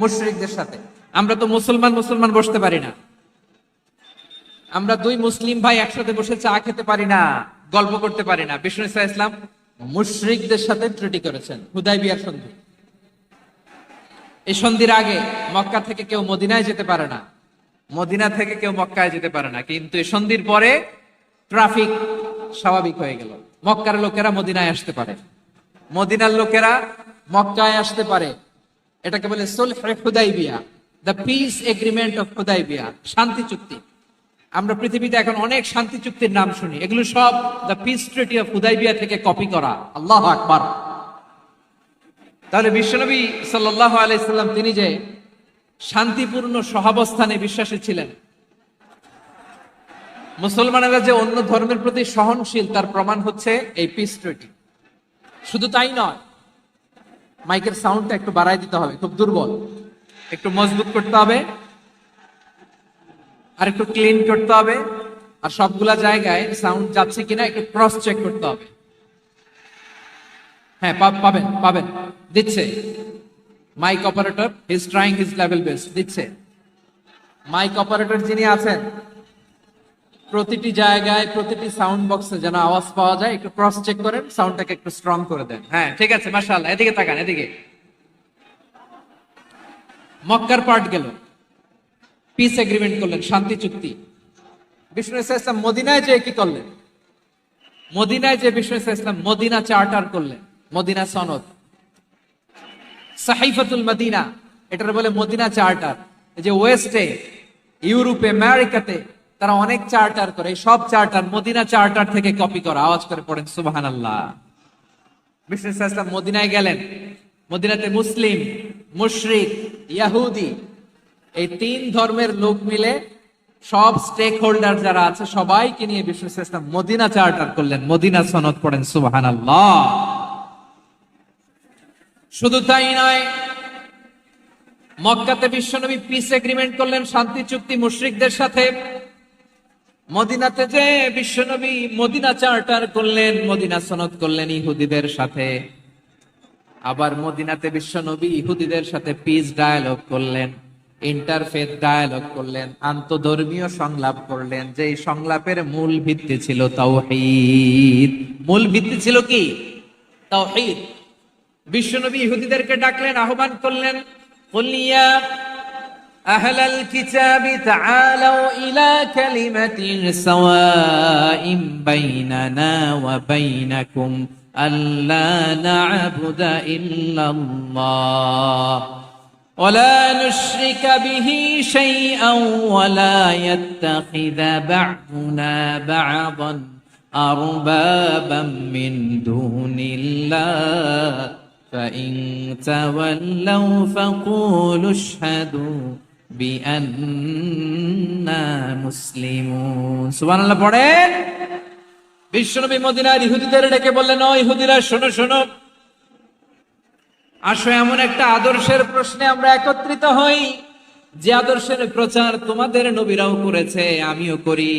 মুশরিকদের সাথে। আমরা তো মুসলমান বসতে পারি না। আমরা দুই মুসলিম ভাই একসাথে বসে চা খেতে পারি না, গল্প করতে পারি না। বিষ্ণু ইসলাম মুশরিকদের সাথে ট্রিটি করেছেন, হুদাইবিয়ার সন্ধি। এই সন্ধির আগে মক্কা থেকে কেউ মদিনায় যেতে পারে না, মদিনা থেকে কেউ মক্কায় যেতে পারে না। কিন্তু এই সন্ধির পরে ট্রাফিক স্বাভাবিক হয়ে গেল। মক্কার লোকেরা মদিনায় আসতে পারে, মদিনার লোকেরা মক্কায় আসতে পারে। এটাকে বলে সুলহ Hudaybiyyah, the peace agreement of Hudaybiyyah, শান্তি চুক্তি। আমরা পৃথিবীতে এখন অনেক শান্তি চুক্তির নাম শুনি, এগুলো সব the piece treaty of Hudaibiya থেকে কপি করা। আল্লাহু আকবার। তাহলে বিশ্বনবী সাল্লাল্লাহু আলাইহি সাল্লাম তিনি যে শান্তিপূর্ণ সহাবস্থানে বিশ্বাসী ছিলেন, মুসলমানেরা যে অন্য ধর্মের প্রতি সহনশীল, তার প্রমাণ হচ্ছে এই পিস ট্রিটি। শুধু তাই নয়, মাইকের সাউন্ডটা একটু বাড়াই দিতে হবে, খুব দুর্বল, একটু মজবুত করতে হবে, আর একটু ক্লিন করতে হবে, আর সবগুলা জায়গায় সাউন্ড যাচ্ছে কিনা একটু ক্রস চেক করতে হবে। হ্যাঁ, পাবেন পাবেন, দিচ্ছে mic operator, he is trying his level best, দিচ্ছে। মাইক অপারেটর যিনি আছেন, প্রতিটি জায়গায় প্রতিটি সাউন্ড বক্সে যেন আওয়াজ পাওয়া যায়, একটু ক্রস চেক করেন, সাউন্ডটাকে একটু স্ট্রং করে দেন। হ্যাঁ, ঠিক আছে, মাশাআল্লাহ। এদিকে তাকান, এদিকে। মক্কার পার্ট গেল, পিস এগ্রিমেন্ট করলেন, শান্তি চুক্তি। বিষ্ণু ইসলাম মদিনায় যে কি করলেন? মদিনায় যে বিষ্ণু ইসলাম মদিনা চার্টার করলেন, মদিনা সনদ, সাহিফাতুল মদিনা, এটার বলে মদিনা চার্টার। এই যে ওয়েস্টে, ইউরোপে, আমেরিকাতে তারা অনেক চার্টার করে, এই সব চার্টার মদিনা চার্টার থেকে কপি করা। আওয়াজ করে পড়েন সুবহানাল্লাহ। বিষ্ণু ইসলাম মদিনায় গেলেন, মদিনাতে মুসলিম, মুশরিক, ইহুদি, এই তিন ধর্মের লোক মিলে সব স্টেক হোল্ডার যারা আছে সবাইকে নিয়ে বিষ্ণু ইসলাম মদিনা চার্টার করলেন, মদিনা সনদ। পড়েন সুবহানাল্লাহ। শুধু তাই নয়, মক্কাতে বিশ্বনবী পিস এগ্রিমেন্ট করলেন, শান্তি চুক্তি মুশরিকদের সাথে। মদিনাতে যে বিশ্বনবী মদিনা চার্টার করলেন, মদিনা সনদ করলেন ইহুদিদের সাথে। আবার মদিনাতে বিশ্বনবী ইহুদিদের সাথে পিস ডায়ালগ করলেন, ইন্টারফেথ ডায়ালগ করলেন, আন্তধর্মীয় সংলাপ করলেন, যে সংলাপের মূল ভিত্তি ছিল তাওহীদ। মূল ভিত্তি ছিল কি? তাওহীদ। বিশ্বনবী ইহুদিদেরকে ডাকলেন, আহ্বান করলেন, কুল ইয়া আহলাল কিতাবি তাআলাউ ইলা কালিমাতিন সাওয়াইন বাইনানা ওয়া বাইনাকুম আল্লা না'বুদা ইল্লাল্লাহ ওয়া লা নুশরিকা বিহি শাইআন ওয়া লা ইয়াত্তাখিযা বা'দুনা বা'দান আরবাবাম মিন দুনিল্লাহ فإن تولوا فقولوا اشهدوا بأننا مسلمون। সুবহানাল্লাহ পড়েন। বিশ্বনবী মদিনার ইহুদিদের ডেকে বললেন, ও ইহুদিরা, শোনো শোনো, আসো এমন একটা আদর্শের প্রশ্নে আমরা একত্রিত হই, যে আদর্শের প্রচার তোমাদের নবীরাও করেছে, আমিও করি,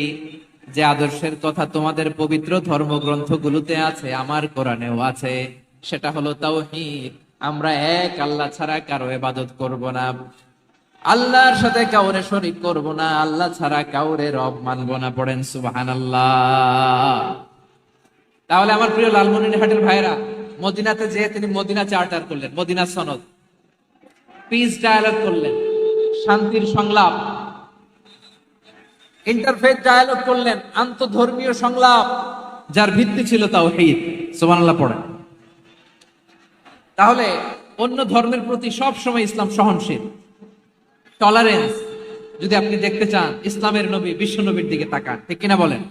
যে আদর্শের কথা তোমাদের পবিত্র ধর্মগ্রন্থগুলোতে আছে, আমার কোরআনেও আছে। সেটা হলো তাওহীদ। আমরা এক আল্লাহ ছাড়া কারো ইবাদত করব না, আল্লাহর সাথে কাউরে শরীক করব না, আল্লাহ ছাড়া কাউরে রব মানব না। পড়েন সুবহানাল্লাহ। তাহলে আমার প্রিয় লালমনিরহাটের ভাইরা, মদিনাতে যে তিনি মদিনা চার্টার করলেন, মদিনা সনদ, পিস ডায়ালগ করলেন, শান্তির সংলাপ, ইন্টারফেথ ডায়ালগ করলেন, আন্তধর্মীয় সংলাপ, যার ভিত্তি ছিল তাওহীদ। সুবহানাল্লাহ পড়েন। তাহলে অন্য ধর্মের প্রতি সব সময় ইসলাম সহনশীল, টলারেন্স। যদি আপনি দেখতে চান ইসলামের নবী বিশ্ব নবীর দিকে তাকান, ঠিক কিনা বলেন?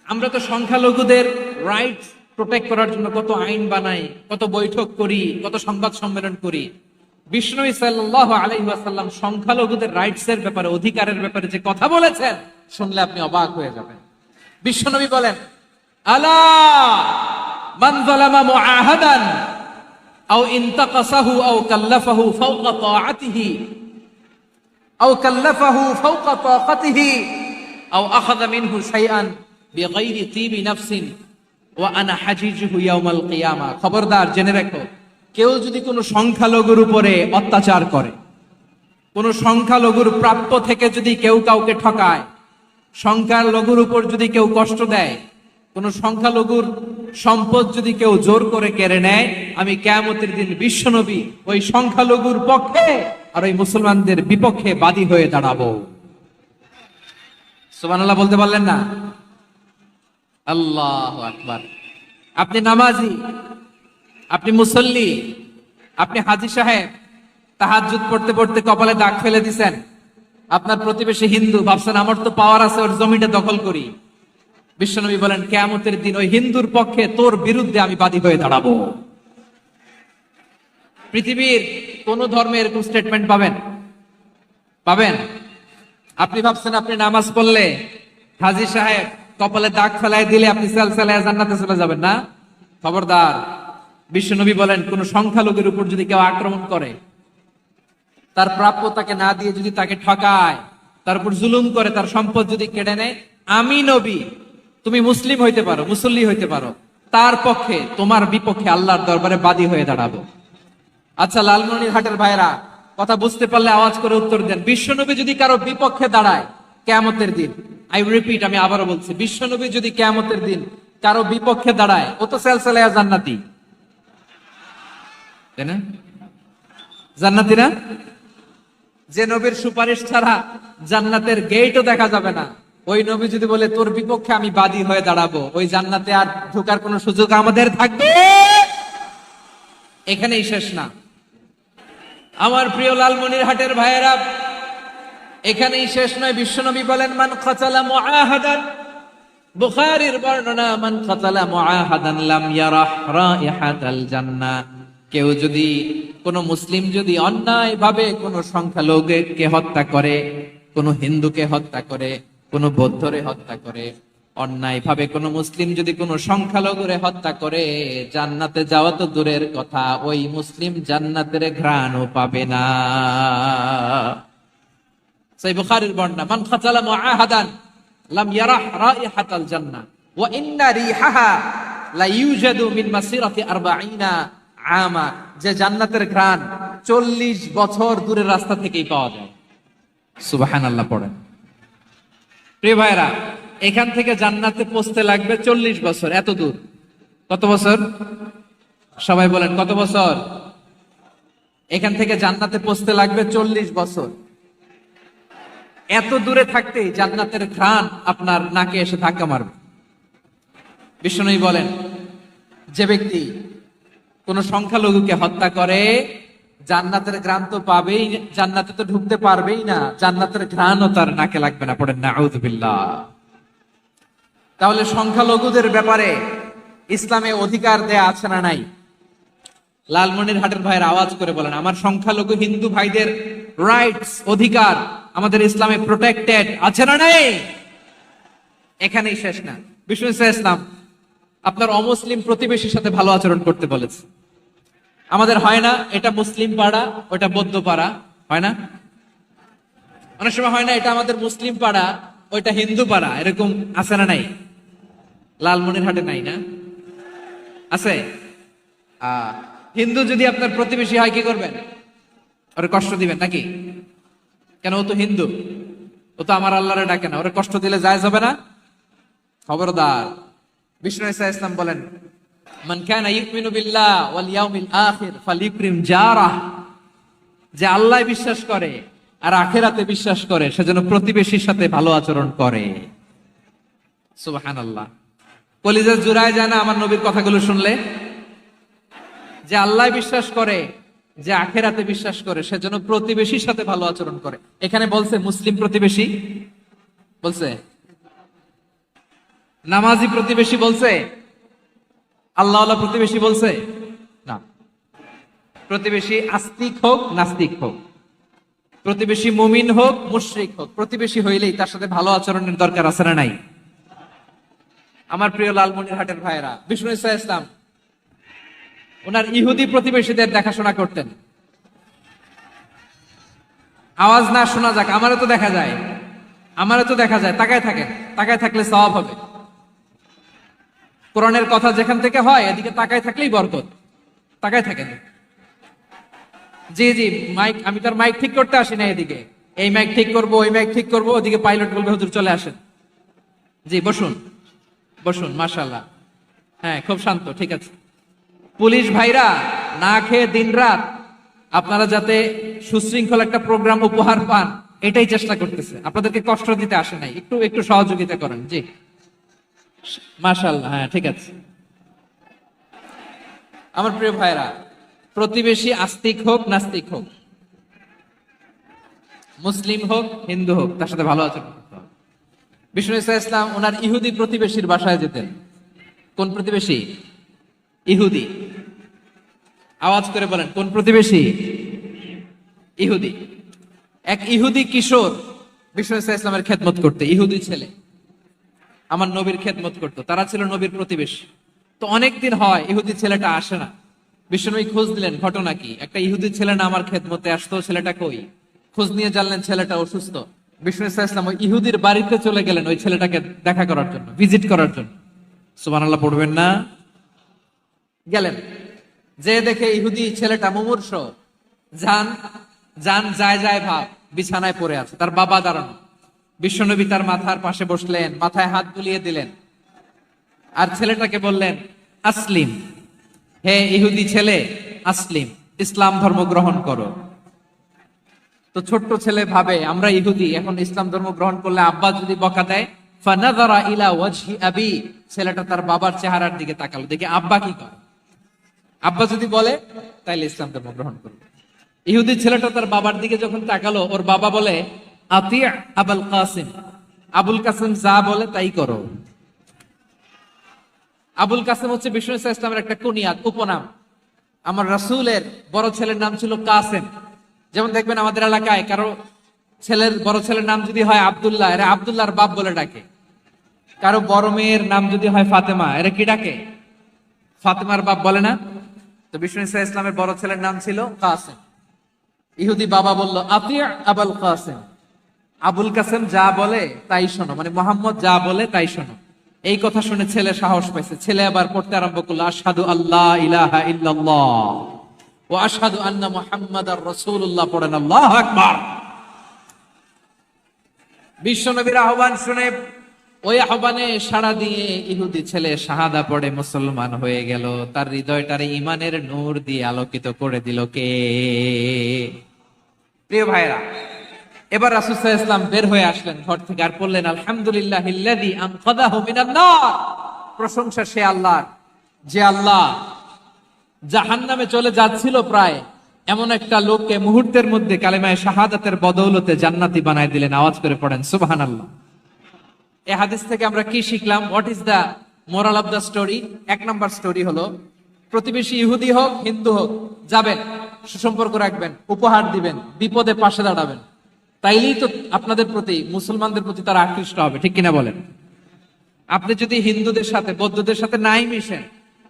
আমরা তো সংখ্যালঘুদের রাইটস প্রোটেক্ট করার জন্য কত আইন বানাই, কত বৈঠক করি, কত সংবাদ সম্মেলন করি। বিষ্ণু সাল্লাল্লাহু আলাইহি ওয়াসাল্লাম সংখ্যালঘুদের রাইটস এর ব্যাপারে, অধিকারের ব্যাপারে যে কথা বলেছেন, শুনলে আপনি অবাক হয়ে যাবেন। বিশ্বনবী বলেন, আলা মান যালামা মুআহাদান আও ইনতাকাসাহু আও কাল্লাফাহু ফাওকা তাআতিহি আও কাল্লাফাহু ফাওকা তাকাতিহি আও আখাযা মিনহু শাইআন বিগাইরি তিবি নাফসিন ওয়া আনা হাজিজুহু ইয়াউমাল কিয়ামা। খবরদার, জেনে রাখো, কেউ যদি কোনো সংখ্যালঘুর উপরে অত্যাচার করে, কোন সংখ্যালঘুর প্রাপ্য থেকে যদি কেউ কাউকে ঠকায়, সংখ্যালঘুর উপর যদি কেউ কষ্ট দেয়, কোন সংখ্যালঘুর সম্পদ যদি কেউ জোর করে কেড়ে নেয়, আমি কিয়ামতের দিন বিশ্বনবী ওই সংখ্যালঘুর পক্ষে আর ওই মুসলমানদের বিপক্ষে বাদী হয়ে দাঁড়াবো। সুবহানাল্লাহ বলতে পারলেন না? আল্লাহু আকবার। আপনি নামাজি, আপনি মুসল্লি, আপনি হাজী সাহেব, তাহাজ্জুদ পড়তে পড়তে কপালে দাগ ফেলে দিছেন, আপনার প্রতিবেশী হিন্দু, ভাবছেন আমার তো পাওয়ার আছে, ওর জমিটা দখল করি। বিশ্বনবী বলেন, কিয়ামতের দিন ওই হিন্দুর পক্ষে তোর বিরুদ্ধে আমি বাদী হয়ে দাঁড়াবো। পৃথিবীর কোন ধর্মে এরকম স্টেটমেন্ট পাবেন? পাবেন? আপনি ভাবছেন আপনি নামাজ পড়লে হাজী সাহেব কপালে দাগ ফেলায় দিলে আপনি সেলসালায় জান্নাতে চলে যাবেন না? খবরদার, বিশ্বনবী বলেন, কোন সংখ্যালঘুর উপর যদি কেউ আক্রমণ করে, তার প্রাপ্য তাকে না দিয়ে যদি তাকে ঠকায়, তার উপর জুলুম করে, তার সম্পদ যদি কেড়ে নেয়, আমি নবী, তুমি মুসলিম হইতে পারো, মুসল্লি হইতে পারো, তার পক্ষে তোমার বিপক্ষে আল্লাহর দরবারে বাদী হয়ে দাঁড়াবো। আচ্ছা লালমনিরহাটের ভাইরা, কথা বুঝতে পারলে আওয়াজ করে উত্তর দেন। বিশ্বনবী যদি কারো বিপক্ষে দাঁড়ায় কিয়ামতের দিন, আই রিপিট, আমি আবারও বলছি, বিশ্বনবী যদি কিয়ামতের দিন কারো বিপক্ষে দাঁড়ায়, ও তো সেলসেলায়া জান্নাতি, তাই না? জান্নাতি না? যে নবীর সুপারিশ ছাড়া জান্নাতের গেটও দেখা যাবে না, ওই নবী যদি বলে তোর বিপক্ষে আমি বাদী হয়ে দাঁড়াবো, ওই জান্নাতে আর ঢোকার কোনো সুযোগ আমাদের থাকবে? এখানেই শেষ না আমার প্রিয় লালমনিরহাটের ভাইয়েরা, এখানেই শেষ নয়। বিশ্বনবী বলেন, মান খাতালা মুআহাদান, বুখারীর বর্ণনা, মান খাতালা মুআহাদান লাম ইয়ারাহ রাইহাতাল জান্নাহ। কেউ যদি, কোন মুসলিম যদি অন্যায় ভাবে কোন সংখ্যালঘুকে হত্যা করে, কোন হিন্দুকে হত্যা করে, কোন বৌদ্ধরে হত্যা করে, অন্যায় ভাবে কোন মুসলিম যদি কোন সংখ্যালঘুরে হত্যা করে, জান্নাতে যাওয়া তো দূরের কথা, ওই মুসলিম জান্নাতের ঘ্রাণও পাবে না। সেই বুখারীর বর্ণনা, মান খাতালা মুআহাদান লাম ইয়ারাহ রাইহাতাল জান্নাহ ওয়া ইন্না রিহাহা লা ইউজাদু মিন মাসিরাতি 40 আমা। যে জান্নাতের ঘ্রাণ 40 বছর দূরের রাস্তা থেকেই পাওয়া যায়। সুবহানাল্লাহ পড়েন। প্রিয় ভাইরা, এখান থেকে জান্নাতে পৌঁছতে লাগবে 40 বছর। এত দূর, কত বছর? সবাই বলেন কত বছর? এখান থেকে জান্নাতে পৌঁছতে লাগবে 40 বছর। এত দূরে থাকতেই জান্নাতের ঘ্রাণ আপনার নাকে এসে ধাক্কা মারবে। বিষ্ণুই বলেন, যে ব্যক্তি কোন সংখ্যালঘুকে হত্যা করে, জান্নাতের ঘ্রাণ তো পাবেই, জান্নাতে তো ঢুকতে পারবেই না, জান্নাতের ঘ্রাণও তার নাকে লাগবে না। পড়েন নাউযুবিল্লাহ। তাহলে সংখ্যালঘুদের ব্যাপারে ইসলামে অধিকার দেয়া আছে না নাই? লালমনিরহাটের ভাইয়ের আওয়াজ করে বলেন, আমার সংখ্যালঘু হিন্দু ভাইদের রাইটস, অধিকার আমাদের ইসলামে প্রোটেক্টেড আছে না নাই? এখানেই শেষ না। বিষ্ণু ইসলাম আপনার অমুসলিম প্রতিবেশীর সাথে ভালো আচরণ করতে বলেছে। আমাদের হয় না, এটা মুসলিম পাড়া, ওটা বৌদ্ধ পাড়া, হয় না? অনেক সময় হয় না, এটা আমাদের মুসলিম পাড়া, ওইটা হিন্দু পাড়া, এরকম আছে না নাই? লালমনিরহাটে নাই না? আছে? হিন্দু যদি আপনার প্রতিবেশী হয়, কি করবেন? ওরে কষ্ট দিবেন নাকি? কেন? ও তো হিন্দু, ও তো আমার আল্লাহরে ডাকে না, ওরে কষ্ট দিলে জায়েজ হবে না? খবরদার। বিষ্ণু ইসলাম বলেন, মান কানা ইউমিনু বিল্লাহ ওয়াল ইয়াউমিল আখির ফালিউকরিম জারাহ। যে আল্লাহ বিশ্বাস করে আর আখিরাতে বিশ্বাস করে, সেজন্য প্রতিবেশীর সাথে ভালো আচরণ করে। সুবহানাল্লাহ। কলিজা জুড়ায় যায় না আমার নবীর কথাগুলো শুনলে? যে আল্লাহ বিশ্বাস করে, যে আখিরাতে বিশ্বাস করে, সেজন্য প্রতিবেশীর সাথে ভালো আচরণ করে। এখানে বলছে মুসলিম প্রতিবেশী, বলছে নামাজি প্রতিবেশী, বলছে আল্লাহওয়ালা প্রতিবেশী, বলছে না। প্রতিবেশী আস্তিক হোক নাস্তিক হোক, প্রতিবেশী মুমিন হোক মুশরিক হোক, প্রতিবেশী হইলেই তার সাথে ভালো আচরণের দরকার আছে না নাই? আমার প্রিয় লালমনিরহাটের ভাইয়েরা, বিষ্ণু ইসলাম ওনার ইহুদি প্রতিবেশীদের দেখাশোনা করতেন। আওয়াজ না শোনা যাক, আমারও তো দেখা যায়, আমারও তো দেখা যায়। তাকায় থাকেন, তাকায় থাকলে সওয়াব হবে। কোরআনের কথা যেখান থেকে হয়, এদিকে তাকায় থাকলেই বরকত। তাকায় থাকেন। জি জি, মাইক, আমি তার মাইক ঠিক করতে আসি না এদিকে, এই মাইক ঠিক করব, ওই মাইক ঠিক করব, ওদিকে পাইলট বলবে হুজুর চলে আসেন। জি বসুন, বসুন, মাশাআল্লাহ। হ্যাঁ, খুব শান্ত, ঠিক আছে। পুলিশ ভাইরা না খেয়ে দিনরাত আপনারা যাতে সুশৃঙ্খল একটা প্রোগ্রাম উপহার পান, এটাই চেষ্টা করতেছে। আপনাদেরকে কষ্ট দিতে আসে নাই, একটু একটু সহযোগিতা করেন। জি মাশাআল্লাহ। হ্যাঁ, ঠিক আছে। আমার প্রিয় ভাইরা, প্রতিবেশী আস্তিক হোক নাস্তিক হোক, মুসলিম হোক হিন্দু হোক, তার সাথে ভালো আচরণ করতে হবে। বিষ্ণু ইসলাম ওনার ইহুদি প্রতিবেশীর বাসায় যেতেন। কোন প্রতিবেশী? ইহুদি। আওয়াজ করে বলেন, কোন প্রতিবেশী? ইহুদি। এক ইহুদি কিশোর বিষ্ণু ইসলামের খেদমত করতে, ইহুদি ছেলে আমার নবীর খেদমত করতো। তারা ছিল নবীর প্রতিবেশী। তো অনেকদিন হয় ইহুদি ছেলেটা আসে না, বিষ্ণুনবী খোঁজ দিলেন, ঘটনা কি? একটা ইহুদি ছেলে না আমার খেদমতে আসতো, ছেলেটা কই? খোঁজ নিয়ে জানলেন ছেলেটা অসুস্থ। বিষ্ণু ইসলাম ওই ইহুদির বাড়িতে চলে গেলেন ওই ছেলেটাকে দেখা করার জন্য, ভিজিট করার জন্য। সুবহানাল্লাহ পড়বেন না? গেলেন, যে দেখে ইহুদি ছেলেটা মুমূর্ষ, জান জান যায় যায় ভাব, বিছানায় পড়ে আছে, তার বাবা দাঁড়ানো। বিশ্বনবী তার মাথার পাশে বসলেন, মাথায় হাত বুলিয়ে দিলেন, আর ছেলেটাকে বললেন, আসলিম, হে ইহুদি ছেলে, আসলিম, ইসলাম ধর্ম গ্রহণ করো। তো ছোট্ট ছেলে ভাবে আমরা ইহুদি, এখন ইসলাম ধর্ম গ্রহণ করলে আব্বা যদি বকা দেয়, ফানাযারা ইলা ওয়াজহি আবি, ছেলেটা তার বাবার চেহারার দিকে তাকালো, দেখি আব্বা কি করে। আব্বা যদি বলে তাইলে ইসলাম ধর্ম গ্রহণ করবে। ইহুদি ছেলেটা তার বাবার দিকে যখন তাকালো, ওর বাবা বলে, আতিয়া আবুল কাসিম, আবুল কাসিম যা বলে তাই করো। আবুল কাসিম হচ্ছে বিষ্ণু ইসলামের একটা কুনিয়াত, উপনাম। আমার রাসূলের বড় ছেলের নাম ছিল কাসেম। যেমন দেখবেন আমাদের এলাকায় কারো বড় ছেলের নাম যদি হয় আব্দুল্লাহ, এরা আব্দুল্লাহর বাপ বলে ডাকে। কারো বড় মেয়ের নাম যদি হয় ফাতেমা, এরা কি ডাকে? ফাতেমার বাপ বলে না? তো বিষ্ণু ইসলামের বড় ছেলের নাম ছিল কাসেম। ইহুদি বাবা বলল, আতিয়া আবুল কাসেম, আবুল কাসেম যা বলে তাই শোনো, মানে মোহাম্মদ যা বলে তাই শোনো। এই কথা শুনে ছেলে সাহস পাইছে, ছেলে আবার পড়তে আরম্ভ করলো, আশহাদু আল্লাহ ইলাহা ইল্লাল্লাহ ওয়া আশহাদু আন্না মুহাম্মাদার রাসূলুল্লাহ, পড়েন আল্লাহু আকবার। বিশ্বনবীর আহ্বান শুনে ওই আহ্বানে সাড়া দিয়ে ইহুদি ছেলে শাহাদা পড়ে মুসলমান হয়ে গেল। তার হৃদয়টারে ঈমানের নূর দিয়ে আলোকিত করে দিল কে? প্রিয় ভাইরা, এবার রাসূল সাল্লাল্লাহু আলাইহি ওয়াসাল্লাম বের হয়ে আসলেন ঘর থেকে, আর বললেন, আলহামদুলিল্লাহিল্লাযী আনকাযাহু মিনান নার, প্রশংসা সে আল্লাহর, যে আল্লাহ জাহান্নামে চলে যাচ্ছিল প্রায় এমন একটা লোককে মুহূর্তের মধ্যে কালেমায়ে শাহাদাতের বদৌলতে জান্নাতি বানায় দিলেন। আওয়াজ করে পড়েন সুবহানাল্লাহ। এই হাদিস থেকে আমরা কি শিখলাম? What is the moral of the story? এক নাম্বার স্টোরি হলো, প্রতিবেশী ইহুদি হোক হিন্দু হোক, যাবেন, সুসম্পর্ক রাখবেন, উপহার দিবেন, বিপদে পাশে দাঁড়াবেন, তাইলেই তো আপনাদের প্রতি, মুসলমানদের প্রতি তারা আকৃষ্ট হবে, ঠিক কিনা বলেন? আপনি যদি হিন্দুদের সাথে বৌদ্ধদের সাথে নাই মিশেন,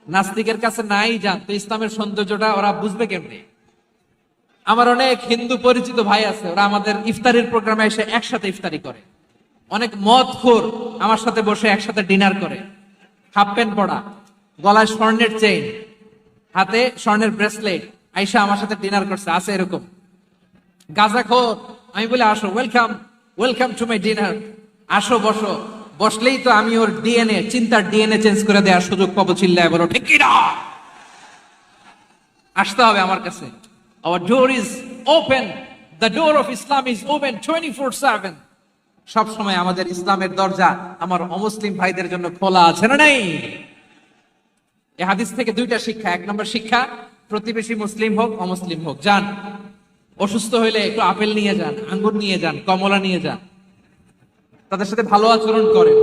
নাস্তিকের কাছে নাই যান, তো ইসলামের সৌন্দর্যটা ওরা বুঝবে কেমনে? আমার অনেক হিন্দু পরিচিত ভাই আছে, ওরা আমাদের ইফতারির প্রোগ্রামে এসে একসাথে ইফতারি করে। অনেক মদখোর আমার সাথে বসে একসাথে ডিনার করে, হাফ প্যান্ট পরা, গলায় স্বর্ণের চেইন, হাতে স্বর্ণের ব্রেসলেট, আইসা আমার সাথে ডিনার করছে, আছে এরকম। গাঁজাখোর, আমি বলে আসো, welcome, welcome to my dinner, আসো বসো। বসলেই তো আমি ওর ডিএনএ, চিন্তার ডিএনএ চেঞ্জ করে দেওয়ার সুযোগ পাবো, চিল্লায় বলো ঠিক কিনা? আসতে হবে আমার কাছে। Our door is open. The door of Islam is open 24/7. সব সময় আমাদের ইসলামের দরজা আমার অমুসলিম ভাইদের জন্য খোলা আছে না নাই? এই হাদিস থেকে দুইটা শিক্ষা। এক নম্বর শিক্ষা, প্রতিবেশী মুসলিম হোক অমুসলিম হোক, যান, অসুস্থ হইলে একটু আপেল নিয়ে যান, আঙ্গুর নিয়ে যান, কমলা নিয়ে যান, তাদের সাথে ভালো আচরণ করেন।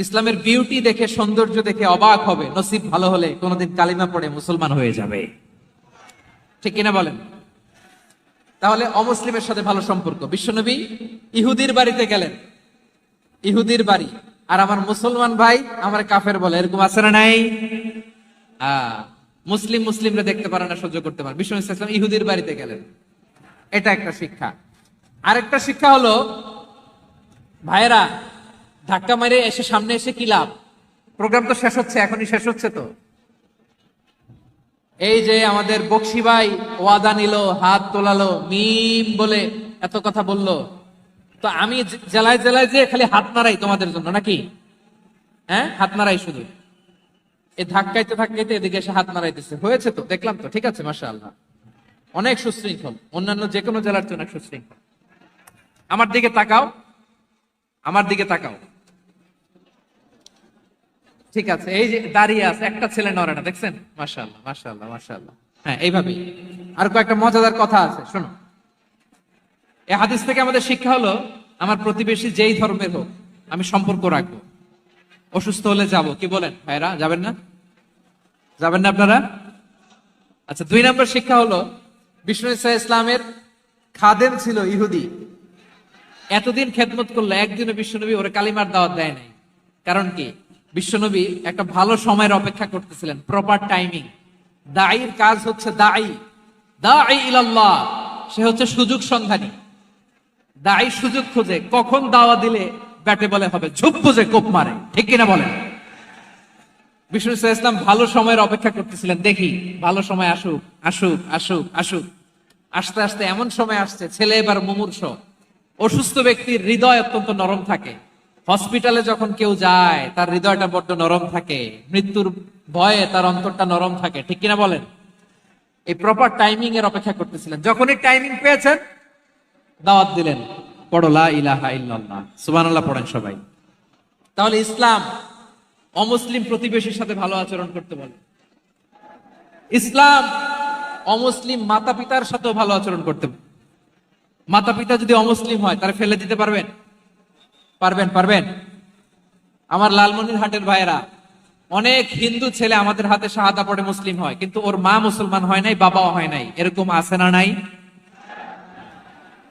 ইসলামের বিউটি দেখে, সৌন্দর্য দেখে অবাক হবে, নসিব ভালো হলে কোনোদিন কালিমা পড়ে মুসলমান হয়ে যাবে, ঠিক কিনা বলেন? তাহলে অমুসলিমের সাথে ভালো সম্পর্ক। বিশ্বনবী ইহুদির বাড়িতে গেলেন, ইহুদির বাড়ি, আর আমার মুসলমান ভাই আমার কাফের বলে, এরকম আছে না নাই? মুসলিম মুসলিমরা দেখতে পারে না, সহ্য করতে পারে। বিশ্বনবী সাল্লাল্লাহু আলাইহি ওয়াসাল্লাম ইহুদির বাড়িতে গেলেন, এটা একটা শিক্ষা। আরেকটা শিক্ষা হলো, ভাইয়েরা, ধাক্কা মেরে এসে সামনে এসে কি লাভ? প্রোগ্রাম তো শেষ হচ্ছে, এখনই শেষ হচ্ছে। তো এই যে আমাদের বকশি ভাই ওয়াদা নিল, হাত তোলালো, মিম বলে এত কথা বললো, তো আমি জেলায় জেলায় যে খালি হাত নাড়াই তোমাদের জন্য নাকি? হ্যাঁ, হাত নাড়াই শুধু। এই ধাক্কাইতে ধাক্কাইতে এদিকে এসে হাত নাড়াইতেছে, হয়েছে তো, দেখলাম তো, ঠিক আছে, মাশাআল্লাহ, অনেক সুশৃঙ্খল, অন্যান্য যে কোনো জেলার চেয়ে অনেক সুশৃঙ্খল। আমার দিকে তাকাও, আমার দিকে তাকাও, ঠিক আছে। এই যে দাঁড়িয়ে আছে, একটা ছেলে নড়ে না, দেখছেন? মাশাআল্লাহ, মাশাআল্লাহ, মাশাআল্লাহ। হ্যাঁ, এইভাবেই। আর কয়েকটা মজাদার কথা আছে, শোনো। এই হাদিস থেকে আমাদের শিক্ষা হলো, আমার প্রতিবেশী যেই ধর্মের হোক, আমি সম্পর্ক রাখবো। অসুস্থ হলে যাব, কি বলেন ভাইরা? যাবেন না? যাবেন না আপনারা? আচ্ছা, 2 নম্বর শিক্ষা হলো, বিষ্ণু ইসলামের খাদেম ছিল ইহুদি, এতদিন খেদমত করলো, একদিনও বিশ্বনবী ওরে কালিমার দাওয়াত দেয় নাই। কারণ কি? বিশ্বনবী একটা ভালো সময়ের অপেক্ষা করতেছিলেন, প্রপার টাইমিং। দাঈর কাজ হচ্ছে দাঈ ইলাল্লাহ, সে হচ্ছে সুযোগ সন্ধানী। দাঈ সুযোগ খোঁজে, কখন দাওয়া দিলে ব্যাটে বলে হবে, ঝুপ বুঝে কোপ মারে, ঠিক কিনা বলেন? বিষ্ণু ইসলাম ভালো সময়ের অপেক্ষা করতেছিলেন, দেখি ভালো সময় আসুক আসুক আসুক আসুক। আস্তে আস্তে এমন সময় আসছে, ছেলে এবার মুমূর্ষ। অসুস্থ ব্যক্তির হৃদয় অত্যন্ত নরম থাকে। হসপিটালে যখন কেউ যায় তার হৃদয়টা বড্ড নরম থাকে, মৃত্যুর ভয়ে তার অন্তরটা নরম থাকে, ঠিক কিনা বলেন? এই প্রপার টাইমিং এর অপেক্ষা করতেছিলেন। যখনই টাইমিং পেয়েছেন দাওয়াত দিলেন, পড়ো লা ইলাহা ইল্লাল্লাহ, সুবহানাল্লাহ পড়েন সবাই। তাহলে ইসলাম অমুসলিম প্রতিবেশীর সাথে ভালো আচরণ করতে বলে। ইসলাম অমুসলিম মাতা পিতার সাথেও ভালো আচরণ করতে বলে। মাতা পিতা যদি অমুসলিম হয় তারা ফেলে দিতে পারবেন? পারবেন? আমার লালমনিরহাটের ভাইয়েরা, অনেক হিন্দু ছেলে আমাদের হাতে শাহাদা পড়ে মুসলিম হয়, কিন্তু ওর মা মুসলমান হয় নাই, বাবাও হয় নাই। এরকম আছে না নাই?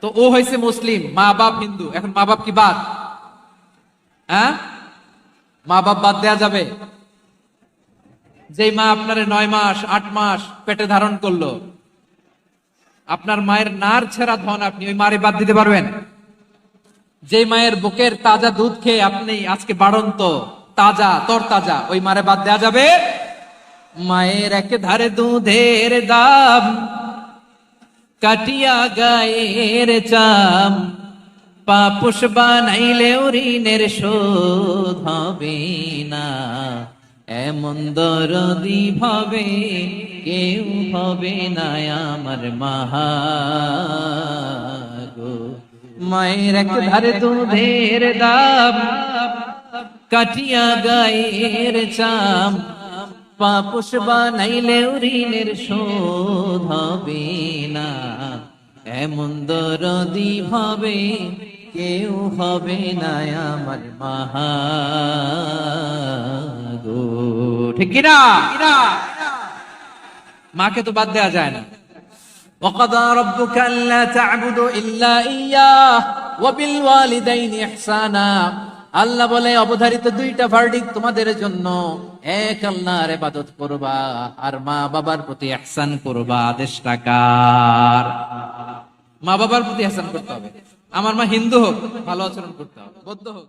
তো ও হয়েছে মুসলিম, মা বাপ হিন্দু, এখন মা বাপ কি বাদ? হ্যাঁ, মা বাপ বাদ দেয়া যাবে? যেই মা আপনারে 9 মাস 8 মাস পেটে ধারণ করলো, আপনার মায়ের নার ছেঁড়া ধন, আপনি ওই মারে বাদ দিতে পারবেন? যে মায়ের বুকের তাজা দুধ খেয়ে আপনি আজকে বাড়ন্ত তাজা তরতাজা, ওই মারে বাদ দেয়া যাবে? মায়ের এক ধারে দুধের দাম, কাটিয়া গায়ের চাম, পাপুষ বানাইলেও ঋণের শোধ হবে না। এমন দরদি ভাবে কেউ হবে না আমার মাগো। মায়ের এক ধারে দুধের দাম, কাটিয়া গায়ের চাম, পাপুষ বানাইলেও ঋণের শোধ হবে না। এমন দরদি ভাবে কেউ হবে না আমার মাগো, ঠিক কিনা? মাকে তো বাদ দেওয়া যায় না। وقضى ربك ألا تعبدوا إلا إياه وبالوالدين إحسانا। আল্লাহ বলে অবধারিত দুইটা ভার্ডিক্ট তোমাদের জন্য, এক আল্লাহর ইবাদত করবা আর মা বাবার প্রতি ইহসান করবা। আদেশটা কার? মা বাবার প্রতি ইহসান করতে হবে। আমার মা হিন্দু হোক ভালো আচরণ করতে হবে, বৌদ্ধ হোক